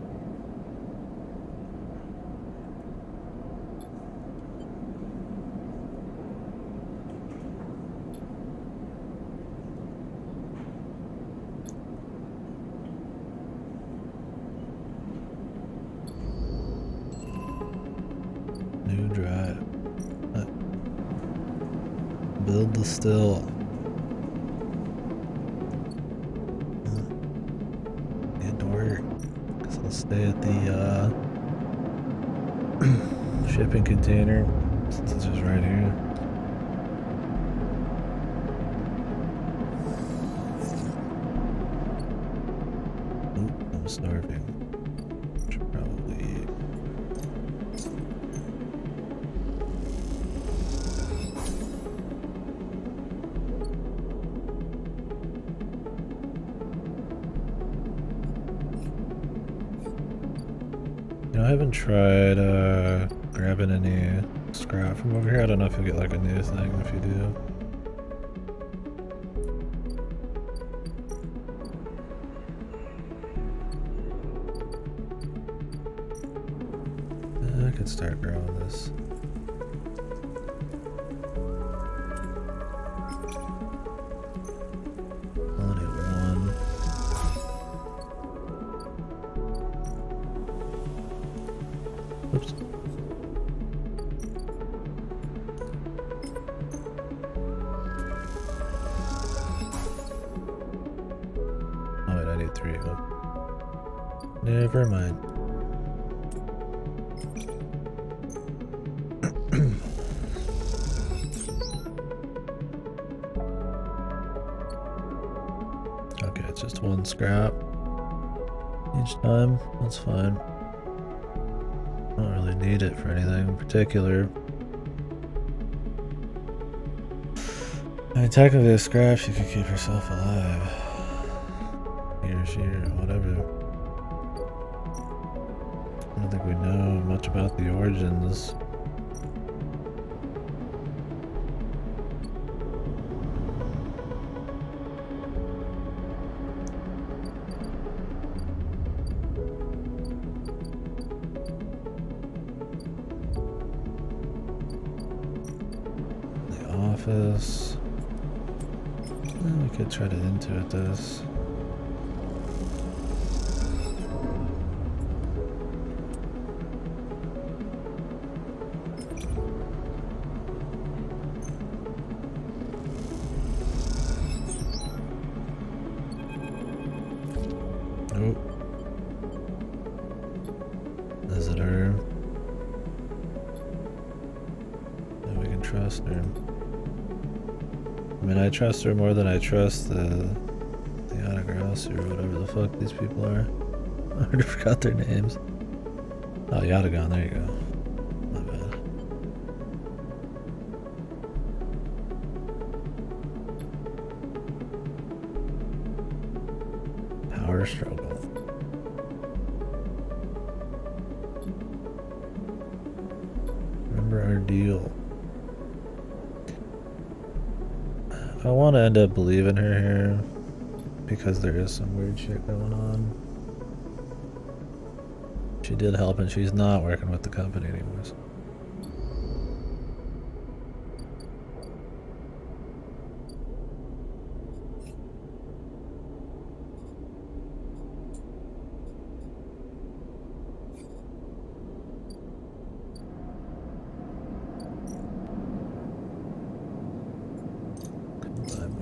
Hold still. Can't work. Guess I'll stay at the shipping container since it's just right here. Oop, I'm starving. Should probably eat. You know, I haven't tried grabbing any scrap from over here. I don't know if you'll get like a new thing if you do. I could start growing this. Only one. Oops. Oh wait, I need 3. Oh. Never mind. Okay, it's just 1 scrap each time. That's fine. I don't really need it for anything in particular. I mean, technically, with scraps, you could keep yourself alive. He or she or whatever. I don't think we know much about the origins. The office. We could try to intuit this. Nope. Is it her? Yeah, we can trust her. I mean, I trust her more than I trust the Yatagrass or whatever the fuck these people are. I already forgot their names. Oh, Yatagon, there you go. My bad. Power struggle. Remember our deal. I want to end up believing her here because there is some weird shit going on. She did help and she's not working with the company anyways.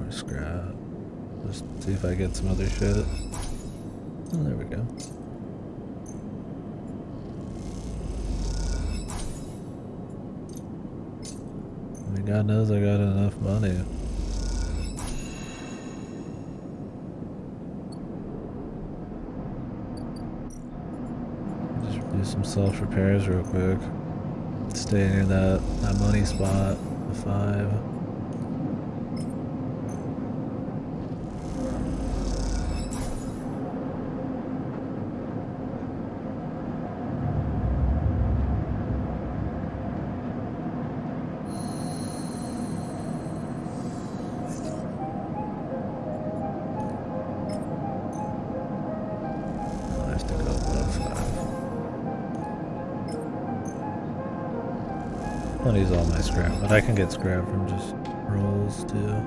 Scrap. Just see if I get some other shit. Oh, there we go. I mean, God knows I got enough money. Just do some self repairs real quick. Stay near that money spot, the 5. I don't use all my scrap, but I can get scrap from just rolls too.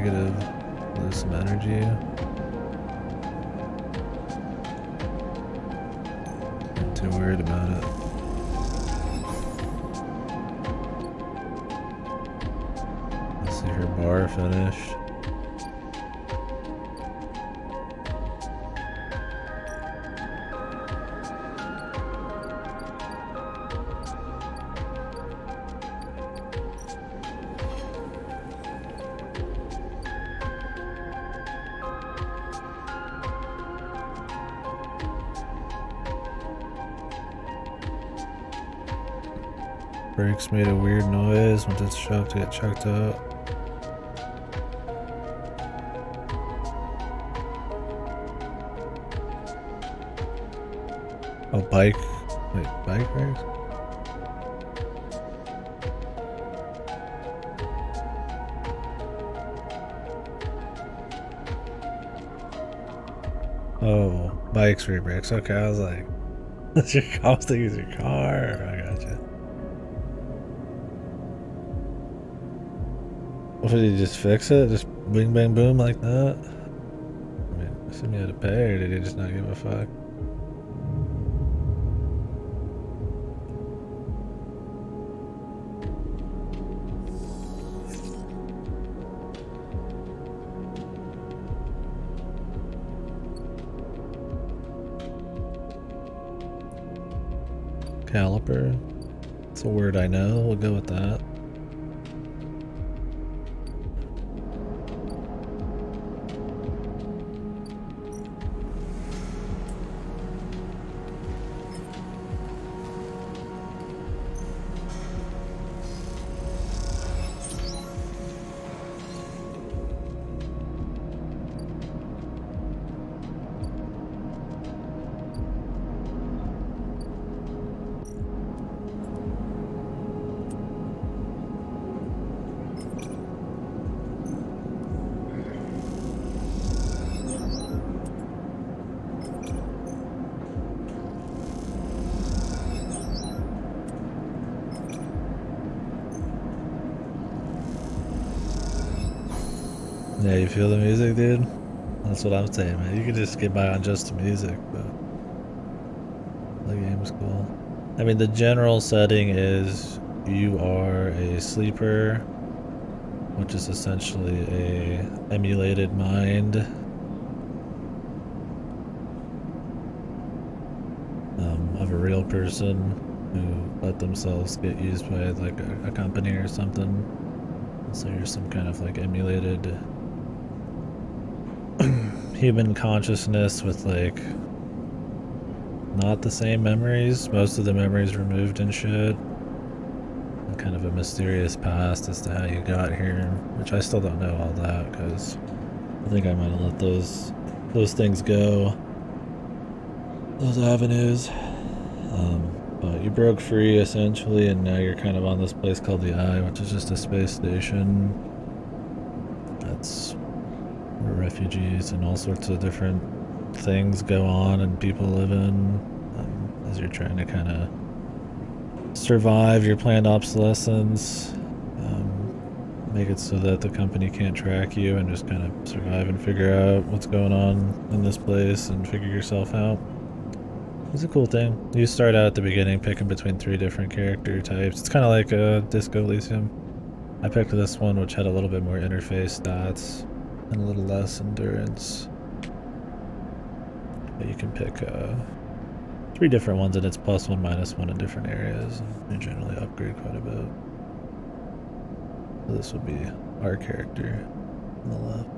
negative, lose some energy. Not too worried about it. Let's see her bar finished. Brakes made a weird noise when it's chucked to get chucked out. Oh, bike. Wait, bike brakes? Oh, bikes rear brakes. Okay, I was like, I was thinking it's your car. I gotcha. What did he just fix it? Just bing bang boom like that? I mean, I assume you had to pay, or did he just not give a fuck? Caliper. It's a word I know. We'll go with that. Yeah, you feel the music, dude? That's what I'm saying, man. You can just get by on just the music, but the game is cool. I mean, the general setting is you are a sleeper, which is essentially a emulated mind. Of a real person who let themselves get used by like a company or something. So you're some kind of like emulated human consciousness with like not the same memories, most of the memories removed and shit, and kind of a mysterious past as to how you got here, which I still don't know all that because I think I might have let those things go, those avenues. But you broke free essentially, and now you're kind of on this place called the Eye, which is just a space station that's where refugees and all sorts of different things go on and people live in, as you're trying to kind of survive your planned obsolescence, make it so that the company can't track you, and just kind of survive and figure out what's going on in this place and figure yourself out. It's a cool thing. You start out at the beginning picking between 3 different character types. It's kind of like Disco Elysium. I picked this one, which had a little bit more interface stats and a little less endurance. But you can pick 3 different ones, and it's +1, -1 in different areas. And you generally upgrade quite a bit. So this would be our character on the left.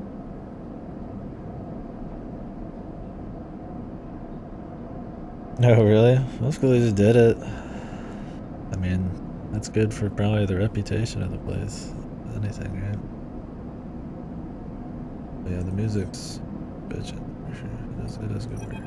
Oh, really? That's because they just did it. I mean, that's good for probably the reputation of the place. Anything, right? But yeah, the music's bitchin' for sure. It is good work.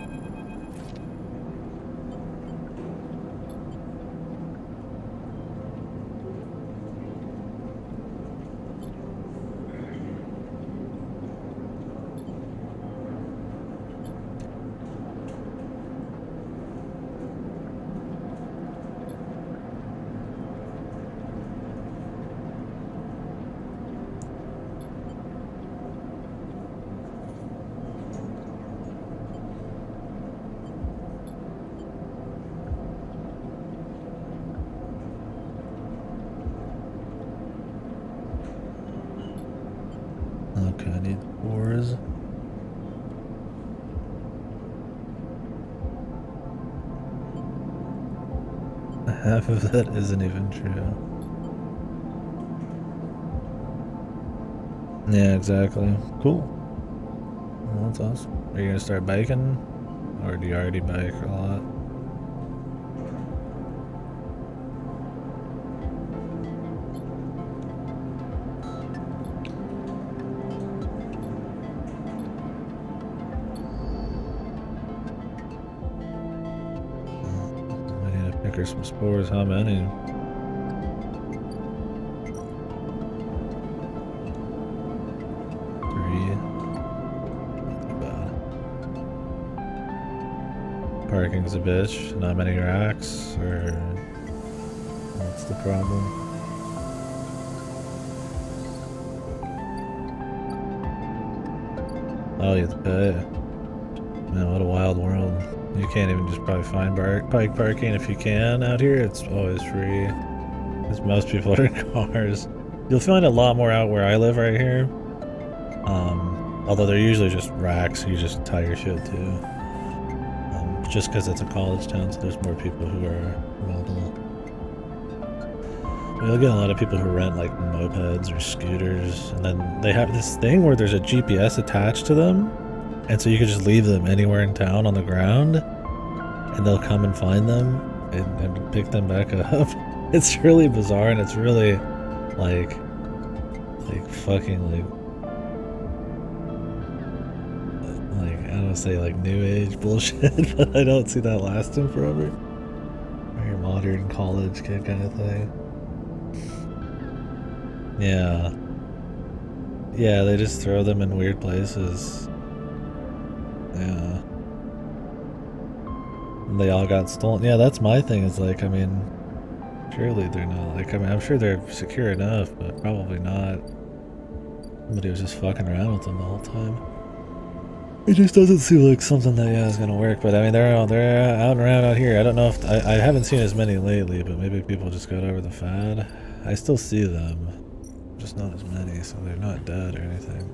Okay, I need fours. Half of that isn't even true. Yeah, exactly. Cool. Well, that's awesome. Are you gonna start biking? Or do you already bike a lot? I need to pick her some spores. How many? 3. Not too bad. Parking's a bitch. Not many racks, or what's the problem? Oh, you have to pay. Man, what a wild world. You can't even just probably find bike parking if you can out here. It's always free. Because most people are in cars. You'll find a lot more out where I live right here. Although they're usually just racks, you just tie your shit to. Just because it's a college town, so there's more people who are mobile. You'll get a lot of people who rent like mopeds or scooters, and then they have this thing where there's a GPS attached to them, and so you can just leave them anywhere in town on the ground, and they'll come and find them and pick them back up. It's really bizarre, and it's really like fucking like I don't want to say like new age bullshit, but I don't see that lasting forever. Or your modern college kid kind of thing. Yeah. Yeah, they just throw them in weird places. Yeah. And they all got stolen. Yeah, that's my thing. Is like, I mean, surely they're not. Like, I mean, I'm sure they're secure enough, but probably not. Somebody was just fucking around with them the whole time. It just doesn't seem like something that is gonna work. But I mean, they're out and around out here. I don't know if I haven't seen as many lately, but maybe people just got over the fad. I still see them, just not as many, so they're not dead or anything.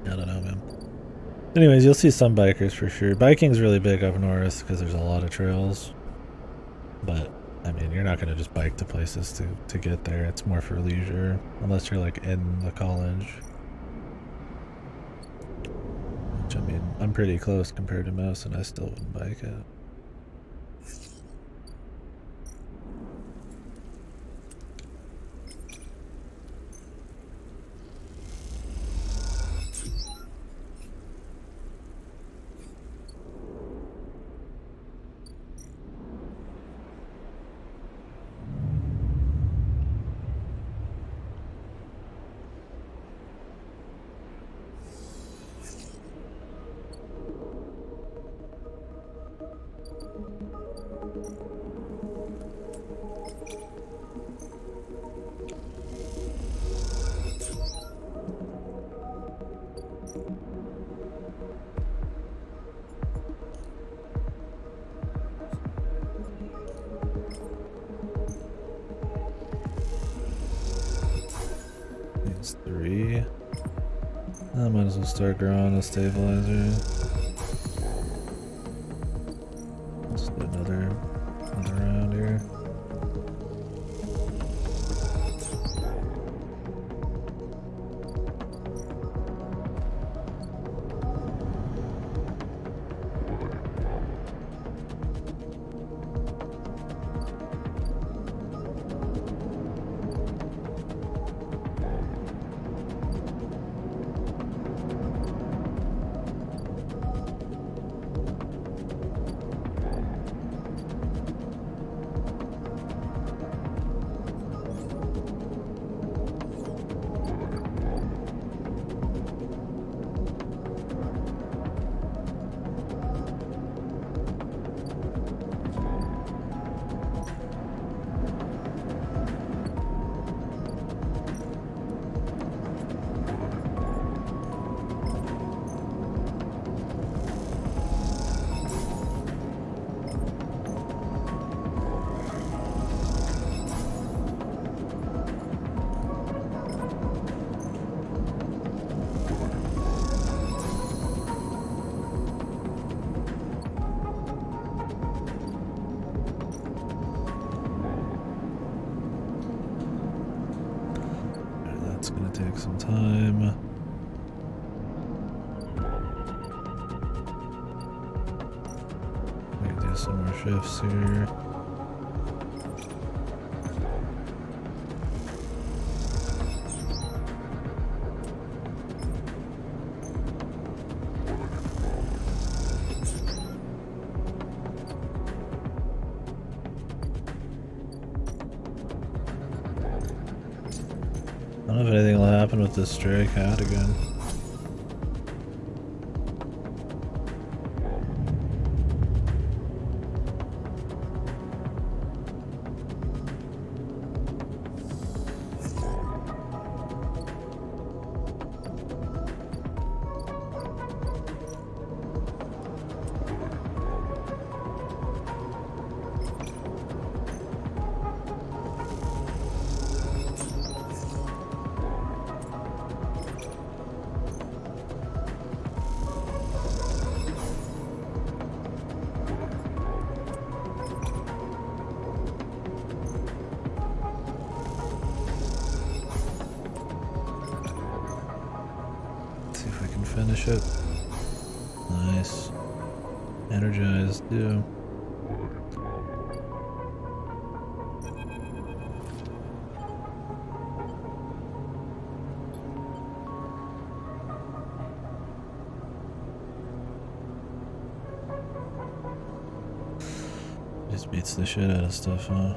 But I don't know, man. Anyways, you'll see some bikers for sure. Biking's really big up north because there's a lot of trails. But I mean, you're not gonna just bike to places to get there. It's more for leisure, unless you're like in the college. Which I mean, I'm pretty close compared to most, and I still wouldn't bike it. Needs 3. I might as well start growing a stabilizer. Let's do another round here. It's gonna take some time. We can do some more shifts here. I don't know if anything will happen with this stray cat again. Finish it. Nice. Energized too. Just beats the shit out of stuff, huh?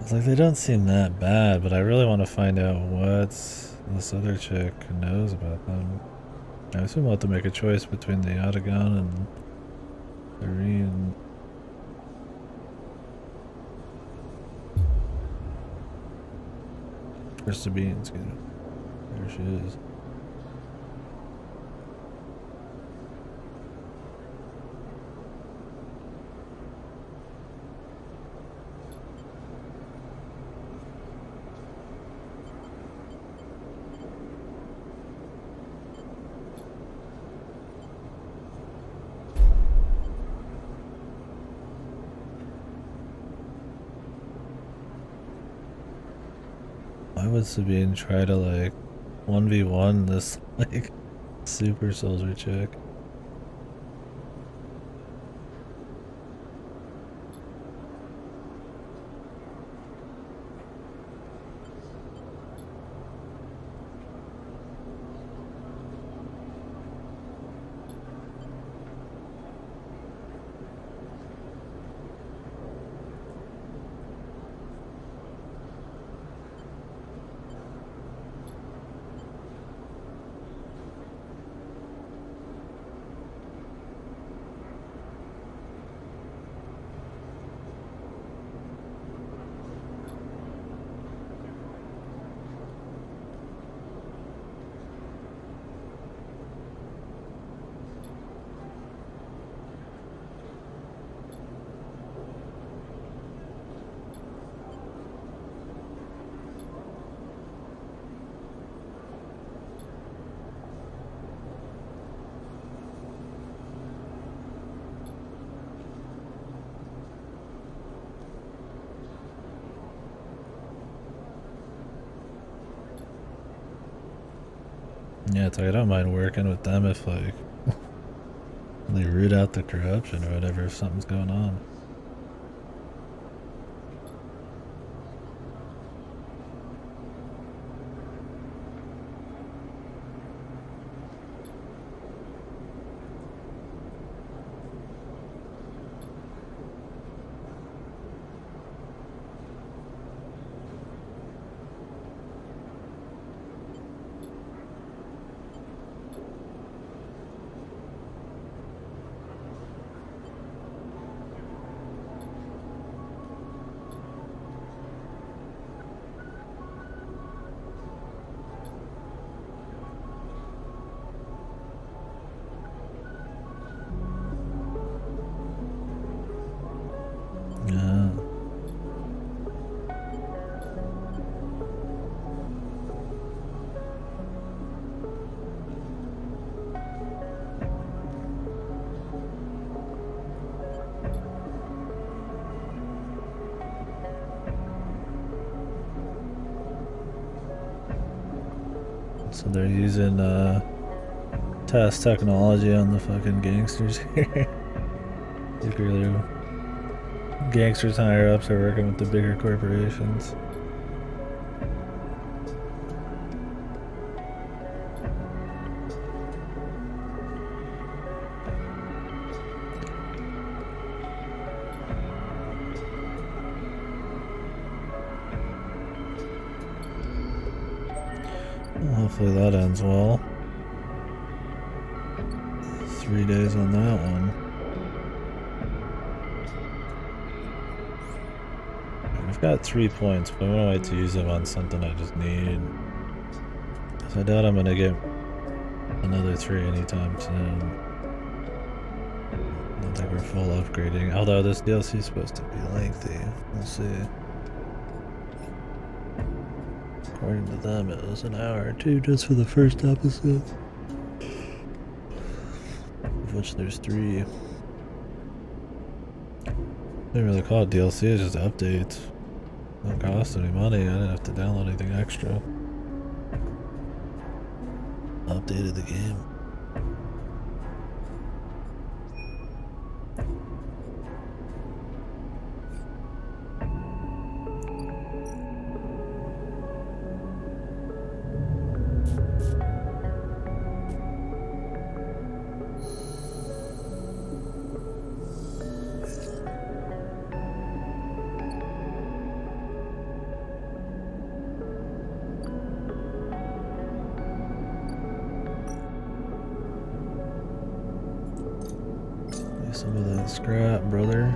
It's like they don't seem that bad, but I really want to find out what this other chick knows about them. I assume we'll have to make a choice between the Yatagan and Irene. Where's Sabine's? There she is. Why would Sabine try to like 1v1 this like super soldier chick? Yeah, it's like I don't mind working with them if like they root out the corruption or whatever if something's going on. So they're using test technology on the fucking gangsters here. Secretly, gangsters higher ups are working with the bigger corporations. Well, hopefully that ends well. 3 days on that one. I've got 3 points, but I'm gonna wait to use them on something I just need. So I doubt I'm gonna get another 3 anytime soon. I don't think we're full upgrading, although this DLC is supposed to be lengthy. We'll see. According to them, it was an hour or 2 just for the first episode, of which there's 3. They didn't really call it DLC, it's just updates. Don't cost any money, I didn't have to download anything extra. Updated the game. Some of that scrap, brother.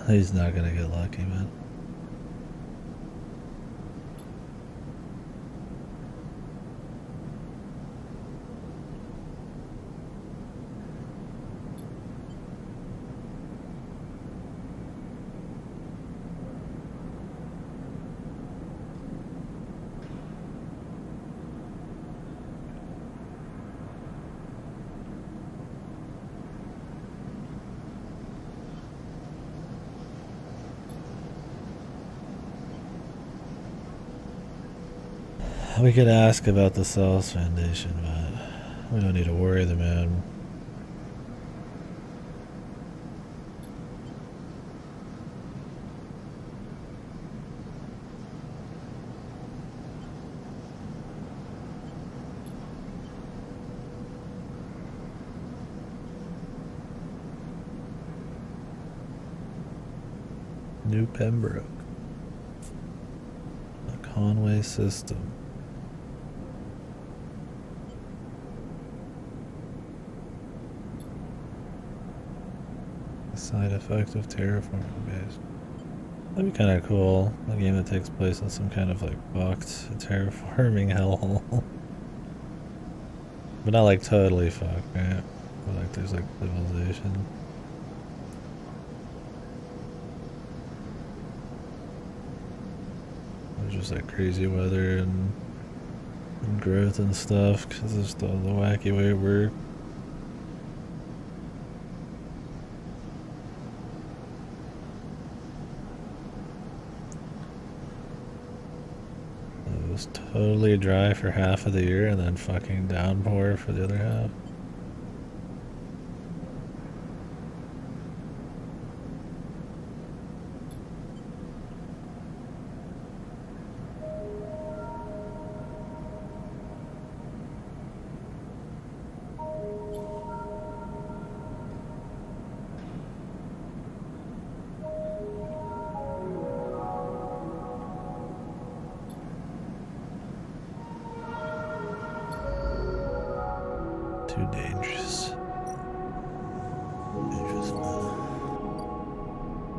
He's not gonna get lucky, man. We could ask about the Cells Foundation, but we don't need to worry the man. New Pembroke. The Conway system. Side effect of terraforming base. That'd be kind of cool. A game that takes place in some kind of like fucked terraforming hellhole. But not like totally fucked, right? But like there's like civilization. There's just like crazy weather and growth and stuff because it's the wacky way it works. totally dry for half of the year and then fucking downpour for the other half. Too dangerous.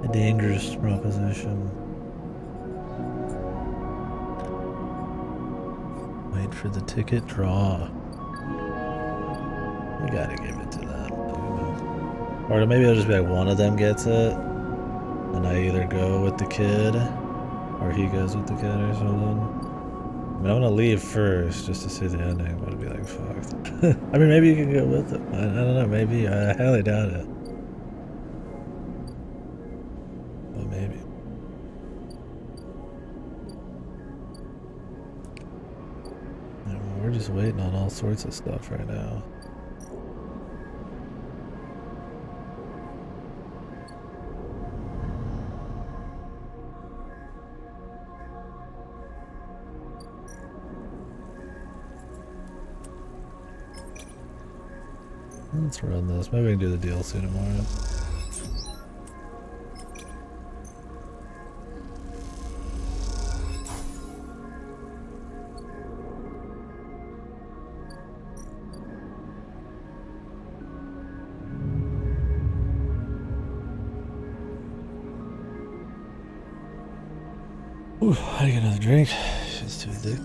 A dangerous proposition. Wait for the ticket draw. We gotta give it to them. Or maybe it'll just be like one of them gets it, and I either go with the kid, or he goes with the kid or something. I mean, I'm gonna leave first just to see the ending, but it'd be like, fuck. I mean, maybe you can go with it. I don't know, maybe. I highly doubt it. But maybe. Yeah, well, we're just waiting on all sorts of stuff right now. Let's run this. Maybe we can do the DLC tomorrow. Ooh, I get another drink. She's too thick.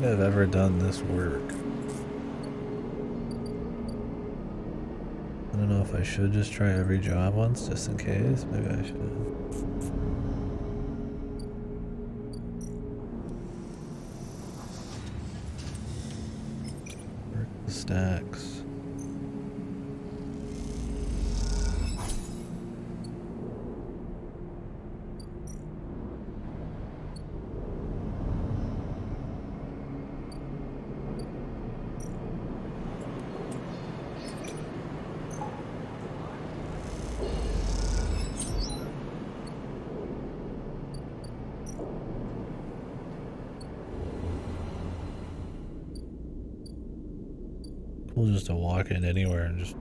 I've ever done this work. I don't know if I should just try every job once just in case. Maybe I should. Work the stacks. Cool just to walk in anywhere and just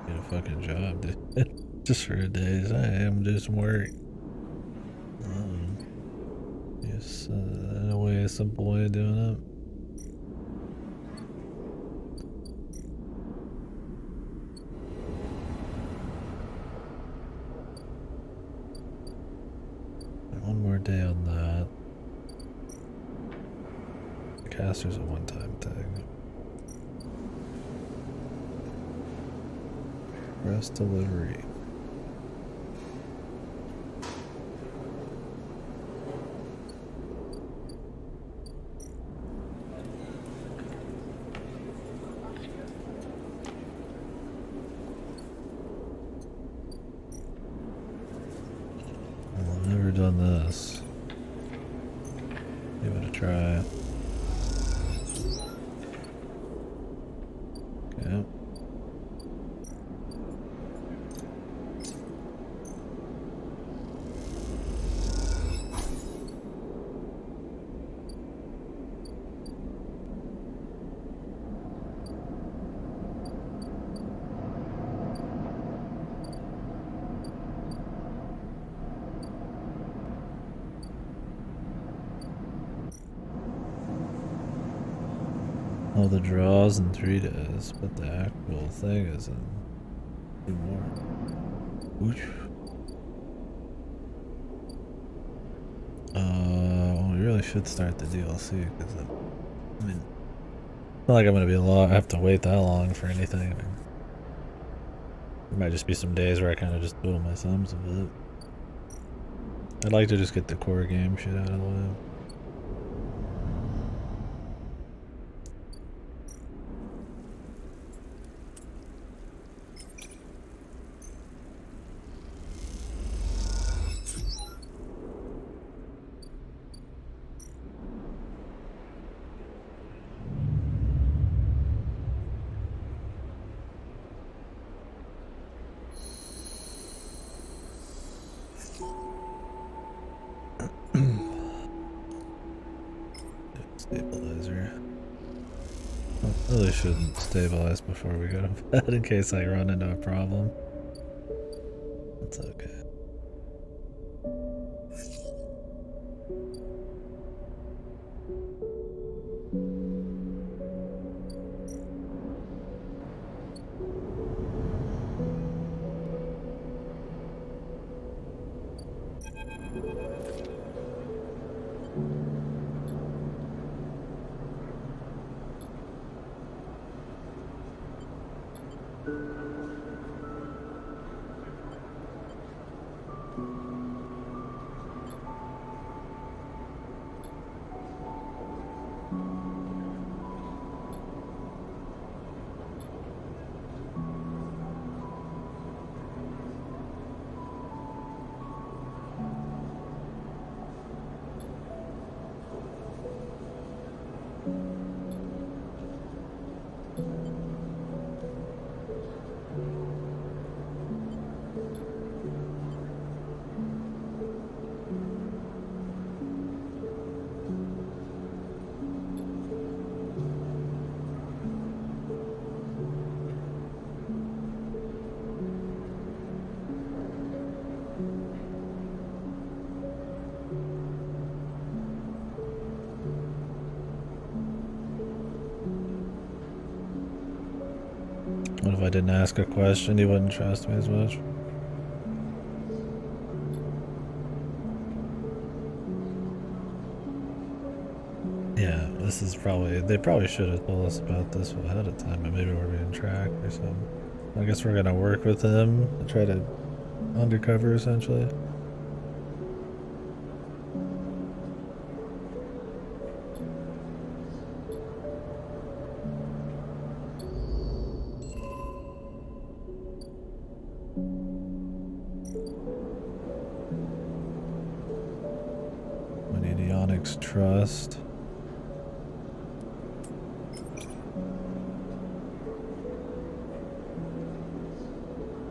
get a fucking job, dude. Just for a day. I am do some work. Yes, in a way, a simple way of doing it. One more day on that. The caster's a one-time thing. Press delivery. I've never done this. Give it a try. Okay. All the draws in 3 days, but the actual thing is in 2 more. Ooch. We really probably should start the DLC because I mean, not like I'm gonna be I have to wait that long for anything. There might just be some days where I kind of just twiddle my thumbs a bit. I'd like to just get the core game shit out of the way. Stabilizer. I really shouldn't stabilize before we go to bed in case I run into a problem. That's okay. What if I didn't ask a question? You wouldn't trust me as much? Yeah, this is probably... They probably should have told us about this ahead of time, but maybe we're being tracked or something. I guess we're gonna work with him to try to undercover, essentially. We need Onyx Trust.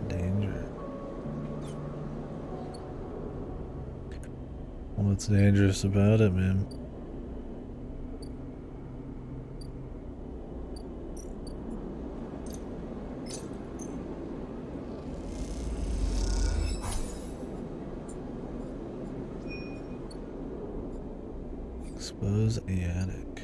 Danger. What's dangerous about it, man? Expose the attic.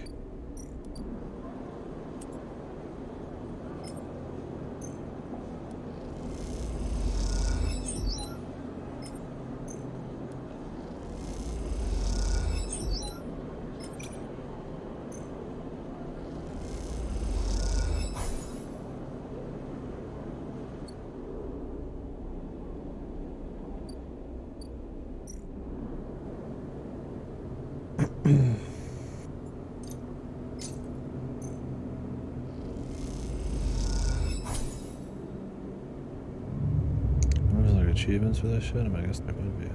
Achievements for this shit? I guess there would be, huh?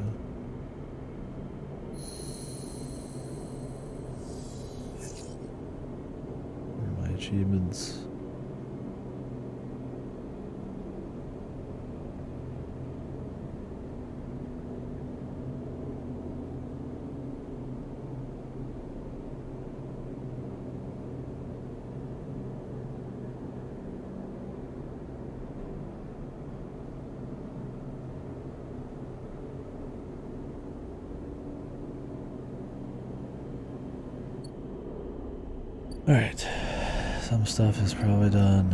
Where are my achievements? Alright, some stuff is probably done.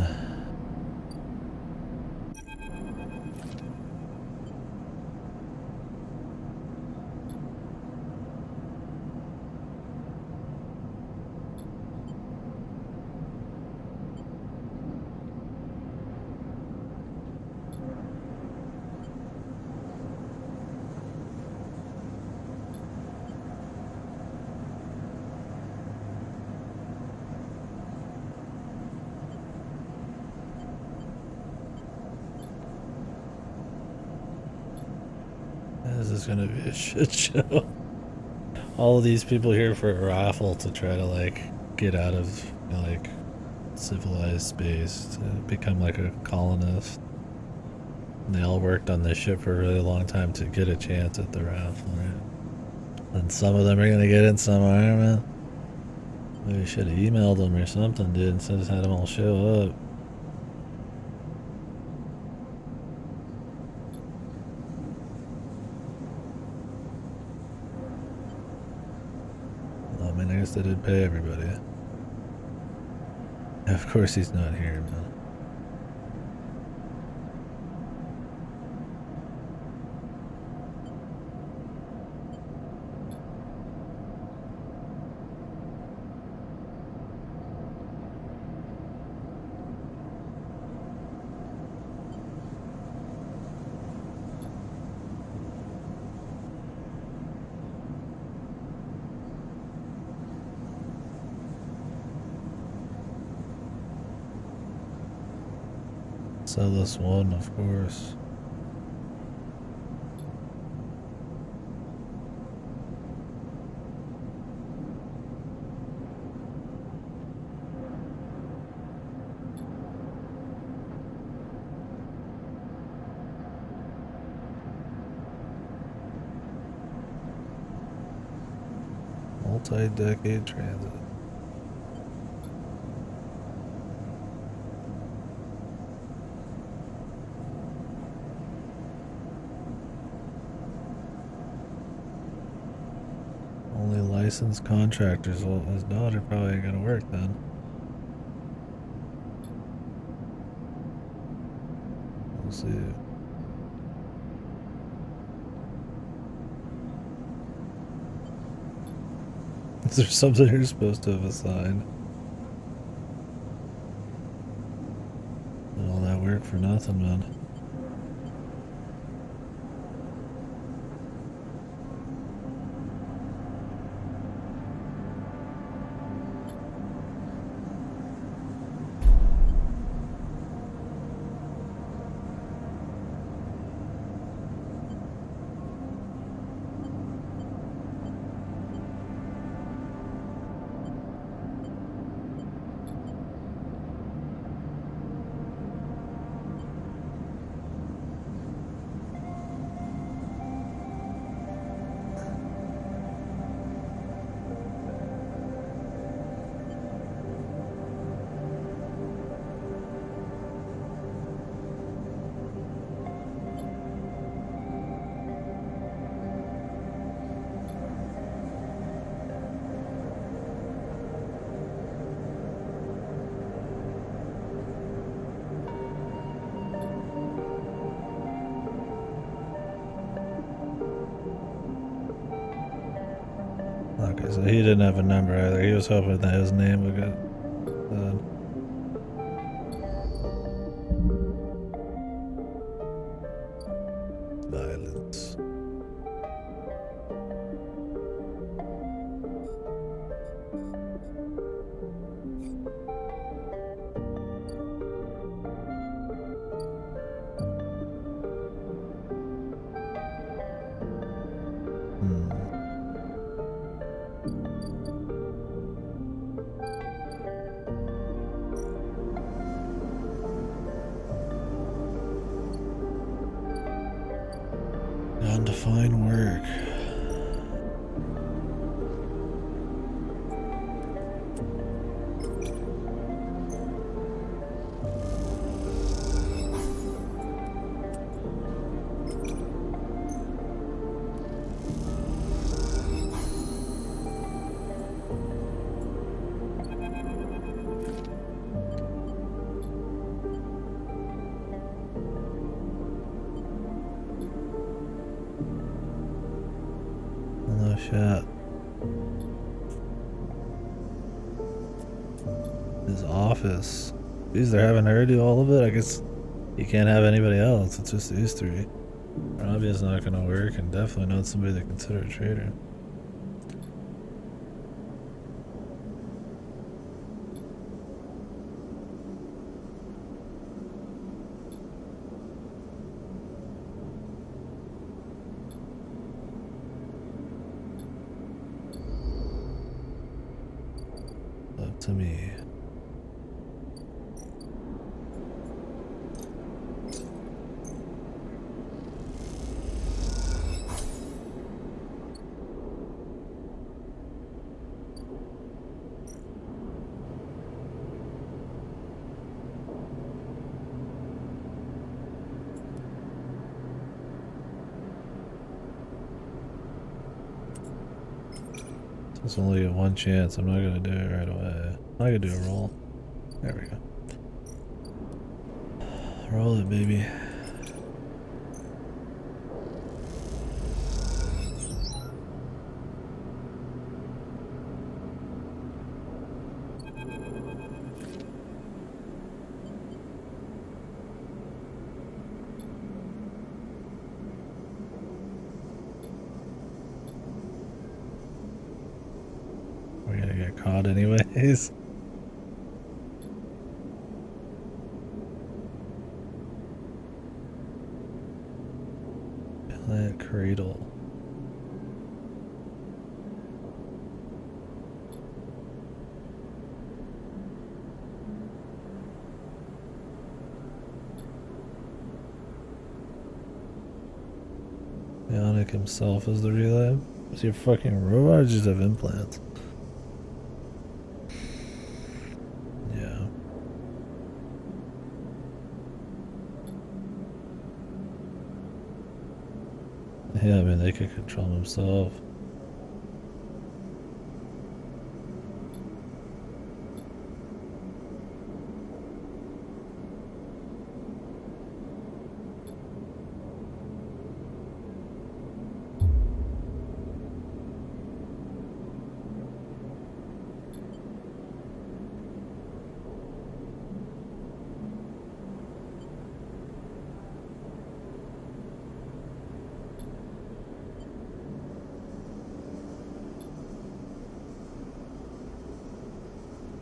This is gonna be a shit show. All of these people here for a raffle to try to like get out of like civilized space to become like a colonist. And they all worked on this ship for a really long time to get a chance at the raffle, right? And some of them are gonna get in, some aren't, man. Maybe we should have emailed them or something, dude, instead of just had them all show up. Well, I mean, I guess they did pay everybody. Of course he's not here, man. Sell this one, of course. Multi-decade transit. Only licensed contractors. Well, his daughter probably ain't gonna work then. We'll see. Is there something you're supposed to have assigned? Did all that work for nothing, man. Okay, so he didn't have a number either. He was hoping that his name would get said. Violence. Undefined work. No shit. His office. Geez, they're having her do all of it? I guess you can't have anybody else. It's just these three. Robbie's not gonna work, and definitely not somebody to consider a traitor. to me. It's only a one chance. I'm not gonna do it right away. I'm not gonna do a roll. There we go. Roll it, baby. We're gonna get caught anyways. Plant cradle. Bionic himself is the relay. Is he a fucking robot or just have implants? Yeah. Yeah, I mean, they could control themselves.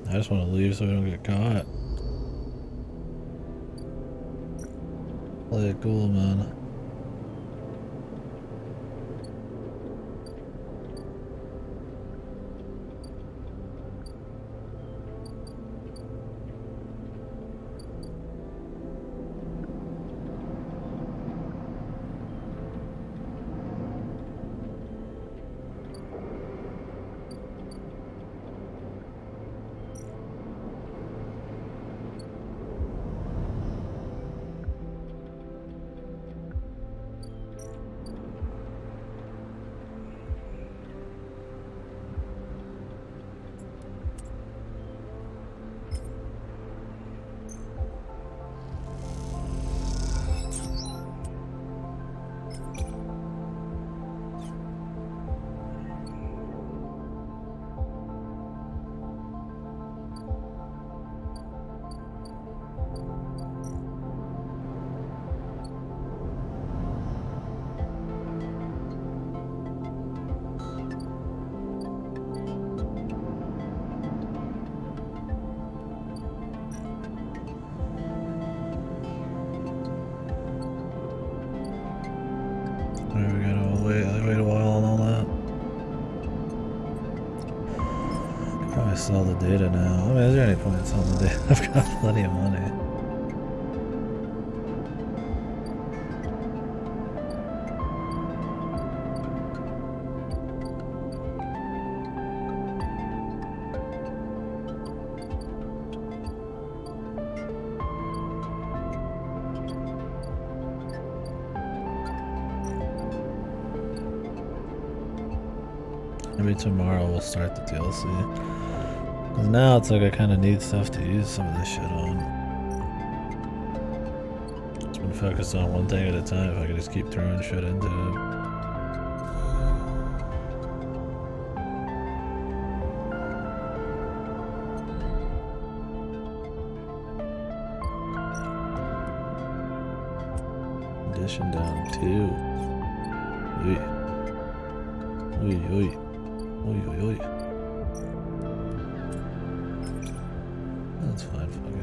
I just want to leave so we don't get caught. Play it cool, man. Alright, we gotta wait a while on all that. Could probably sell the data now. I mean, is there any point in selling the data? I've got plenty of money. Maybe tomorrow we'll start the DLC. Cause now it's like I kind of need stuff to use some of this shit on. Just been focused on one thing at a time. If I could just keep throwing shit into it. Condition down 2. Oi. Oi. That's fine, fuck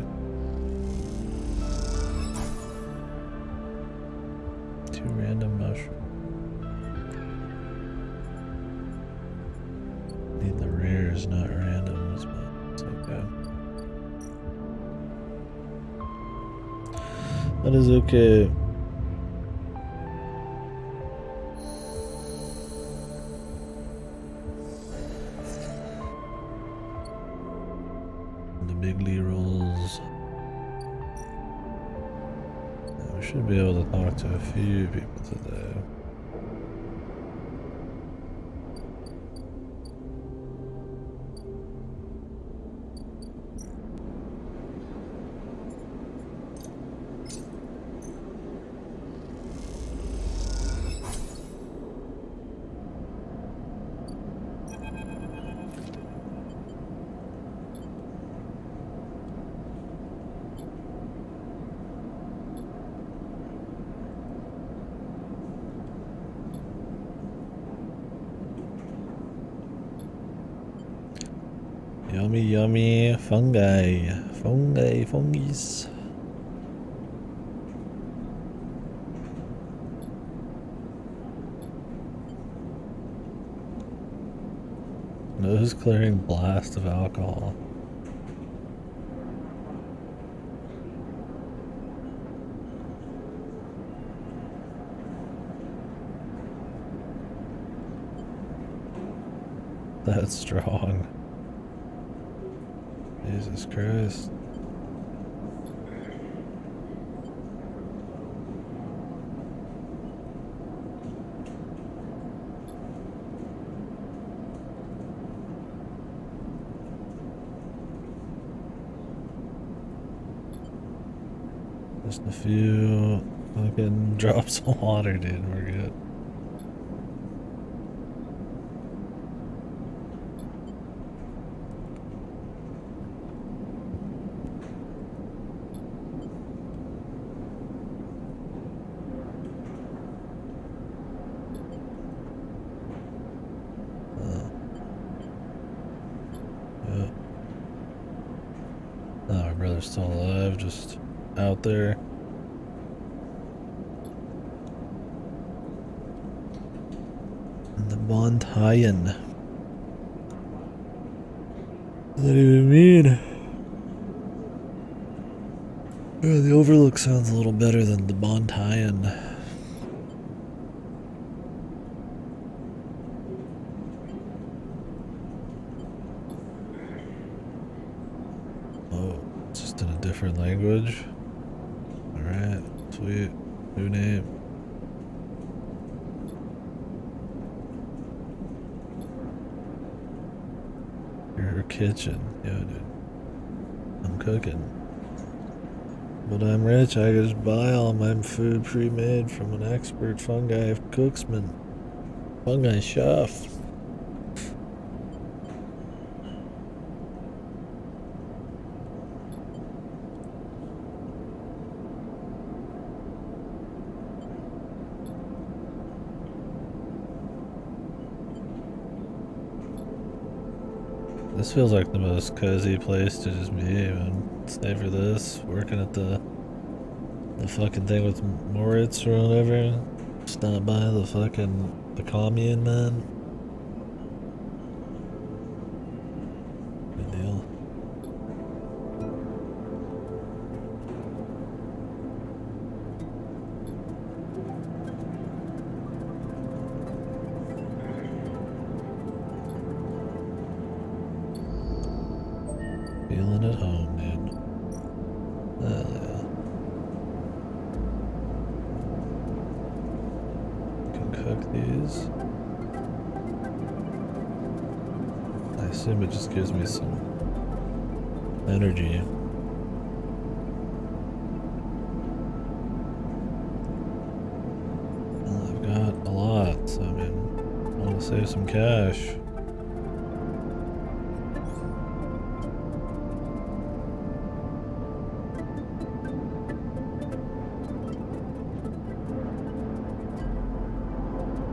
it. 2 random mushrooms. Need the rares, not randoms, but it's okay. That is okay. The bigly rolls. Yeah, we should be able to talk to a few people today. Yummy, yummy fungi. Fungi, fungus. Nose clearing blast of alcohol. That's strong. Jesus Christ. Just a few fucking drops of water, dude. We're good. Yeah. Oh, our brother's still alive, just out there. The Bontayan. What does that even mean? Yeah, the Overlook sounds a little better than the Bontayan. Oh, it's just in a different language? Alright, sweet. New name. Your kitchen. Yeah, dude. I'm cooking. But I'm rich, I can just buy all my food pre-made from an expert fungi cooksman. Fungi chef. This feels like the most cozy place to just be, man. Stay for this, working at the fucking thing with Moritz or whatever. Stop by the commune, man. Good deal. Feeling at home, dude. Hell yeah. Can cook these. I assume it just gives me some energy. Well, I've got a lot, so I mean, I want to save some cash.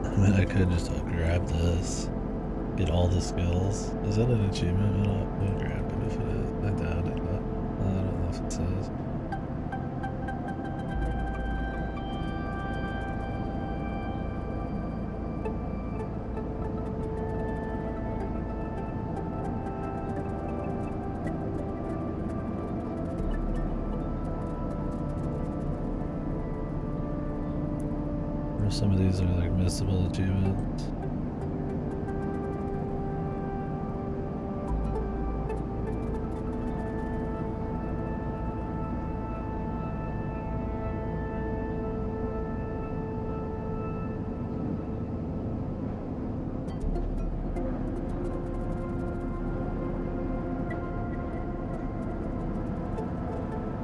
I mean, I could just grab this, get all the skills. Is that an achievement? I'll grab it if it is. I doubt it, but I don't know if it says. Some of these are like missable achievements.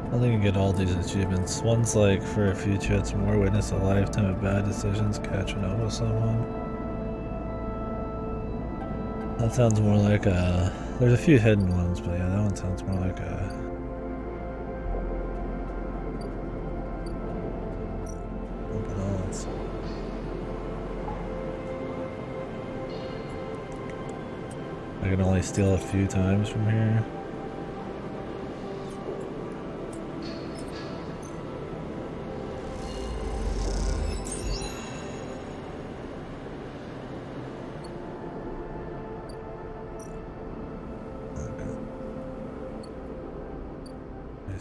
I think you get all these achievements. One's like for a few chats more, witness a lifetime of bad decisions, catching up with someone. That sounds more like a... There's a few hidden ones, but yeah, that one sounds more like a... Something else. I can only steal a few times from here.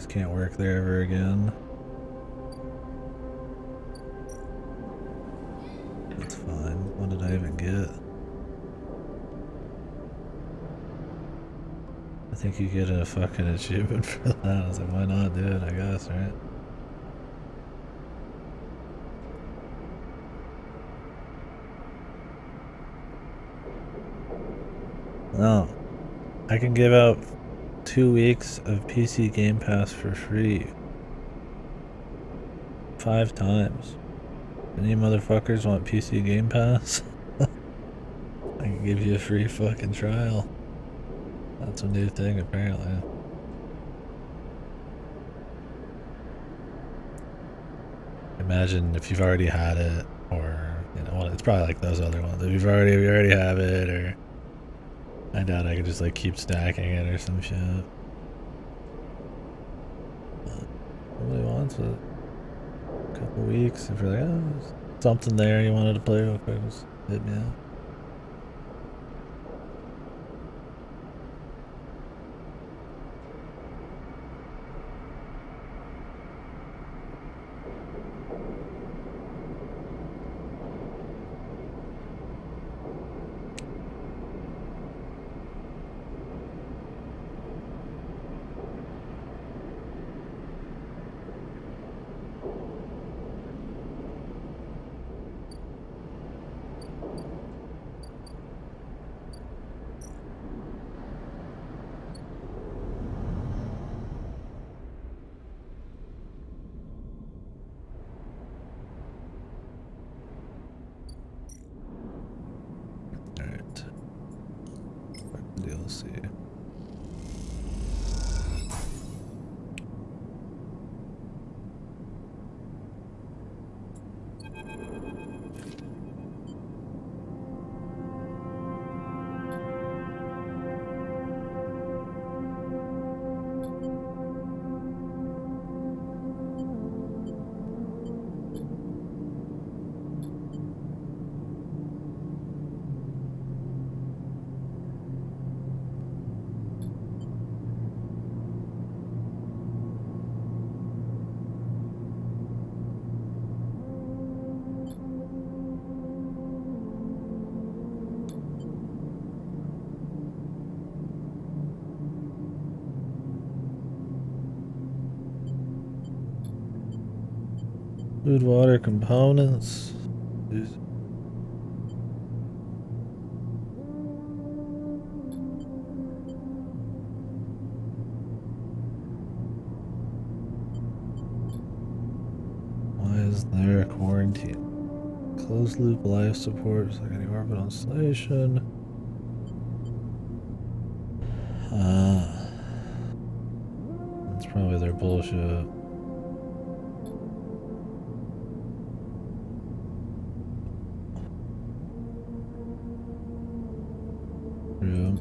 Can't work there ever again. That's fine. What did I even get? I think you get a fucking achievement for that. I was like, why not do it, I guess, right? No. I can give out 2 weeks of PC Game Pass for free. 5 times. Any motherfuckers want PC Game Pass? I can give you a free fucking trial. That's a new thing apparently. Imagine if you've already had it, or you know, it's probably like those other ones. If you already have it, or I doubt I could just like keep stacking it or some shit. But nobody wants it. A couple weeks, if you're like, oh, there's something there you wanted to play real quick, just hit me up. DLC. Food, water, components. Jeez. Why is there a quarantine? Closed loop life support, second orbital installation. That's probably their bullshit. Yeah.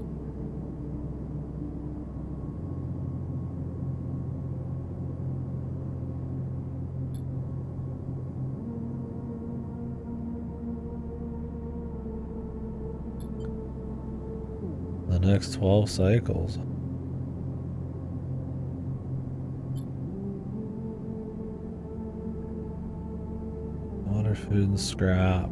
The next 12 cycles. Water Water, food, and scrap.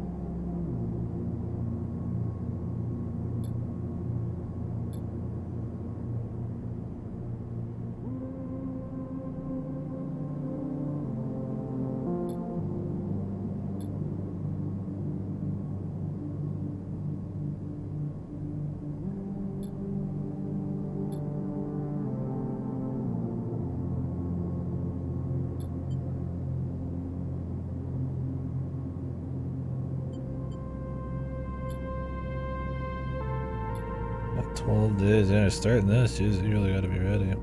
Got 12 days. Yeah, starting this, you really gotta be ready.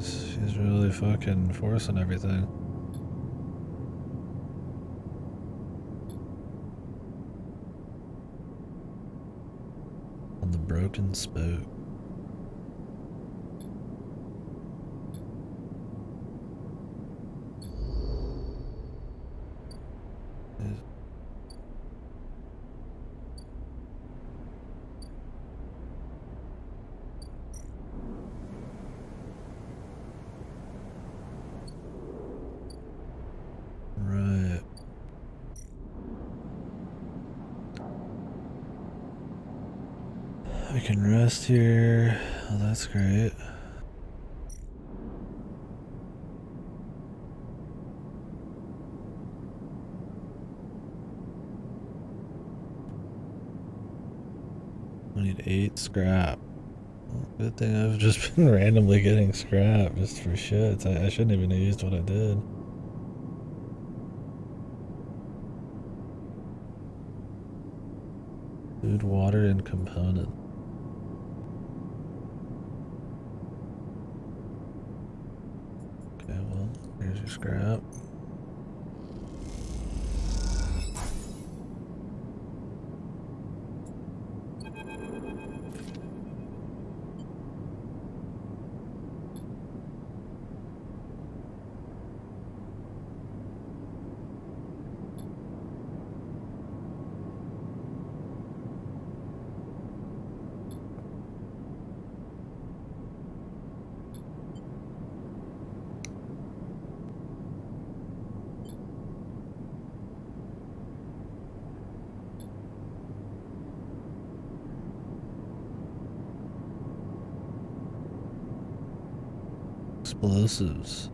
She's really fucking forcing everything. On the broken spoke. Right. I can rest here. Oh, that's great. I need 8 scrap. Well, good thing I've just been randomly getting scrap just for shit. I shouldn't even have used what I did. Food, water, and component. Okay, well, here's your scrap. Explosives.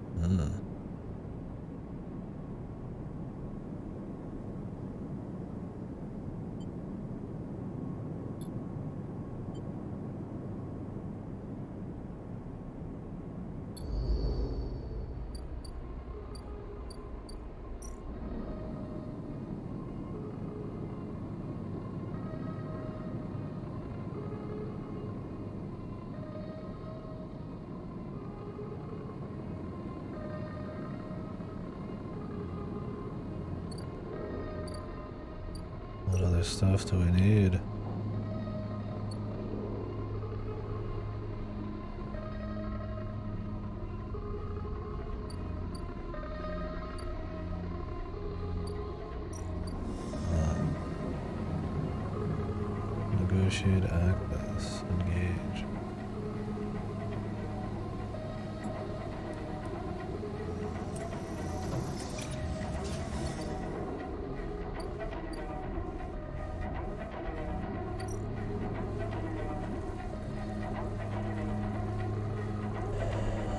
What other stuff do we need? Negotiate access. Engage.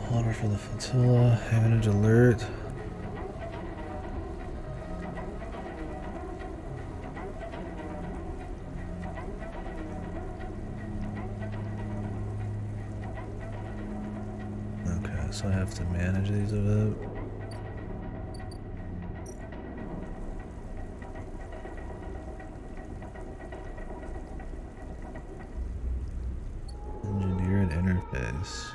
Water for the flotilla. Havenage alert. Okay, so I have to manage these a bit. Engineer an interface.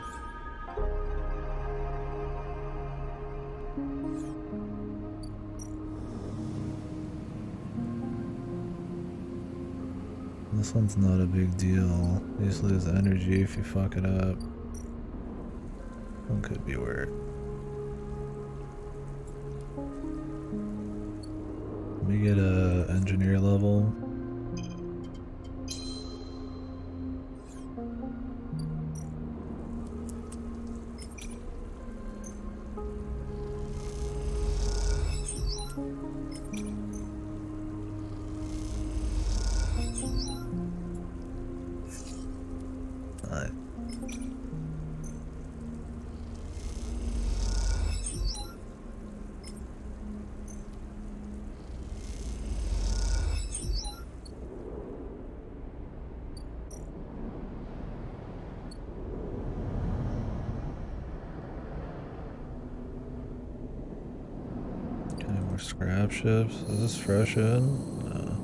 This one's not a big deal. You just lose energy if you fuck it up. One could be worse. Let me get a engineer level. Scrap ships? Is this fresh in? No.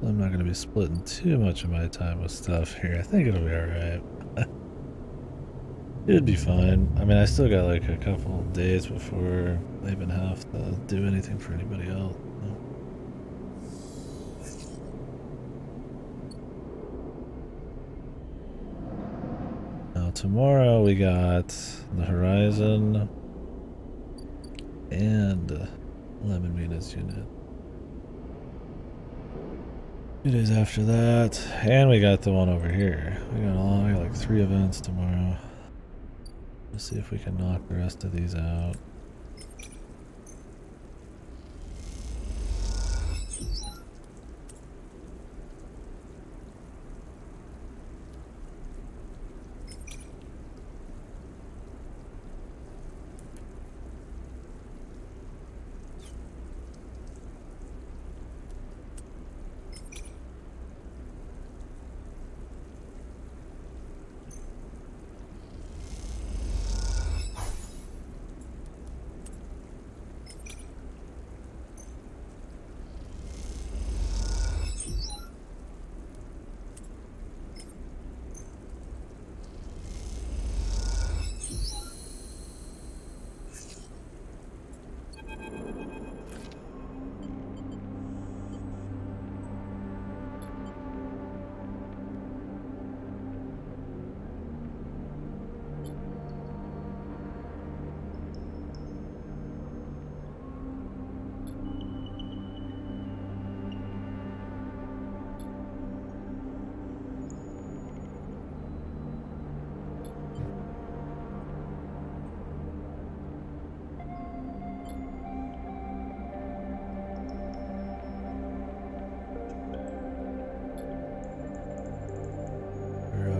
I'm not going to be splitting too much of my time with stuff here. I think it'll be alright. It'd be fine. I mean, I still got like a couple days before I even have to do anything for anybody else. Tomorrow we got the Horizon and Lemon Venus unit. 2 days after that, and we got the one over here. We got like 3 events tomorrow. Let's see if we can knock the rest of these out.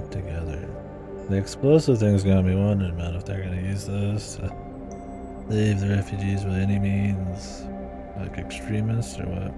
Together. The explosive thing's gonna be wondering, man, if they're gonna use this to leave the refugees by any means, like extremists or what.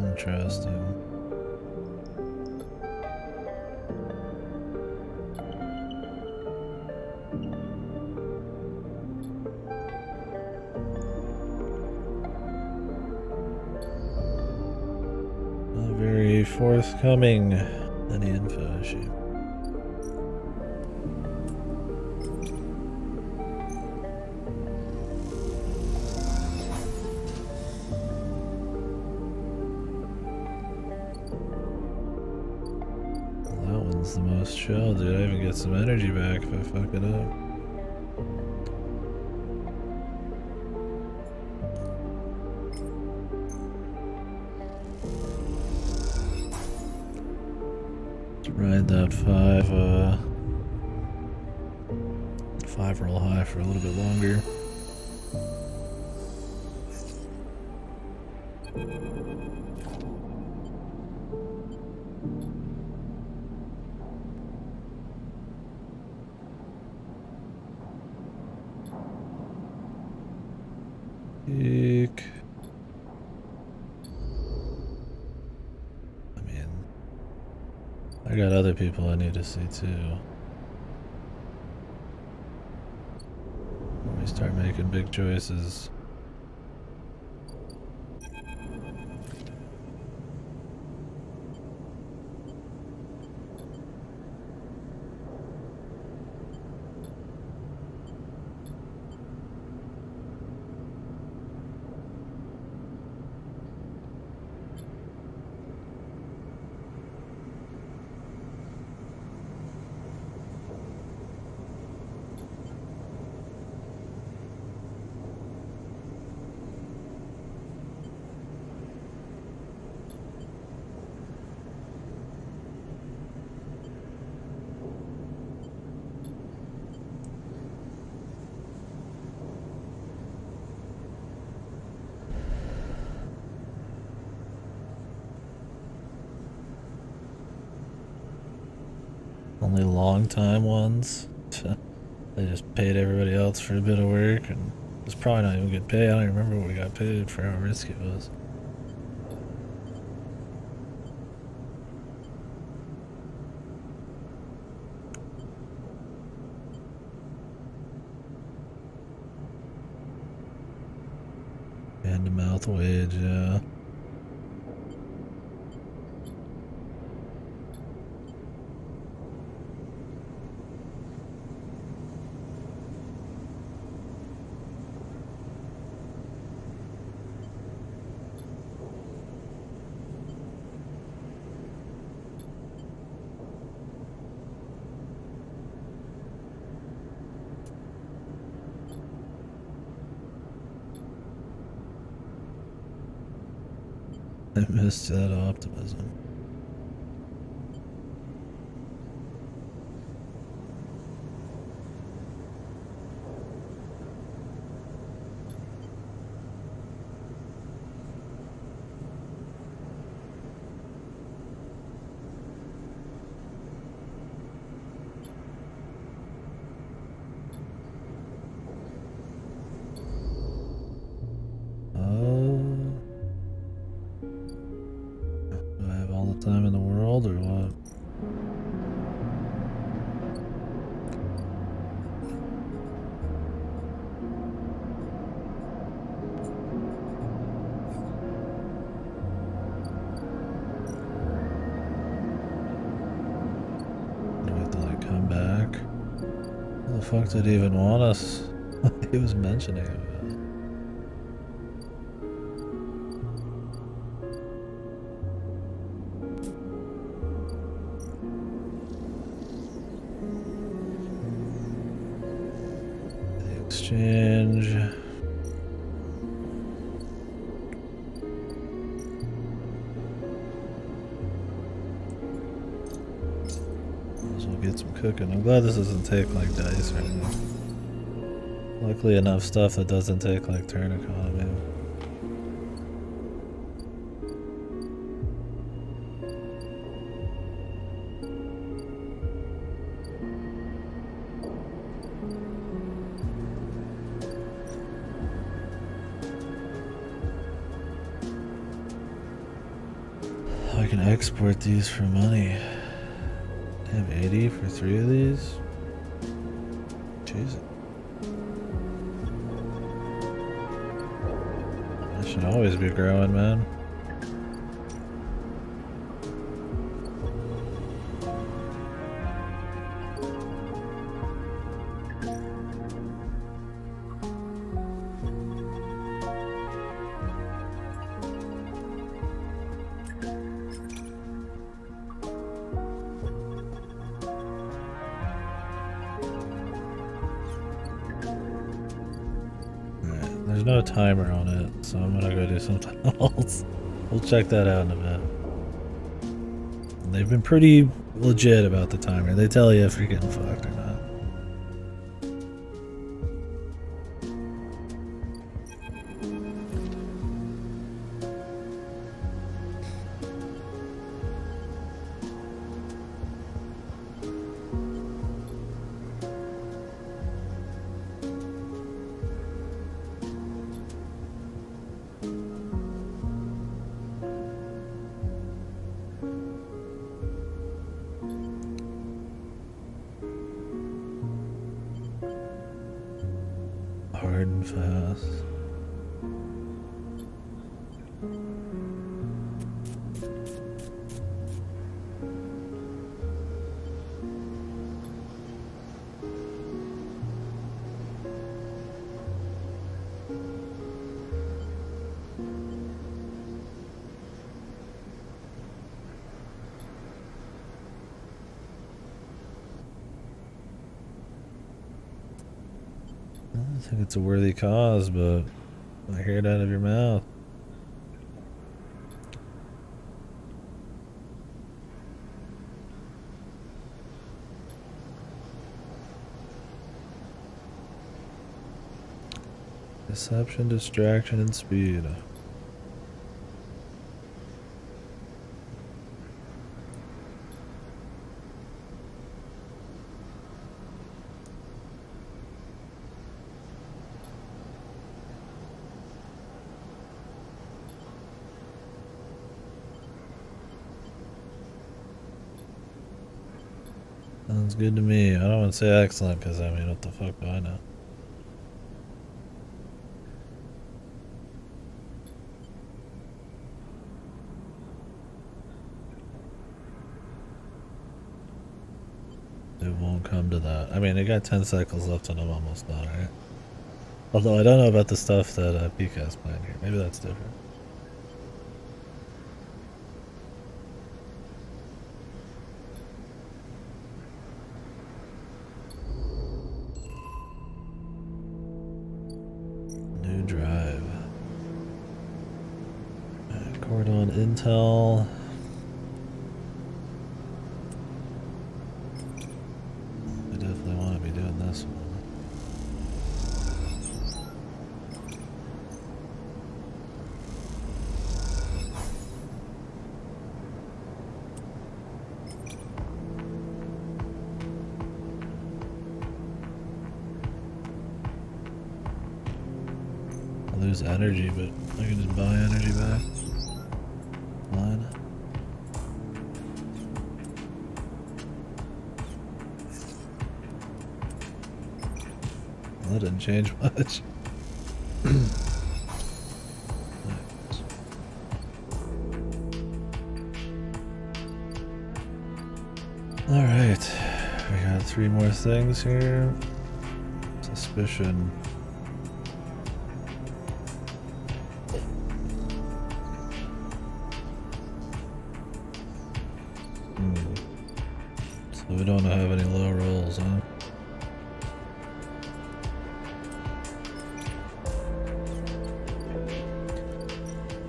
Interesting. Not very forthcoming. Any info issue. The most shell, dude. I even get some energy back if I fuck it up. Let's ride that 5 roll high for a little bit longer. got other people I need to see too. When we start making big choices. Only long time ones. They just paid everybody else for a bit of work, and it's probably not even good pay. I don't even remember what we got paid for how risky it was. Hand-to-mouth wage, yeah. I missed that optimism. Do I have all the time in the world, or what? Do we have to, like, come back? Who the fuck did he even want us? He was mentioning it. The exchange. Might as well get some cooking. I'm glad this doesn't take like dice or anything. Luckily enough stuff that doesn't take like turn economy. I can export these for money. Damn, 80 for 3 of these? Jesus. I should always be growing, man. There's no timer on it, so I'm gonna go do something else. We'll check that out in a bit. They've been pretty legit about the timer. They tell you if you're getting fucked or not. hard and fast. I think it's a worthy cause, but I hear it out of your mouth. Deception, distraction, and speed. Sounds good to me. I don't want to say excellent because I mean, what the fuck do I know? It won't come to that. I mean, I got 10 cycles left and I'm almost done, right? Although I don't know about the stuff that PCA's playing here. Maybe that's different. New drive. Cordon Intel. I definitely want to be doing this one. I lose energy, but I can just buy energy back. Fine. Well, that didn't change much. Alright, we got 3 more things here. Suspicion. So we don't have any low rolls, huh?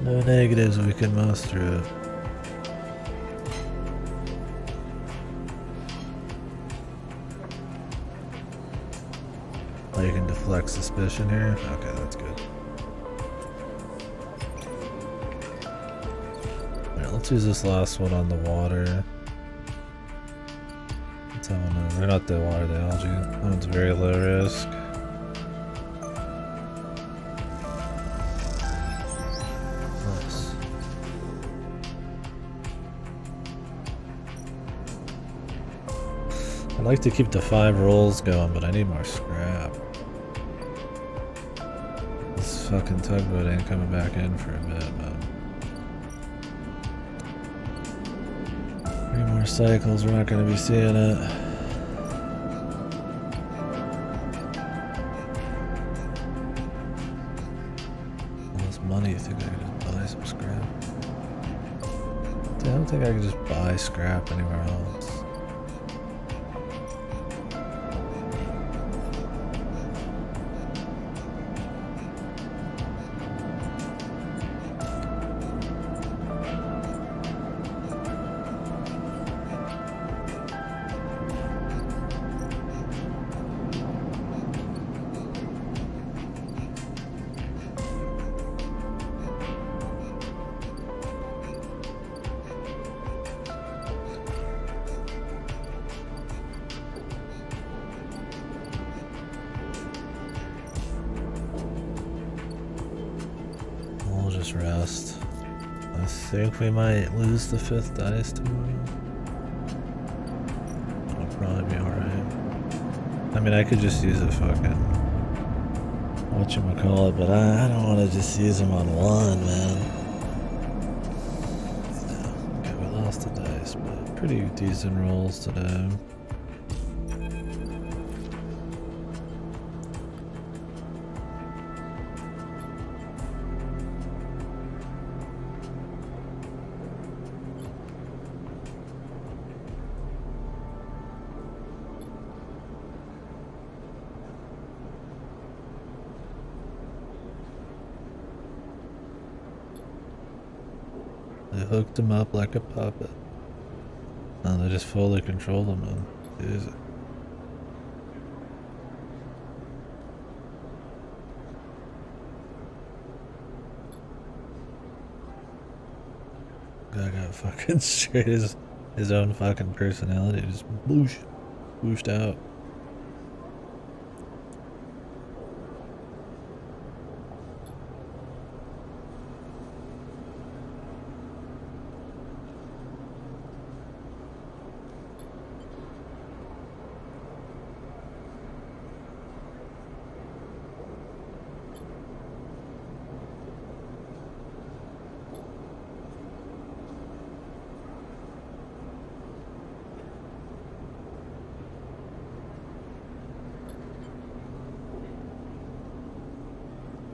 No negatives, we can mouse through it. Oh, you can deflect suspicion here? Okay, that's good. Alright, let's use this last one on the water. What's that one? Or not the water, the algae. That one's very low risk. Nice. I'd like to keep the 5 rolls going, but I need more scrap. This fucking tugboat ain't coming back in for a bit, man. 3 more cycles, we're not gonna be seeing it. All this money, you think I could just buy some scrap? I don't think I could just buy scrap anywhere else. We'll just rest. I think we might lose the 5th dice tomorrow. It'll probably be alright. I mean, I could just use a fucking whatchamacallit, but I don't want to just use them on one, man. Yeah, okay, we lost the dice, but pretty decent rolls today. They hooked him up like a puppet. And they just fully controlled him, man. Jesus. Guy got fucking straight his own fucking personality just whooshed out.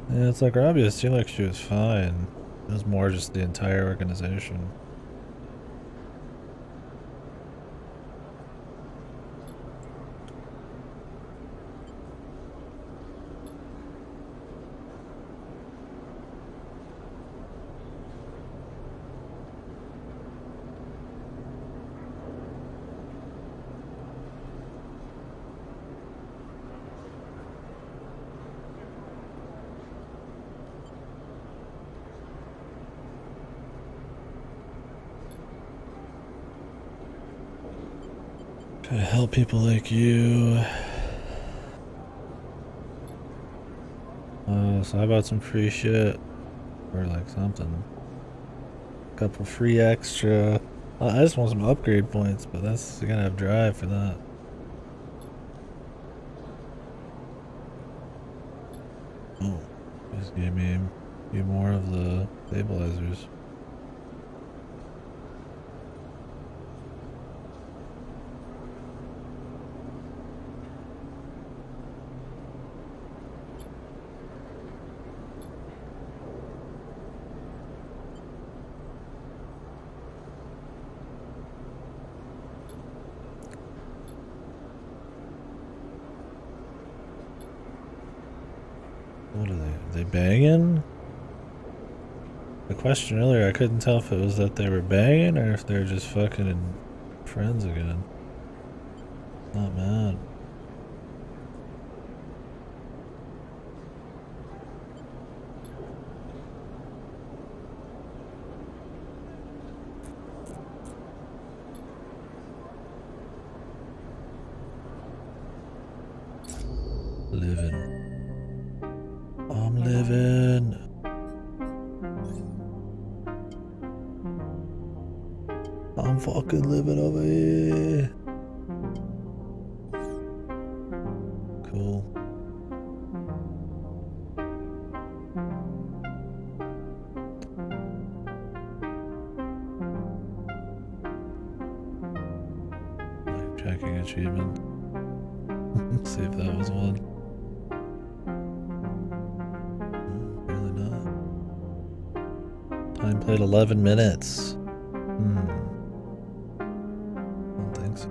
Yeah, it's like Rabia seemed like she was fine. It was more just the entire organization. Gotta help people like you. So how about some free shit? Or like something. Couple free extra. I just want some upgrade points, but that's, you gotta have drive for that. Oh, just gave me more of the stabilizers. What are they? Are they banging? The question earlier, I couldn't tell if it was that they were banging or if they're just fucking friends again. Not mad. Living. I'm living. I'm fucking living over here. Cool. Like checking achievement. See if that was one. Apparently not. Time played 11 minutes. I don't think so.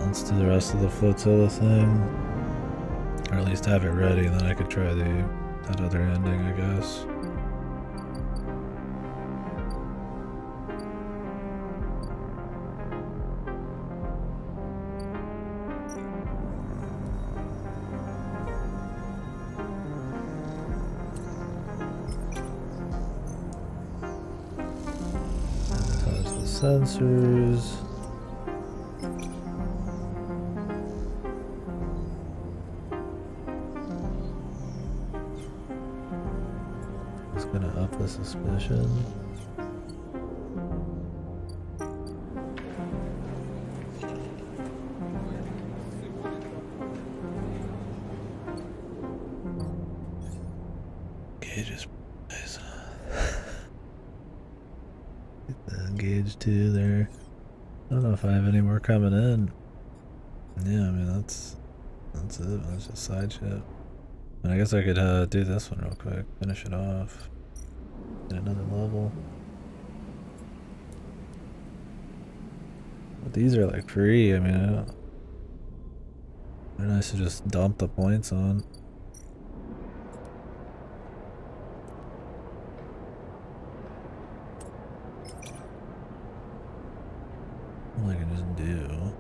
Let's do the rest of the flotilla thing. Or at least have it ready, and then I could try that other ending, I guess. sensors. It's gonna up the suspicion. Gauges. Nice. Get the gauge 2 there. I don't know if I have any more coming in. Yeah, I mean that's it. That's just side shit. And I guess I could do this one real quick, finish it off, get another level. But these are like free. I mean, they're nice to just dump the points on. All I can just do.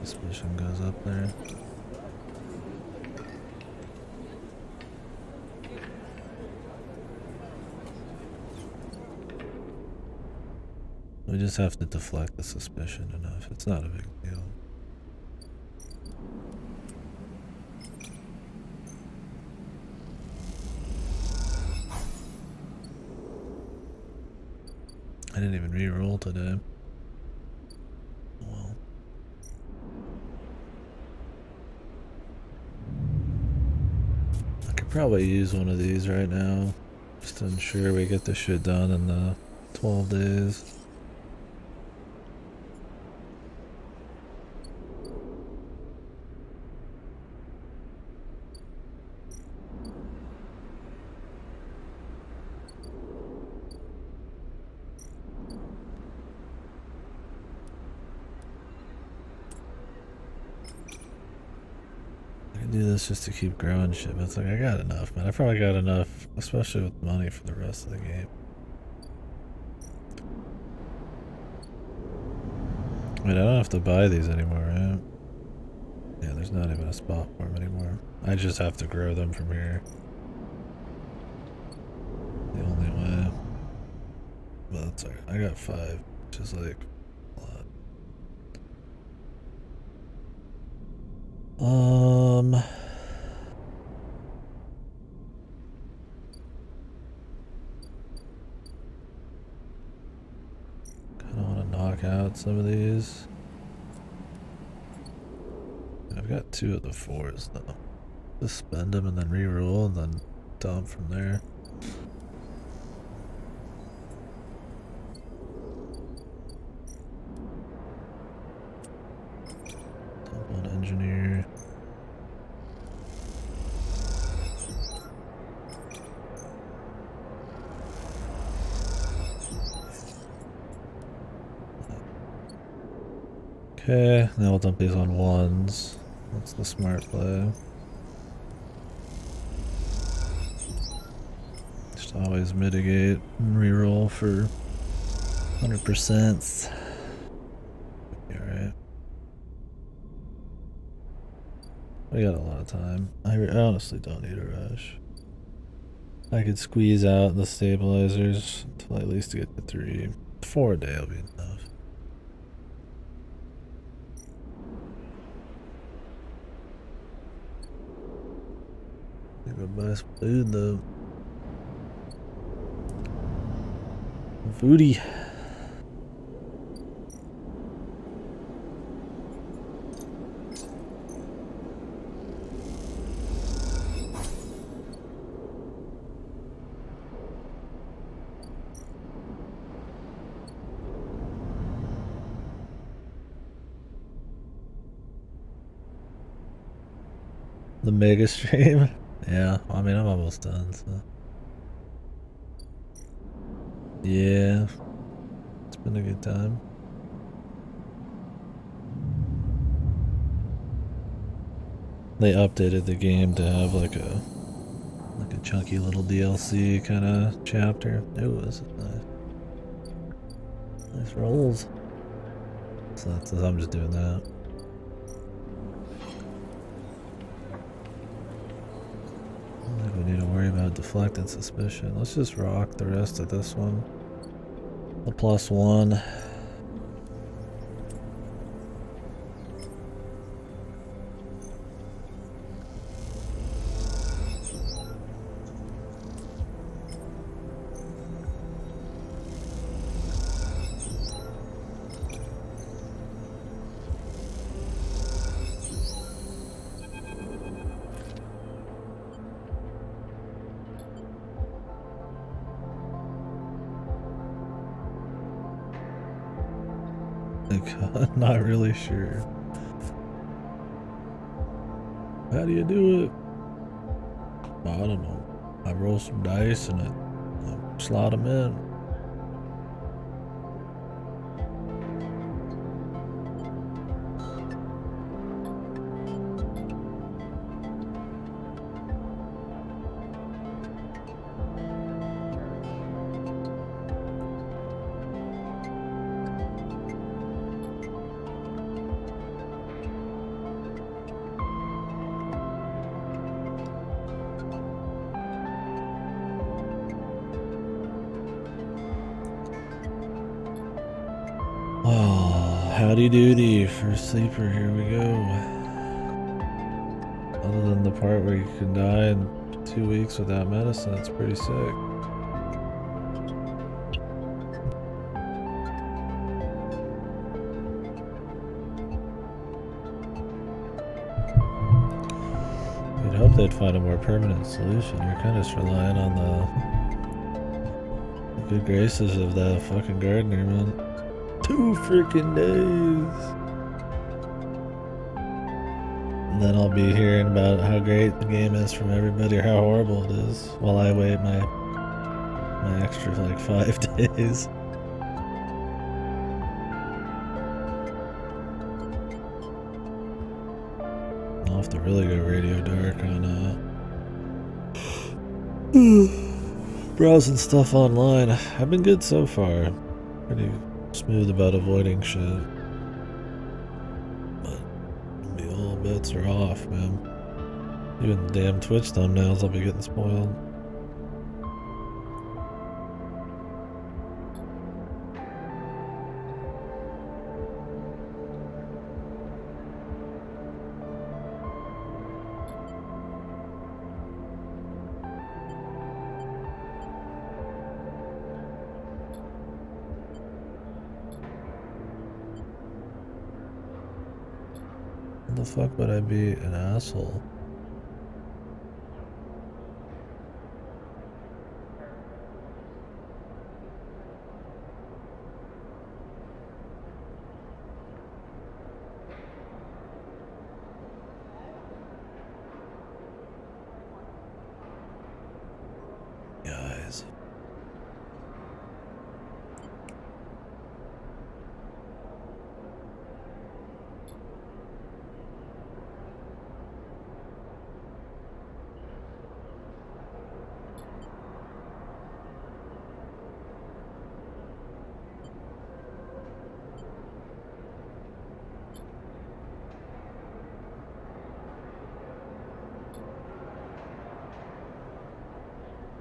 Suspicion goes up there. We just have to deflect the suspicion enough. It's not a big deal. I didn't even re-roll today. Well. I could probably use one of these right now, just to ensure we get this shit done in the 12 days. Do this just to keep growing shit, but it's like I got enough, man. I probably got enough, especially with money for the rest of the game. Wait, I don't have to buy these anymore, right? Yeah, there's not even a spot for them anymore. I just have to grow them from here. The only way. But that's alright. I got 5, which is like a lot. Kinda wanna knock out some of these. I've got 2 of the 4s though. Just spend them and then re-roll and then dump from there. Dump on engineer. Okay, now we'll dump these on 1s. That's the smart play. Just always mitigate and reroll for 100%. Alright. We got a lot of time. I honestly don't need a rush. I could squeeze out the stabilizers until at least get to 3. 4 a day will be enough. Go buy some food though. Foodie. The mega stream. Yeah, I mean, I'm almost done, so. Yeah, it's been a good time. They updated the game to have like a chunky little DLC kind of chapter. It was nice rolls. So I'm just doing that. I don't think we need to worry about deflected suspicion. Let's just rock the rest of this one. The +1. I'm not really sure. How do you do it? I don't know. I roll some dice and I slot them in. Oh, howdy doody, first sleeper, here we go. Other than the part where you can die in 2 weeks without medicine, it's pretty sick. You'd hope they'd find a more permanent solution. You're kind of just relying on the good graces of that fucking gardener, man. 2 freaking days. And then I'll be hearing about how great the game is from everybody or how horrible it is while I wait my extra like 5 days. I'll have to really go Radio Dark on browsing stuff online. I've been good so far. Pretty smooth about avoiding shit. But all bets are off, man. Even the damn Twitch thumbnails, I'll be getting spoiled. The fuck would I be an asshole? Guys.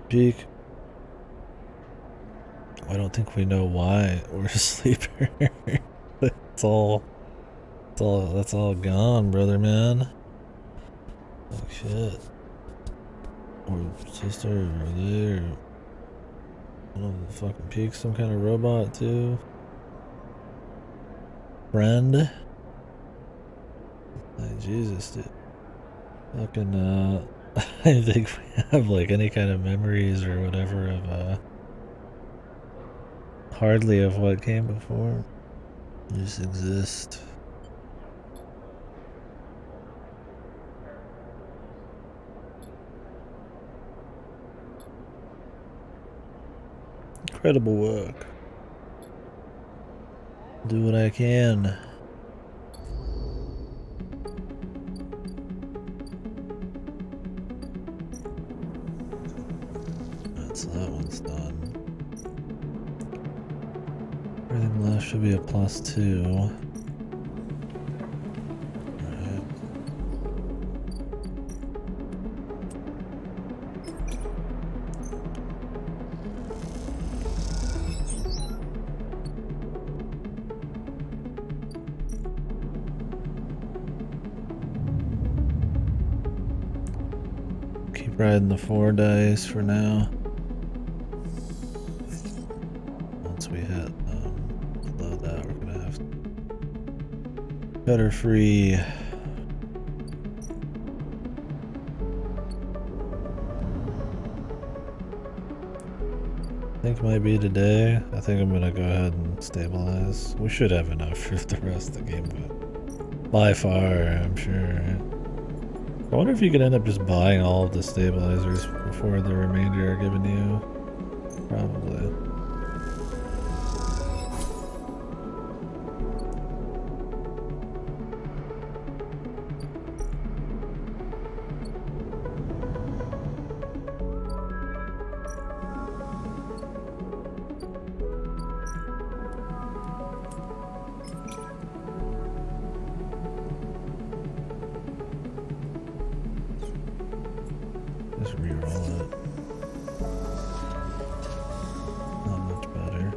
Peak. I don't think we know why we're a sleeper. That's all gone, brother, man. Like shit. Or sister, or they, or I don't know, the fucking Peak, some kind of robot too. Friend. Like Jesus, dude. Fucking I think we have like any kind of memories or whatever of hardly of what came before. We just exist. Incredible work. Do what I can. that's done. Everything left should be a +2. Alright. Keep riding the 4 dice for now. Once we hit below that, we're gonna have to cut her free. I think might be today. I think I'm gonna go ahead and stabilize. We should have enough for the rest of the game, but by far, I'm sure. Right? I wonder if you could end up just buying all of the stabilizers before the remainder are given to you. Probably. Just reroll it. Not much better.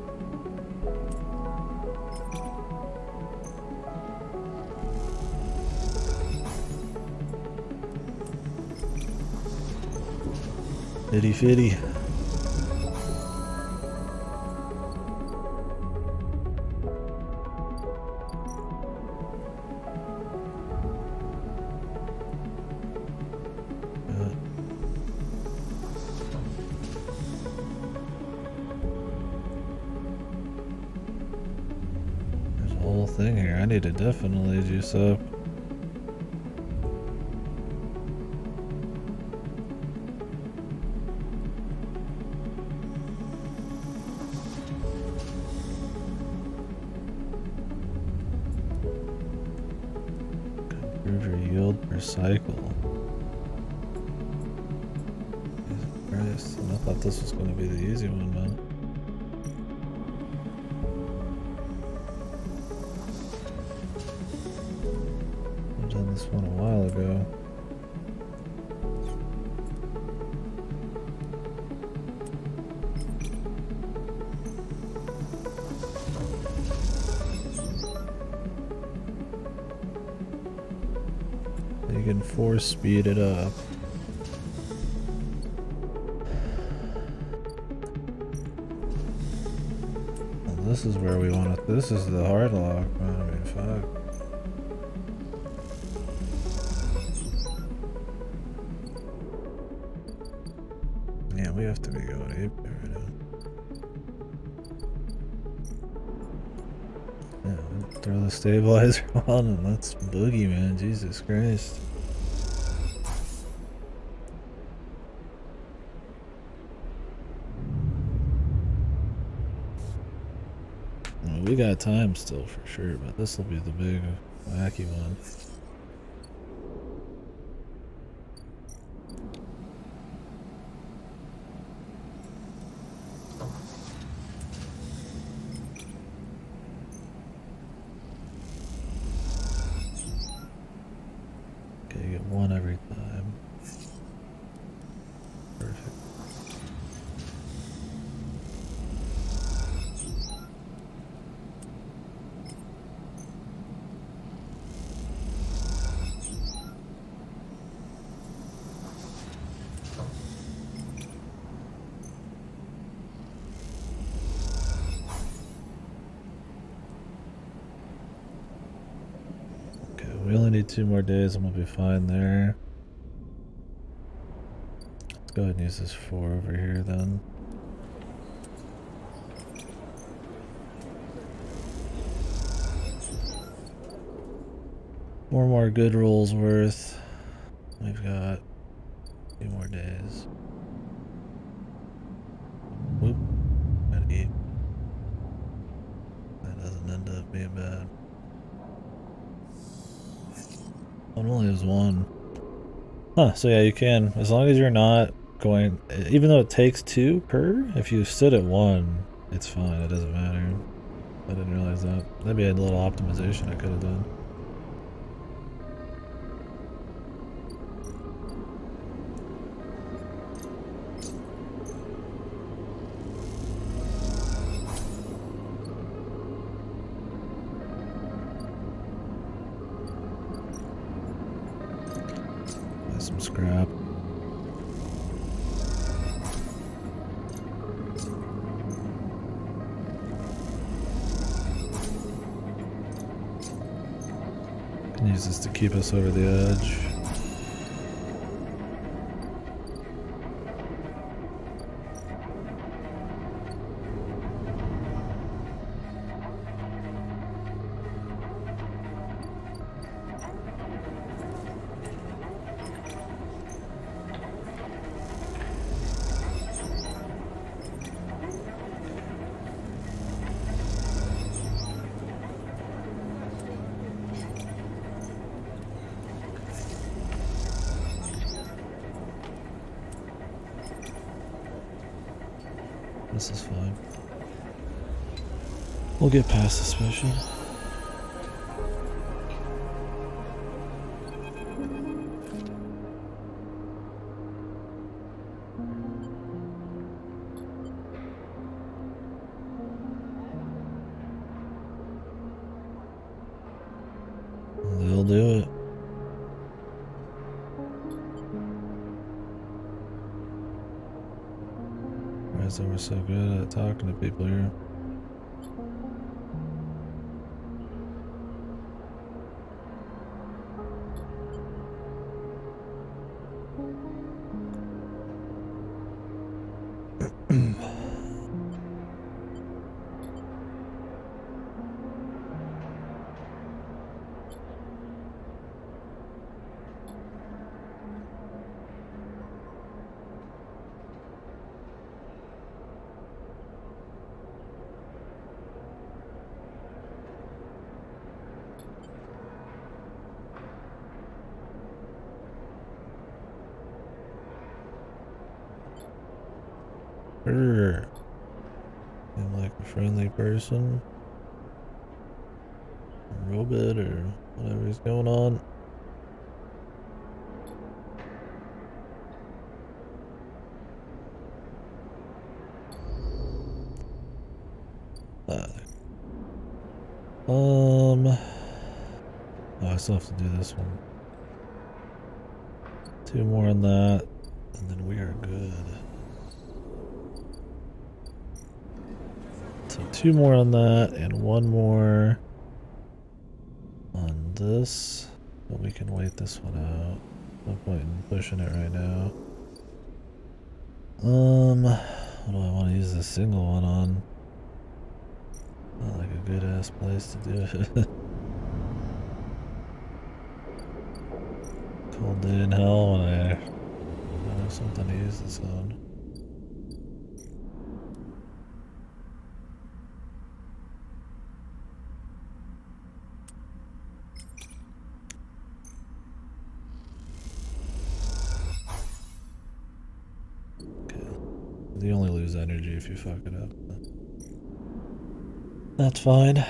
Fitty fitty. Whole thing here. I need to definitely juice up. Improve your yield per cycle. Jesus Christ. I thought this was going to be the easy one, man. Done this one a while ago. You can force speed it up. Well, this is where we want it. This is the hard lock, man. I mean, fuck. Yeah, we have to be going ape right now. Yeah, throw the stabilizer on and let's boogie, man. Jesus Christ. Well, we got time still for sure, but this will be the big wacky one. Okay, you get one every time. Perfect. We only need 2 more days and we'll be fine there. Let's go ahead and use this 4 over here then. More good rolls worth. We've got a few more days. Whoop. Gotta eat. That doesn't end up being bad. It only has 1. Huh, so yeah, you can. As long as you're not going, even though it takes 2 per, if you sit at 1, it's fine, it doesn't matter. I didn't realize that. That'd be a little optimization I could have done. Buy some scrap. Can use this to keep us over the edge. This is fine. We'll get past suspicion. They'll do it. Why is that we're so good at talking to people here? Seem like a friendly person. A robot or whatever is going on. Oh, I still have to do this one. 2 more on that, and then we are good. So 2 more on that, and 1 more on this. But we can wait this one out. No point in pushing it right now. What do I want to use this single one on? Not like a good ass place to do it. Cold day in hell when I don't have something to use this on. Okay. You only lose energy if you fuck it up. That's fine.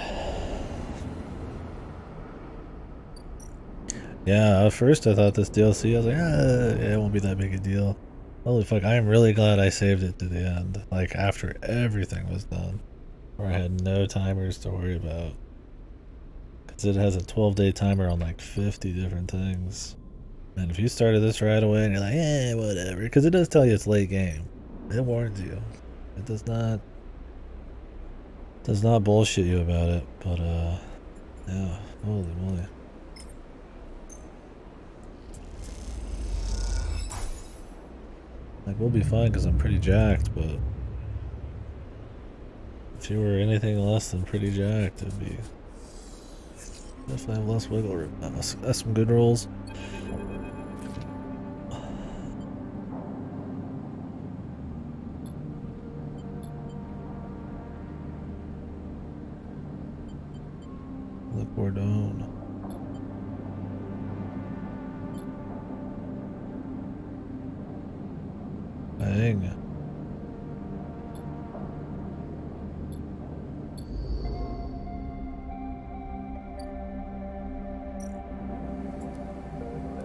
Yeah, at first I thought this DLC, I was like, yeah, it won't be that big a deal. Holy fuck, I am really glad I saved it to the end. Like, after everything was done. Where I had no timers to worry about. Because it has a 12-day timer on like 50 different things. And if you started this right away and you're like, yeah, whatever. Because it does tell you it's late game. It warns you. It does not bullshit you about it. But, yeah, holy moly. Like, we'll be fine because I'm pretty jacked, but if you were anything less than pretty jacked, it'd be definitely have less wiggle room. That's some good rolls. Le Cordon. thing.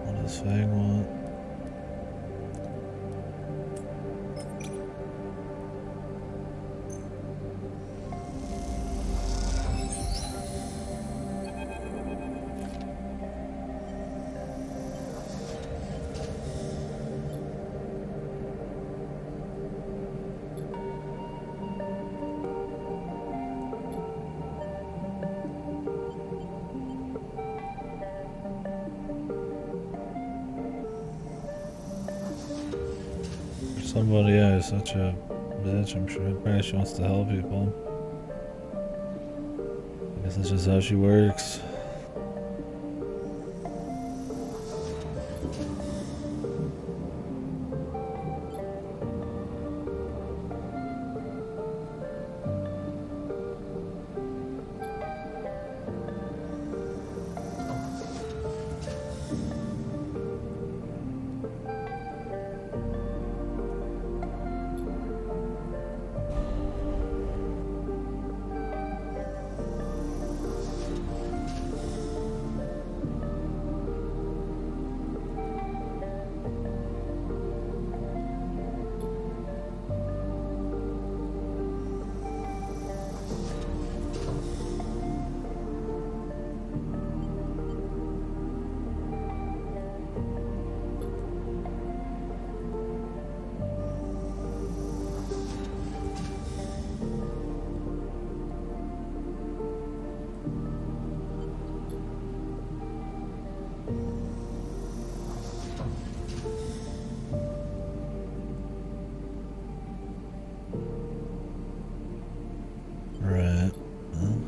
What does Fang want? Somebody, yeah, is such a bitch. I'm sure apparently she wants to help people. I guess that's just how she works. Right. Well,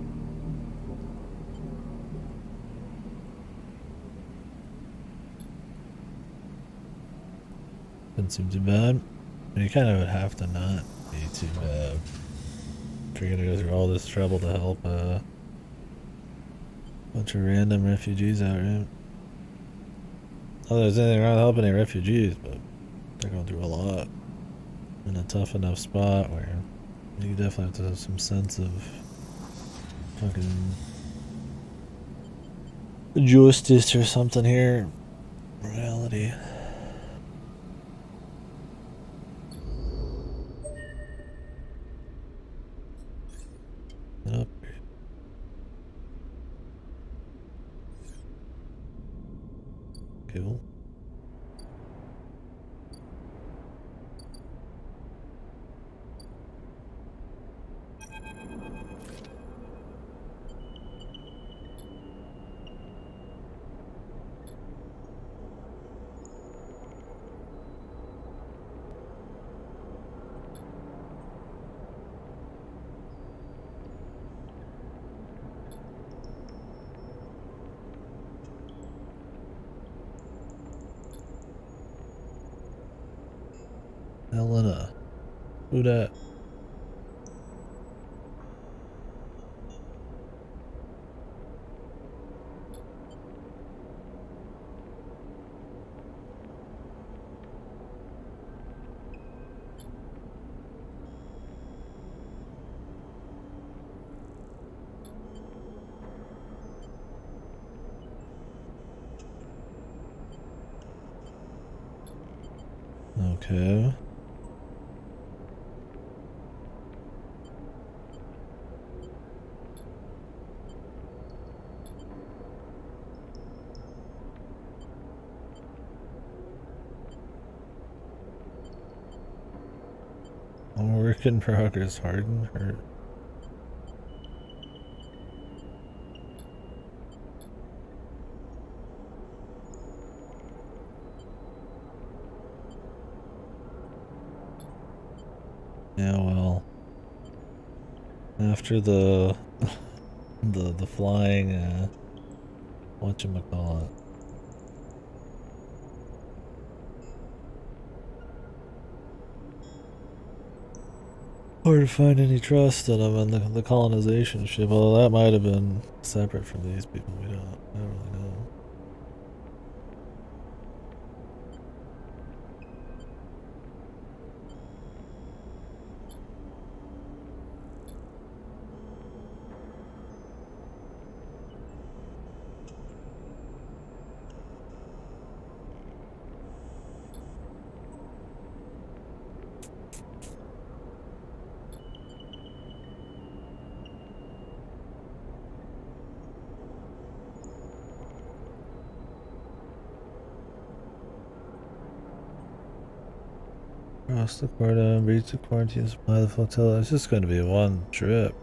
didn't seem too bad. I mean, you kind of would have to not be too bad if you're gonna go through all this trouble to help a bunch of random refugees out, right? Not that there's anything wrong with helping any refugees, but they're going through a lot in a tough enough spot where you definitely have to have some sense of fucking justice or something here. Morality. An upgrade. Cool. Helena. Who dat? Okay. Work in progress. Harden hurt. Yeah, well, after the the flying whatchamacallit. Hard to find any trust in them and the colonization ship, although that might have been separate from these people. I don't really know. Cross the cordon, breach the quarantine, supply the flotilla. It's just going to be one trip.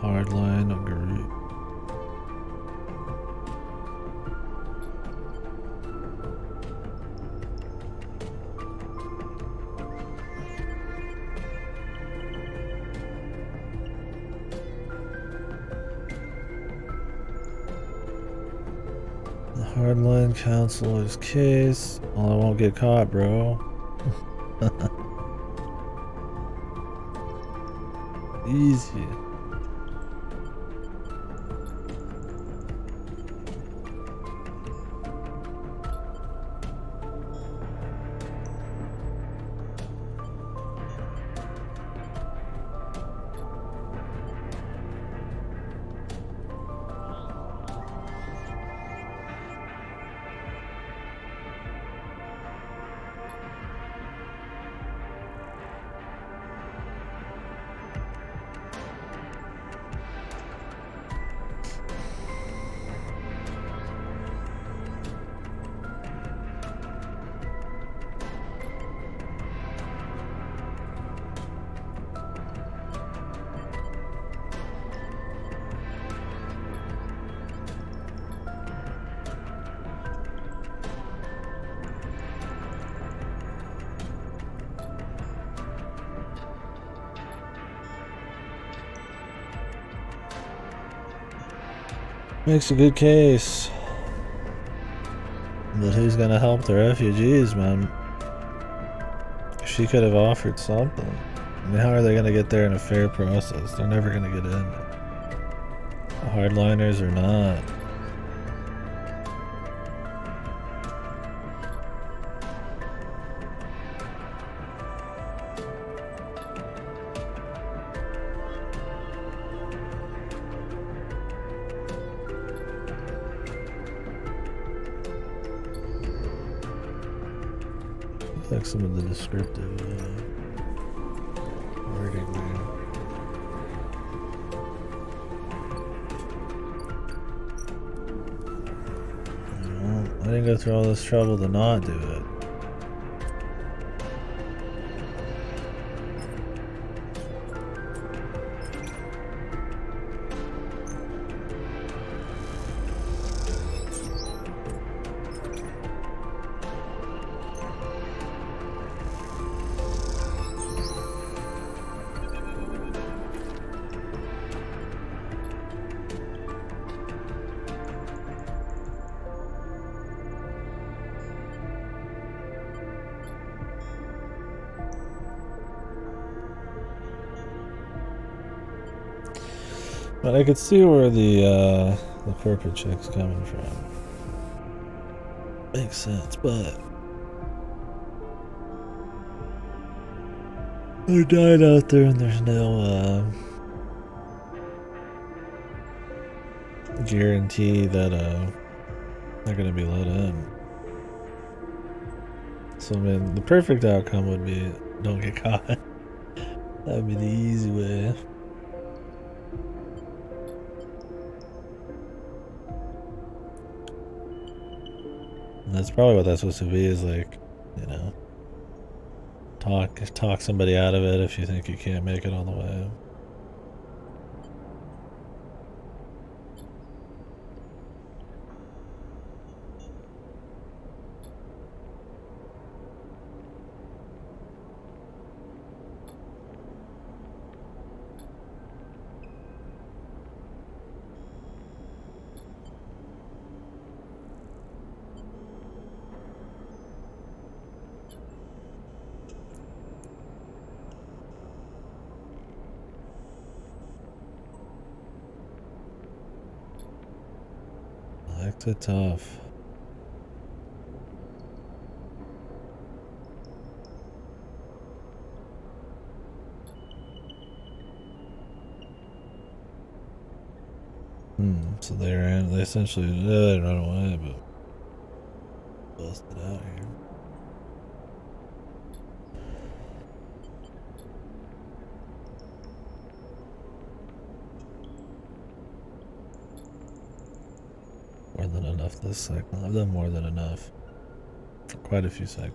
Hard line on Garut. The hardline counselor's case. Well, I won't get caught, bro. Easy. Makes a good case. But who's gonna help the refugees, man? She could have offered something. I mean, how are they gonna get there in a fair process? They're never gonna get in. Hardliners or not. Like some of the descriptive wording there. Well, I didn't go through all this trouble to not do it. But I could see where the corporate check's coming from. Makes sense, but they're dying out there and there's no guarantee that they're gonna be let in. So I mean, the perfect outcome would be don't get caught. That'd be the easy way. And that's probably what that's supposed to be, is like, you know, talk somebody out of it if you think you can't make it all the way. Makes it tough. So they essentially they run away, but busted out here. More than enough this cycle. I've done more than enough. For quite a few cycles.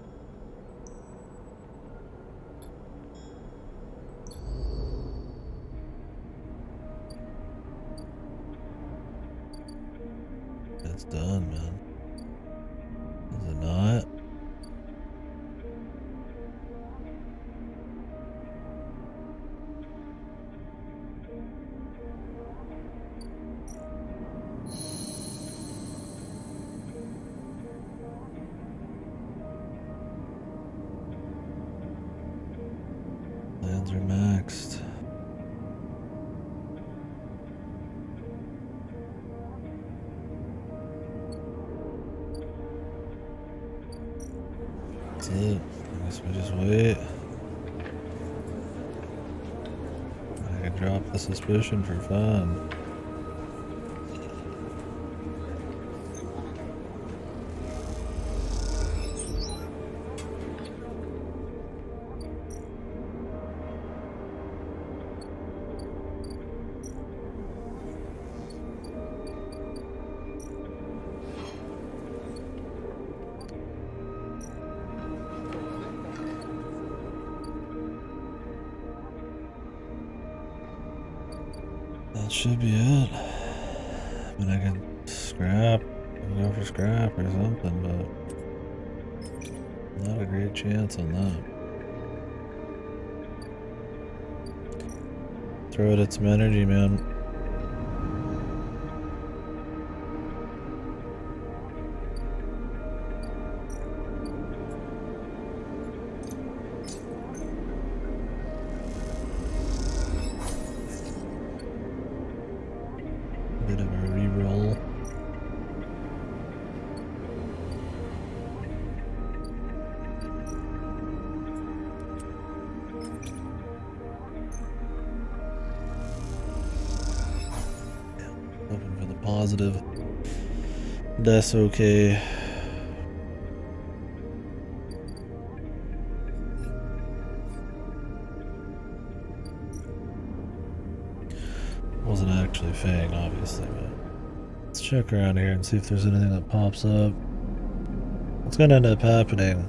It's done, man. Is it not? Lands are maxed. That's it. I guess we just wait. I can drop the suspicion for fun. That should be it. I mean, I can scrap, go for scrap or something, but not a great chance on that. Throw it at some energy, man. Bit of a re-roll. Hoping for the positive. That's okay. Wasn't actually Fang, obviously, but let's check around here and see if there's anything that pops up. What's gonna end up happening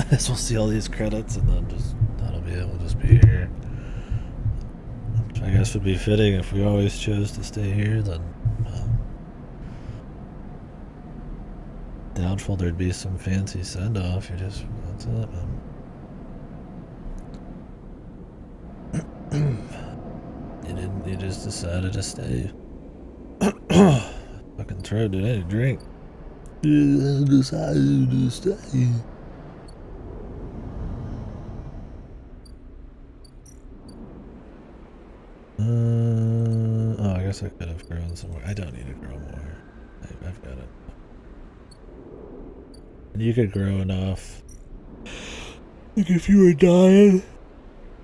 is we'll see all these credits and then that'll be it. We'll just be here. Which I guess would be fitting if we always chose to stay here, then doubtful there'd be some fancy send-off. That's it, man. You just decided to stay. Fucking throat did any drink. I decided to stay. Oh, I guess I could have grown some more. I don't need to grow more. I've got it. And you could grow enough. Like if you were dying,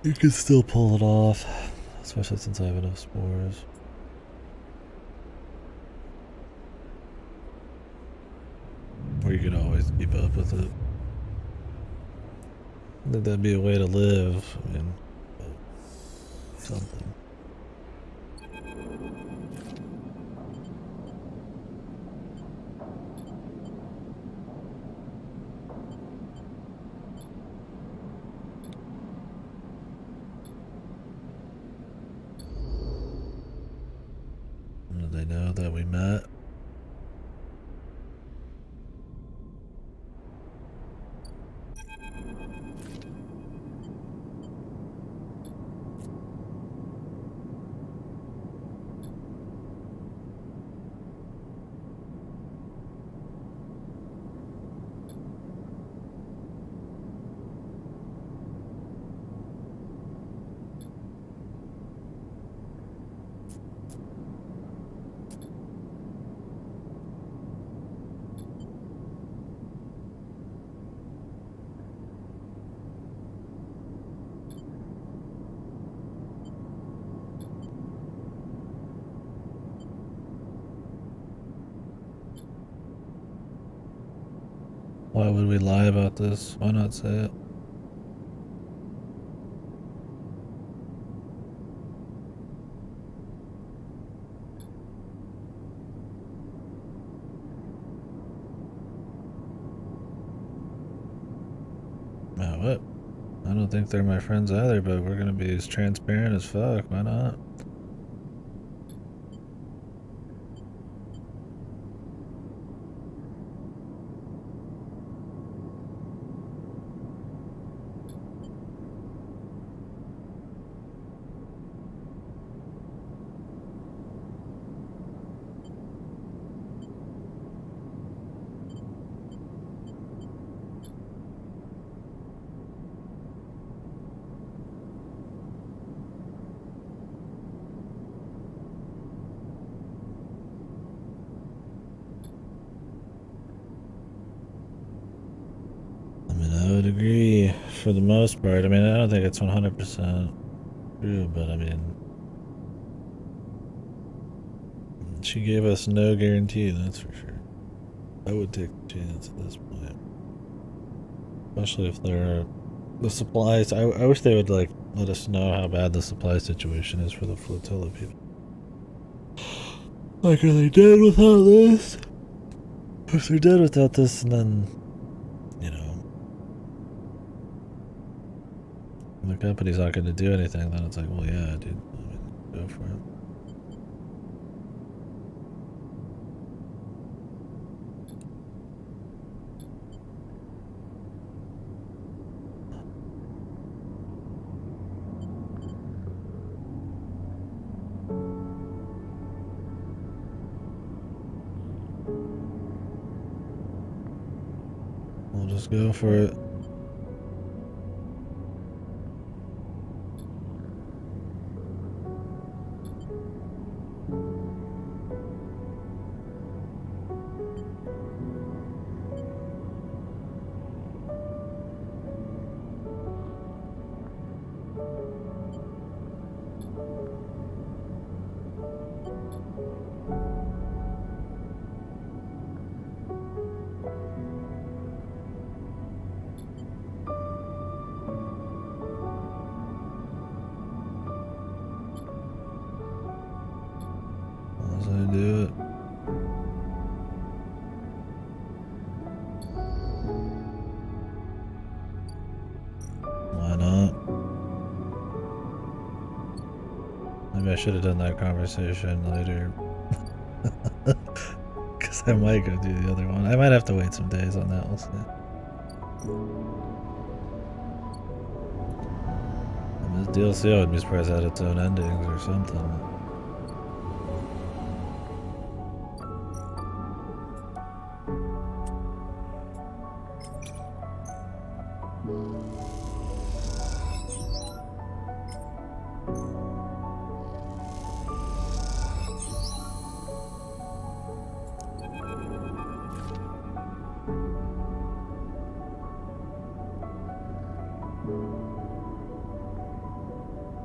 you could still pull it off. Especially since I have enough spores. Or you could always keep up with it. I think that'd be a way to live. I mean, something. Did they know that we met? Why would we lie about this? Why not say it? What? I don't think they're my friends either, but we're gonna be as transparent as fuck. Why not? I would agree for the most part. I mean, I don't think it's 100% true, but I mean, she gave us no guarantee, that's for sure. I would take the chance at this point. Especially if they're the supplies. I wish they would, like, let us know how bad the supply situation is for the flotilla people. Like, are they dead without this? If they're dead without this, and then, you know, the company's not going to do anything, then it's like, well, yeah, dude, I mean, go for it. We'll just go for it. As I do it. Why not? Maybe I should have done that conversation later. Because I might go do the other one. I might have to wait some days on that, we'll see. And this DLC, I would be surprised it had its own endings or something.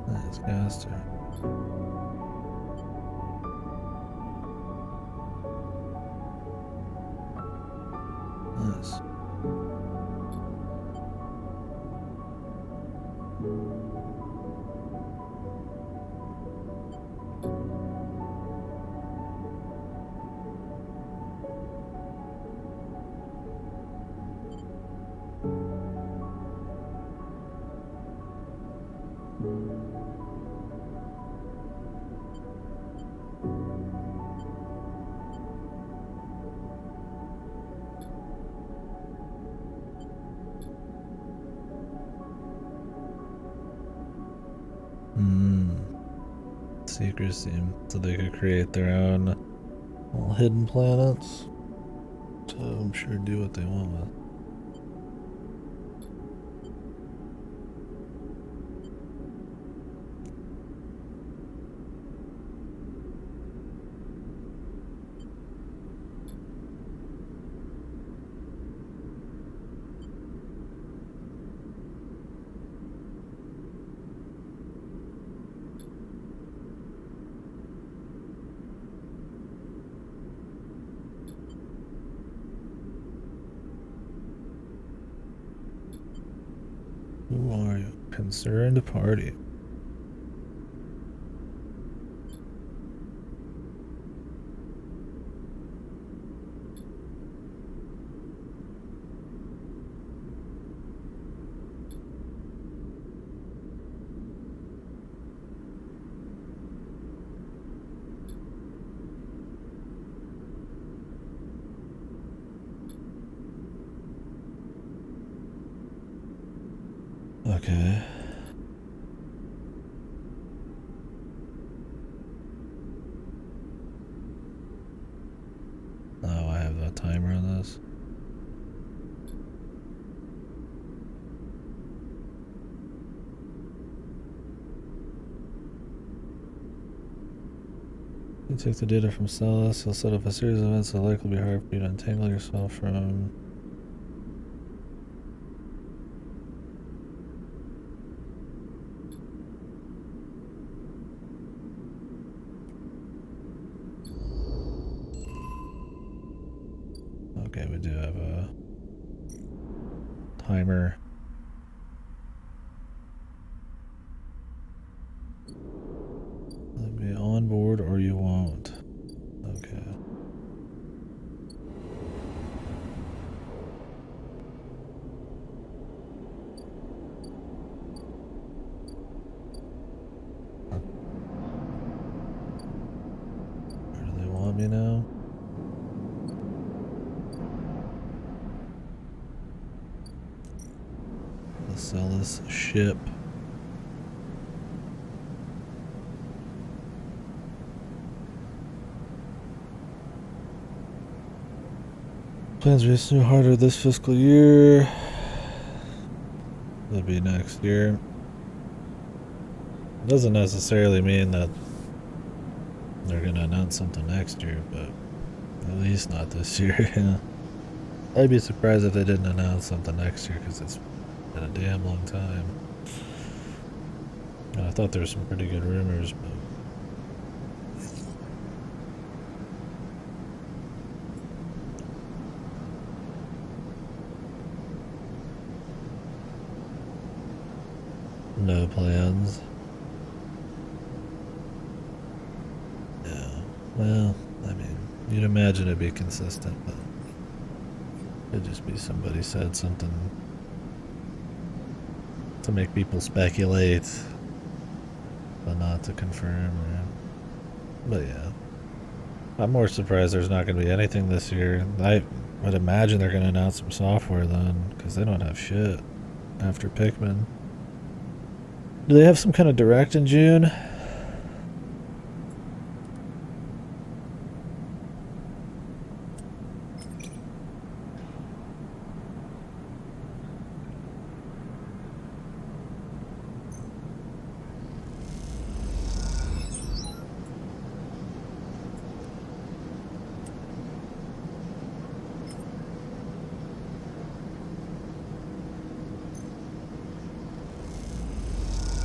Nice caster. Nice. Secrecy, so they could create their own little hidden planets to, I'm sure, do what they want with. Who are you? Concerned party. Okay. Oh, I have a timer on this. You take the data from Celis, you'll set up a series of events that will likely be hard for you to untangle yourself from. Okay, we do have a timer. Let me on board or you won't. Okay. Where do they want me now? The Celis ship. Plans reach new harder this fiscal year. That'll be next year. Doesn't necessarily mean that they're gonna announce something next year, but at least not this year. I'd be surprised if they didn't announce something next year because it's been a damn long time. And I thought there were some pretty good rumors, but no plans. Yeah. Well, I mean, you'd imagine it'd be consistent, but it'd just be somebody said something to make people speculate, but not to confirm. But yeah. I'm more surprised there's not going to be anything this year. I would imagine they're going to announce some software then, because they don't have shit after Pikmin. Do they have some kind of direct in June?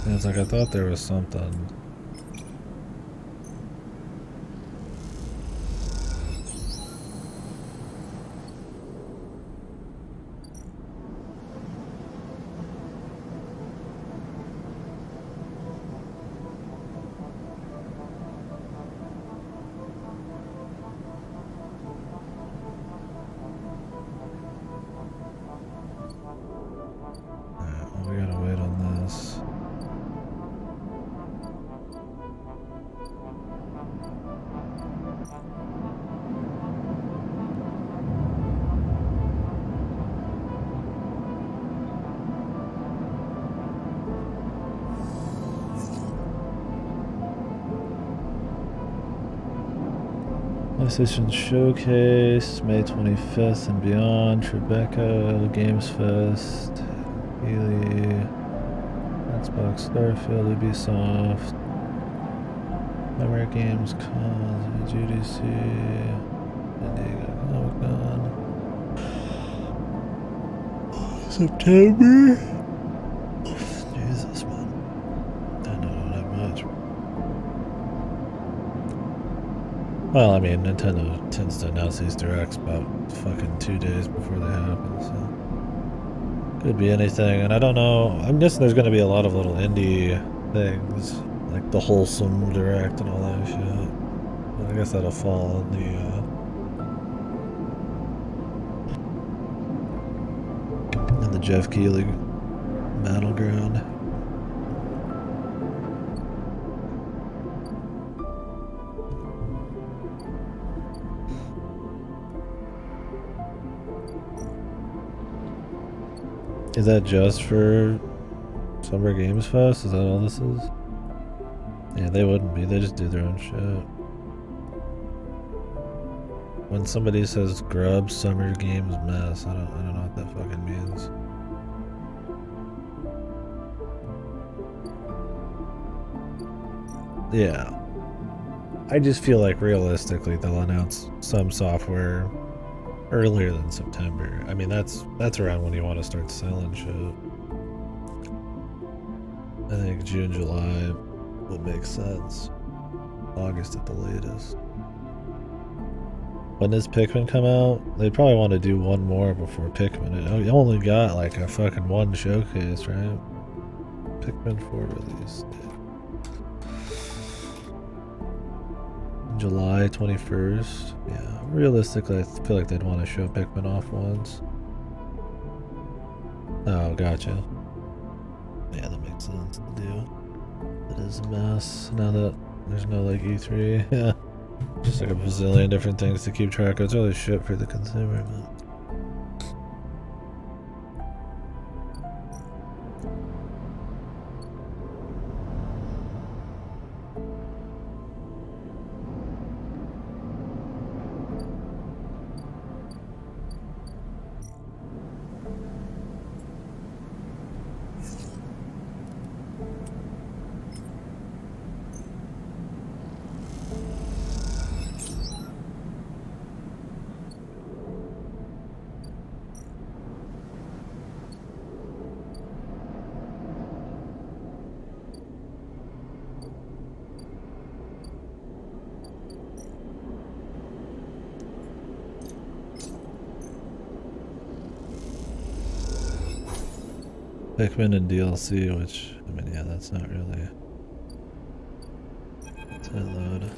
It's like I thought there was something. Alright, well, we gotta wait on this. PlayStation Showcase, May 25th and beyond, Tribeca, Games Fest, Healy, Xbox, Starfield, Ubisoft, Memory Games, Cons, GDC, Indigo, Comic-Con, September? Jesus, man. I don't have much. Well, I mean, Nintendo tends to announce these directs about fucking 2 days before they happen, so Could be anything, and I don't know. I'm guessing there's gonna be a lot of little indie things, like the Wholesome Direct and all that shit. But I guess that'll fall on the Jeff Keighley battleground. Is that just for Summer Games Fest? Is that all this is? Yeah, they wouldn't be. They just do their own shit. When somebody says Grub Summer Games Mess, I don't know what that fucking means. Yeah. I just feel like realistically they'll announce some software earlier than September. I mean, that's around when you want to start selling shit. I think June, July would make sense. August at the latest. When does Pikmin come out? They'd probably want to do one more before Pikmin. You only got like a fucking one showcase, right? Pikmin 4 release. July 21st. Yeah, realistically, I feel like they'd want to show Pikmin off once. Oh, gotcha. Yeah, that makes sense to do. It is a mess now that there's no like E3. Yeah, just like a bazillion different things to keep track of. It's really shit for the consumer, man. Pikmin and DLC, which, I mean, yeah, that's not really... It's a load.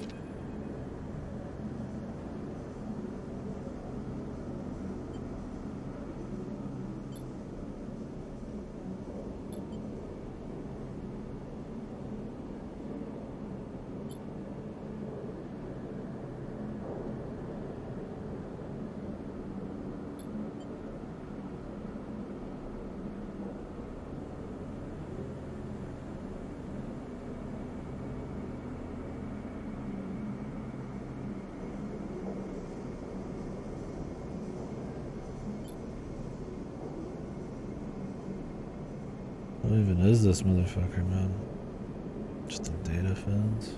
What even is this motherfucker, man? Just a data fence?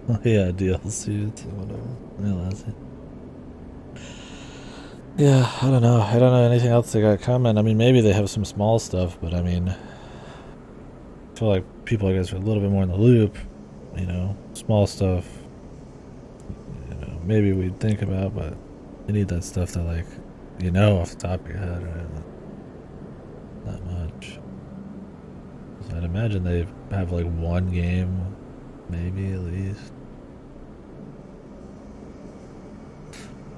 Oh yeah, DLC, it's whatever. Yeah, that's it. Yeah, I don't know. I don't know anything else they got coming. I mean, maybe they have some small stuff, but I mean, I feel like people, I guess, are a little bit more in the loop. You know, small stuff, you know, maybe we'd think about, but you need that stuff that, like, you know, off the top of your head, right? Not much. So I'd imagine they have like one game, maybe at least.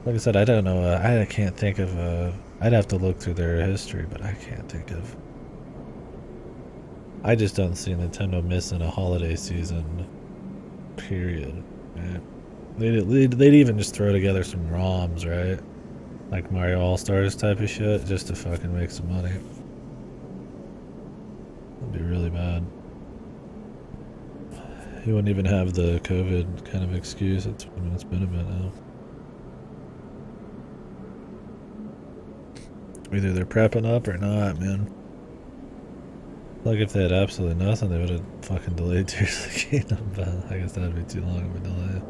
Like I said, I don't know. I can't think of I'd have to look through their history, but I can't think of. I just don't see Nintendo missing a holiday season. Period. Right? They'd even just throw together some ROMs, right? Like Mario All Stars type of shit, just to fucking make some money. That'd be really bad. You wouldn't even have the COVID kind of excuse. It's been a bit now. Either they're prepping up or not, man. Like if they had absolutely nothing, they would have fucking delayed Tears of the Kingdom, but I guess that'd be too long of a delay.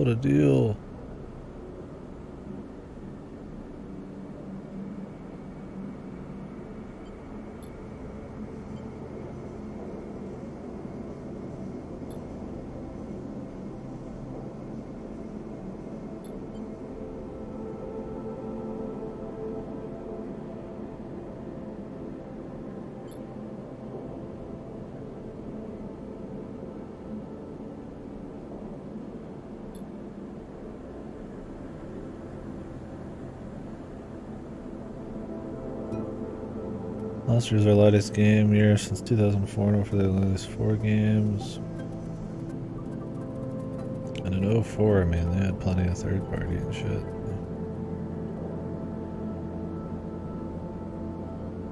What a deal. Last year's our lightest game year since 2004, and for the latest 4 games. And in 04, I mean, they had plenty of third party and shit.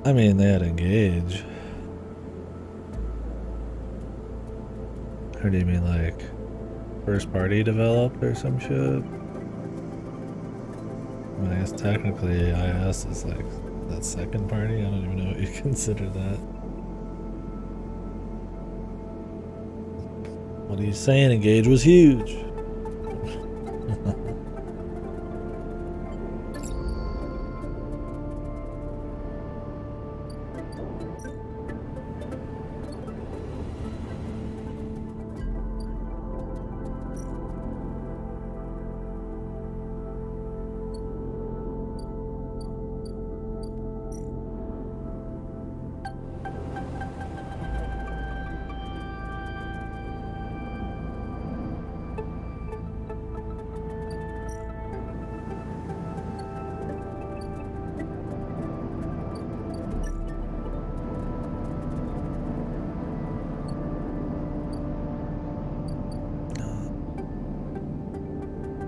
I mean, they had Engage. Or do you mean like first party developed or some shit? I mean, I guess technically IS is like that second party. I don't even know what you consider that. What are you saying? Engage was huge.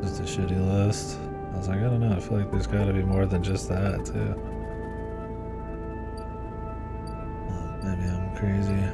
Just a shitty list. I was like, I don't know. I feel like there's got to be more than just that, too. Maybe I'm crazy.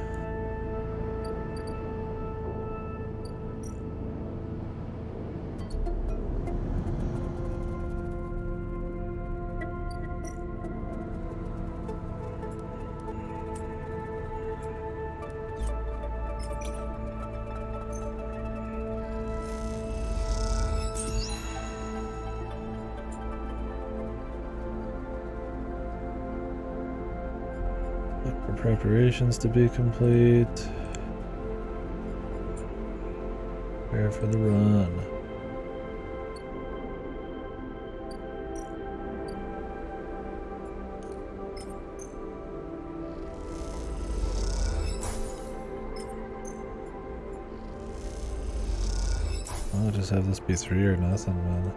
For preparations to be complete. Prepare for the run. I'll just have this be 3 or nothing, man.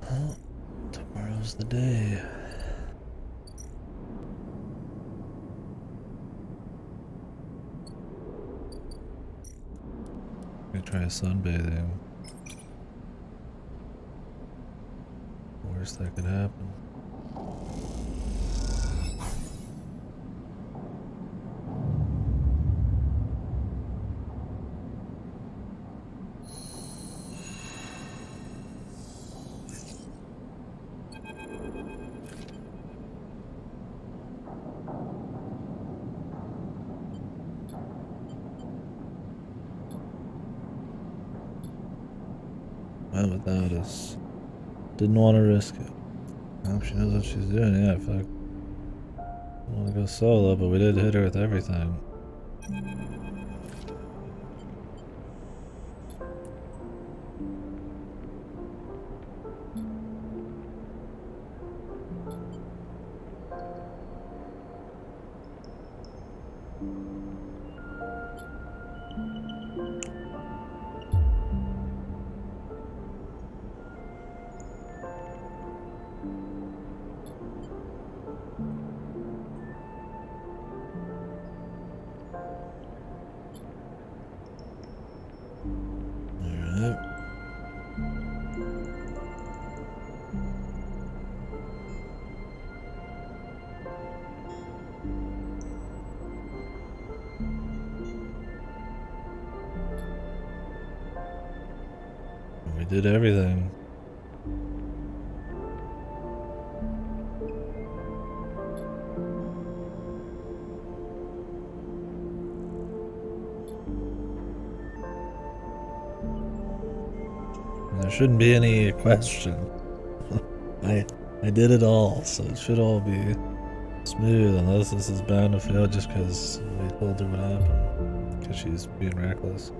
Well, tomorrow's the day. I'm gonna try sunbathing. Worst that could happen. Went without us. Didn't want to risk it. I hope she knows what she's doing. Yeah, fuck. I want to go solo, but we did hit her with everything. We did everything. There shouldn't be any question. I did it all, so it should all be smooth, unless this is bound to fail just because we told her what happened. Because she's being reckless.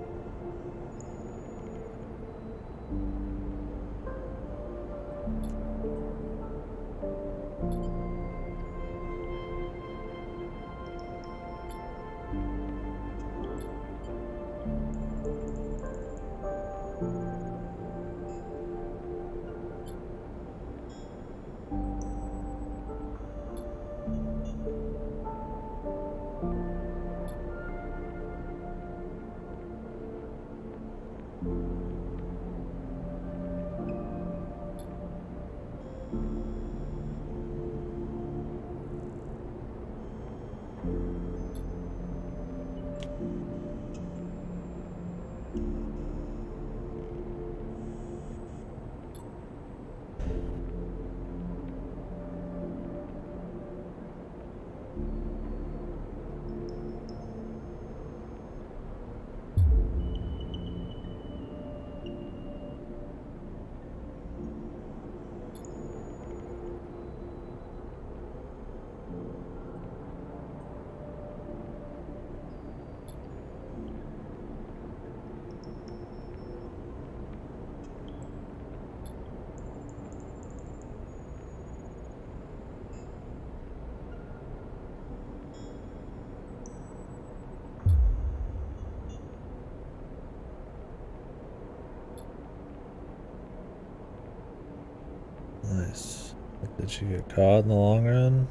Nice. Did she get caught in the long run?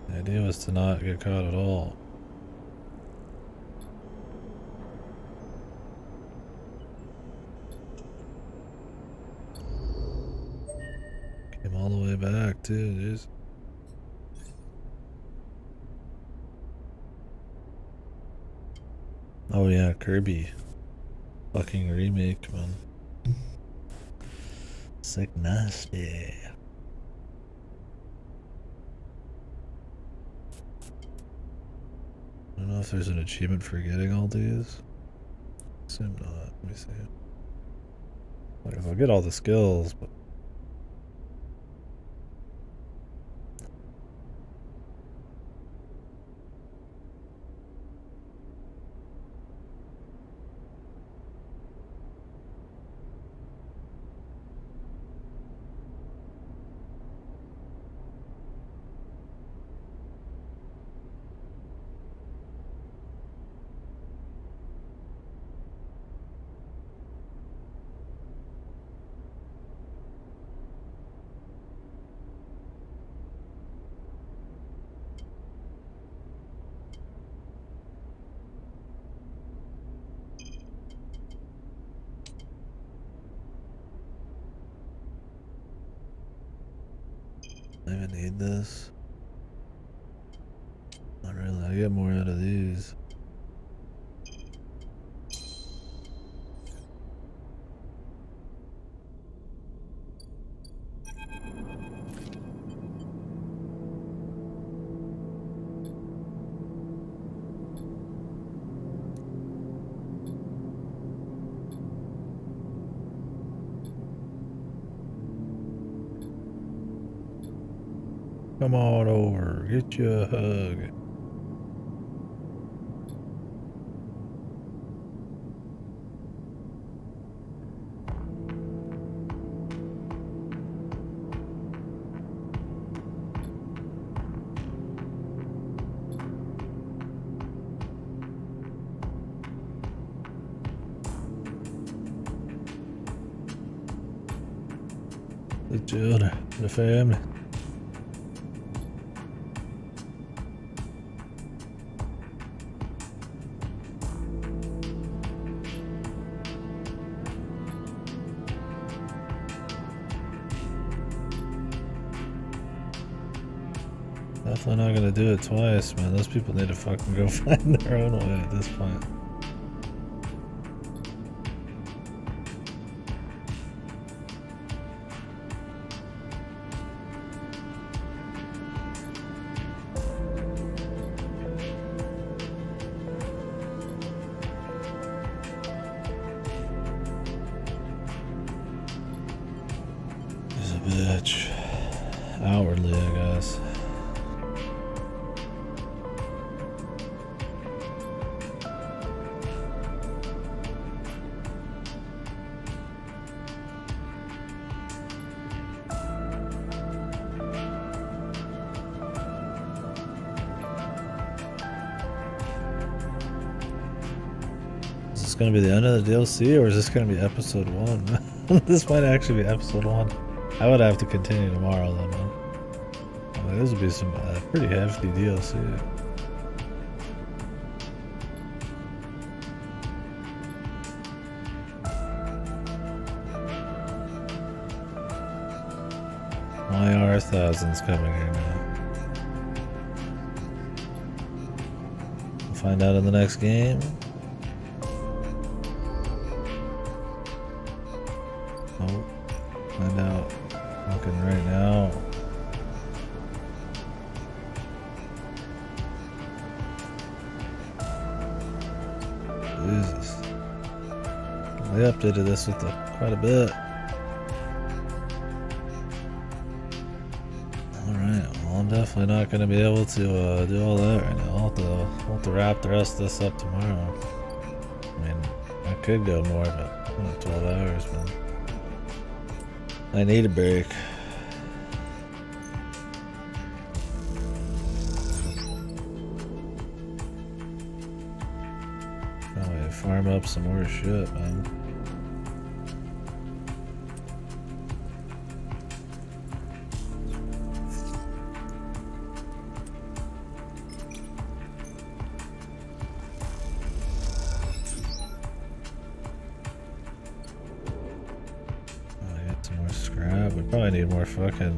The idea was to not get caught at all. Came all the way back too, jeez. Oh yeah, Kirby. Fucking remake, man. Sick nasty. I don't know if there's an achievement for getting all these. Assume not. Let me see. Like if I get all the skills, but I even need this. Not really. I get more out of these. Come on over, get you a hug. The children, the family. Definitely not gonna do it twice, man. Those people need to fucking go find their own way at this point. bitch. Outwardly, I guess. Is this gonna be the end of the DLC, or is this gonna be episode 1? This might actually be episode 1. I would have to continue tomorrow then, man. Like, this would be some pretty hefty DLC. My R1000's coming here now. We'll find out in the next game. Nope. Find out. Looking right now. Jesus. They updated this with quite a bit. Alright, well I'm definitely not going to be able to do all that right now. I'll have to wrap the rest of this up tomorrow. I mean, I could go more, but 12 hours, man. I need a break. Probably farm up some more shit, man. Probably need more fucking...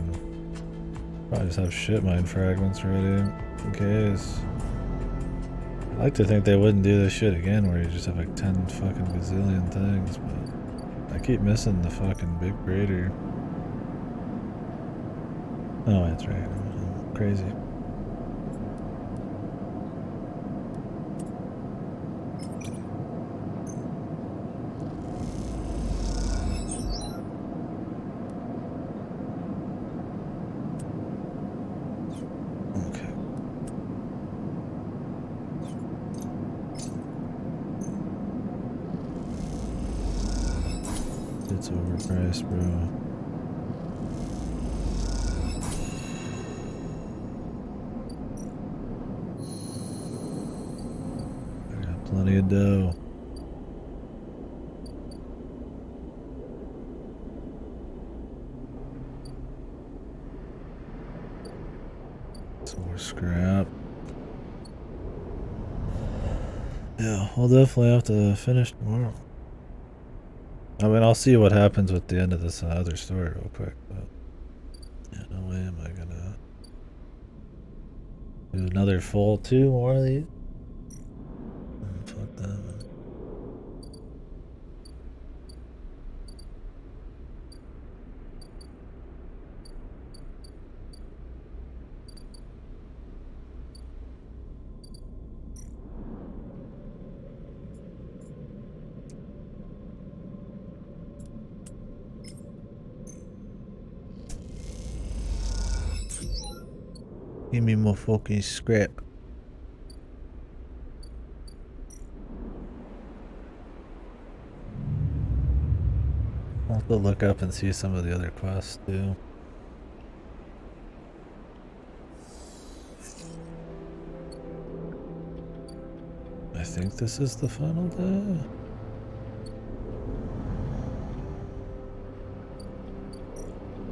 Probably just have shit mine fragments ready in case. I'd like to think they wouldn't do this shit again where you just have like 10 fucking gazillion things, but I keep missing the fucking big crater. Oh, that's right. I'm crazy. It's overpriced, bro. I got plenty of dough. Some more scrap. Yeah, we'll definitely have to finish tomorrow. I mean, I'll see what happens with the end of this other story real quick, but yeah, no way am I gonna do another full 2 more of these. Fuck that, man. Give me more fucking scrap. I'll have to look up and see some of the other quests too. I think this is the final day.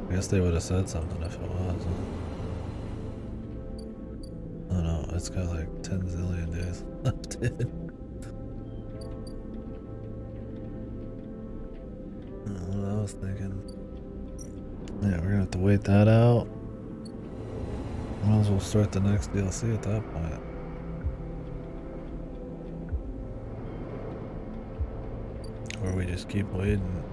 I guess they would have said something if it was. Oh no, it's got like 10 zillion days left. What I was thinking. Yeah, we're gonna have to wait that out. Might as well start the next DLC at that point. Or we just keep waiting.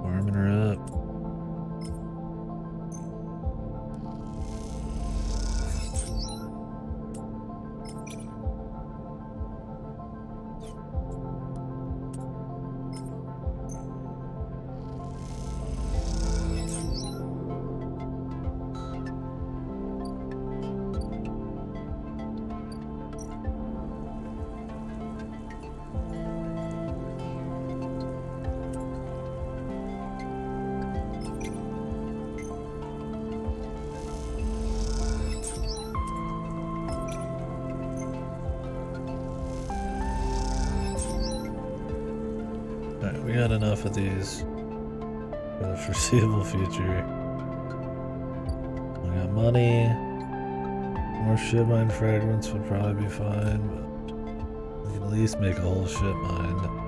Farming her up. had enough of these for the foreseeable future. I got money. More shit mine fragments would probably be fine, but we can at least make a whole shit mine.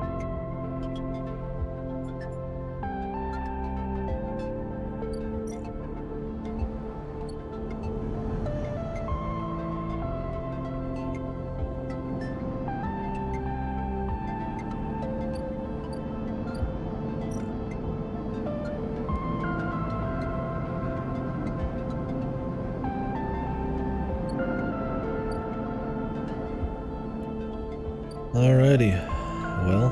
Alrighty, well,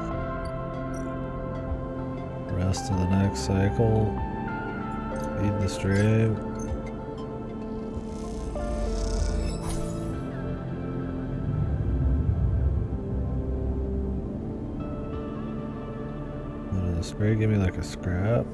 rest of the next cycle, feed the stream. What does the spray give me, like a scrap?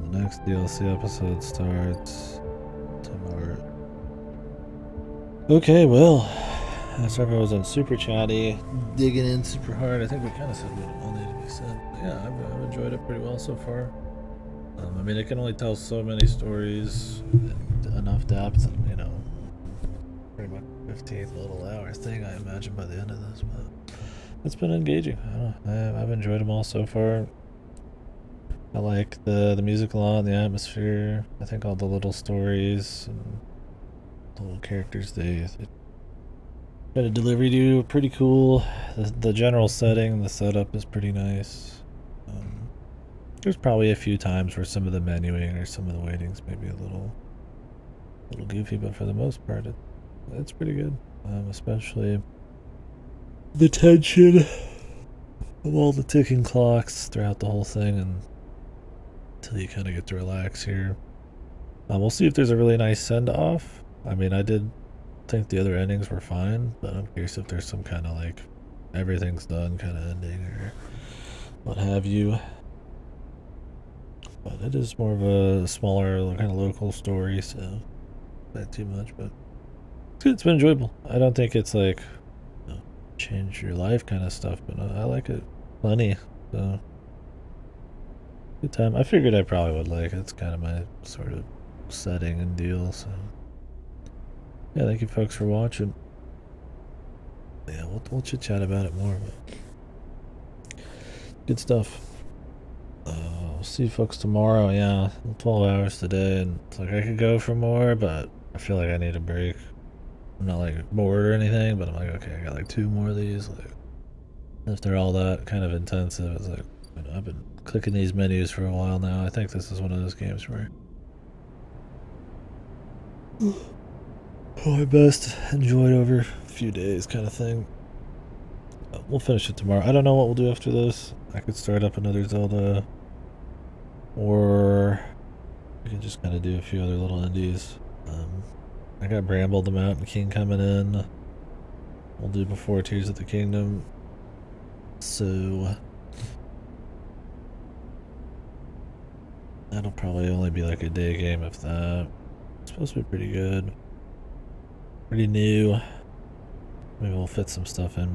Next DLC episode starts tomorrow. Okay, well, as everyone was on super chatty, digging in super hard. I think we kind of said what all needed to be said. But yeah, I've enjoyed it pretty well so far. I mean, it can only tell so many stories and enough depth, and you know, pretty much 15th little hour thing, I imagine, by the end of this. But it's been engaging. I don't know. I've enjoyed them all so far. I like the music a lot, the atmosphere. I think all the little stories and the little characters they try to deliver to you are pretty cool. The general setting, the setup is pretty nice. There's probably a few times where some of the menuing or some of the waitings may be a little goofy, but for the most part, it's pretty good. Especially the tension of all the ticking clocks throughout the whole thing, and until you kind of get to relax here. We'll see if there's a really nice send-off. I mean, I did think the other endings were fine, but I'm curious if there's some kind of like everything's done kind of ending or what have you. But it is more of a smaller kind of local story, so not too much, but it's been enjoyable. I don't think it's like, you know, change your life kind of stuff, but I like it plenty, so good time. I figured I probably would like it. It's kind of my sort of setting and deal, so yeah, thank you folks for watching. Yeah, we'll chit chat about it more, but good stuff. We'll see you folks tomorrow. Yeah, 12 hours today, and it's like I could go for more, but I feel like I need a break. I'm not like bored or anything, but I'm like, okay, I got like 2 more of these. Like, if they're all that kind of intensive, it's like, you know, I've been clicking these menus for a while now. I think this is one of those games where my best enjoyed over a few days kind of thing. We'll finish it tomorrow. I don't know what we'll do after this. I could start up another Zelda, or we can just kind of do a few other little indies. I got Bramble the Mountain King coming in. We'll do before Tears of the Kingdom. So that'll probably only be like a day game if that. It's supposed to be pretty good. Pretty new. Maybe we'll fit some stuff in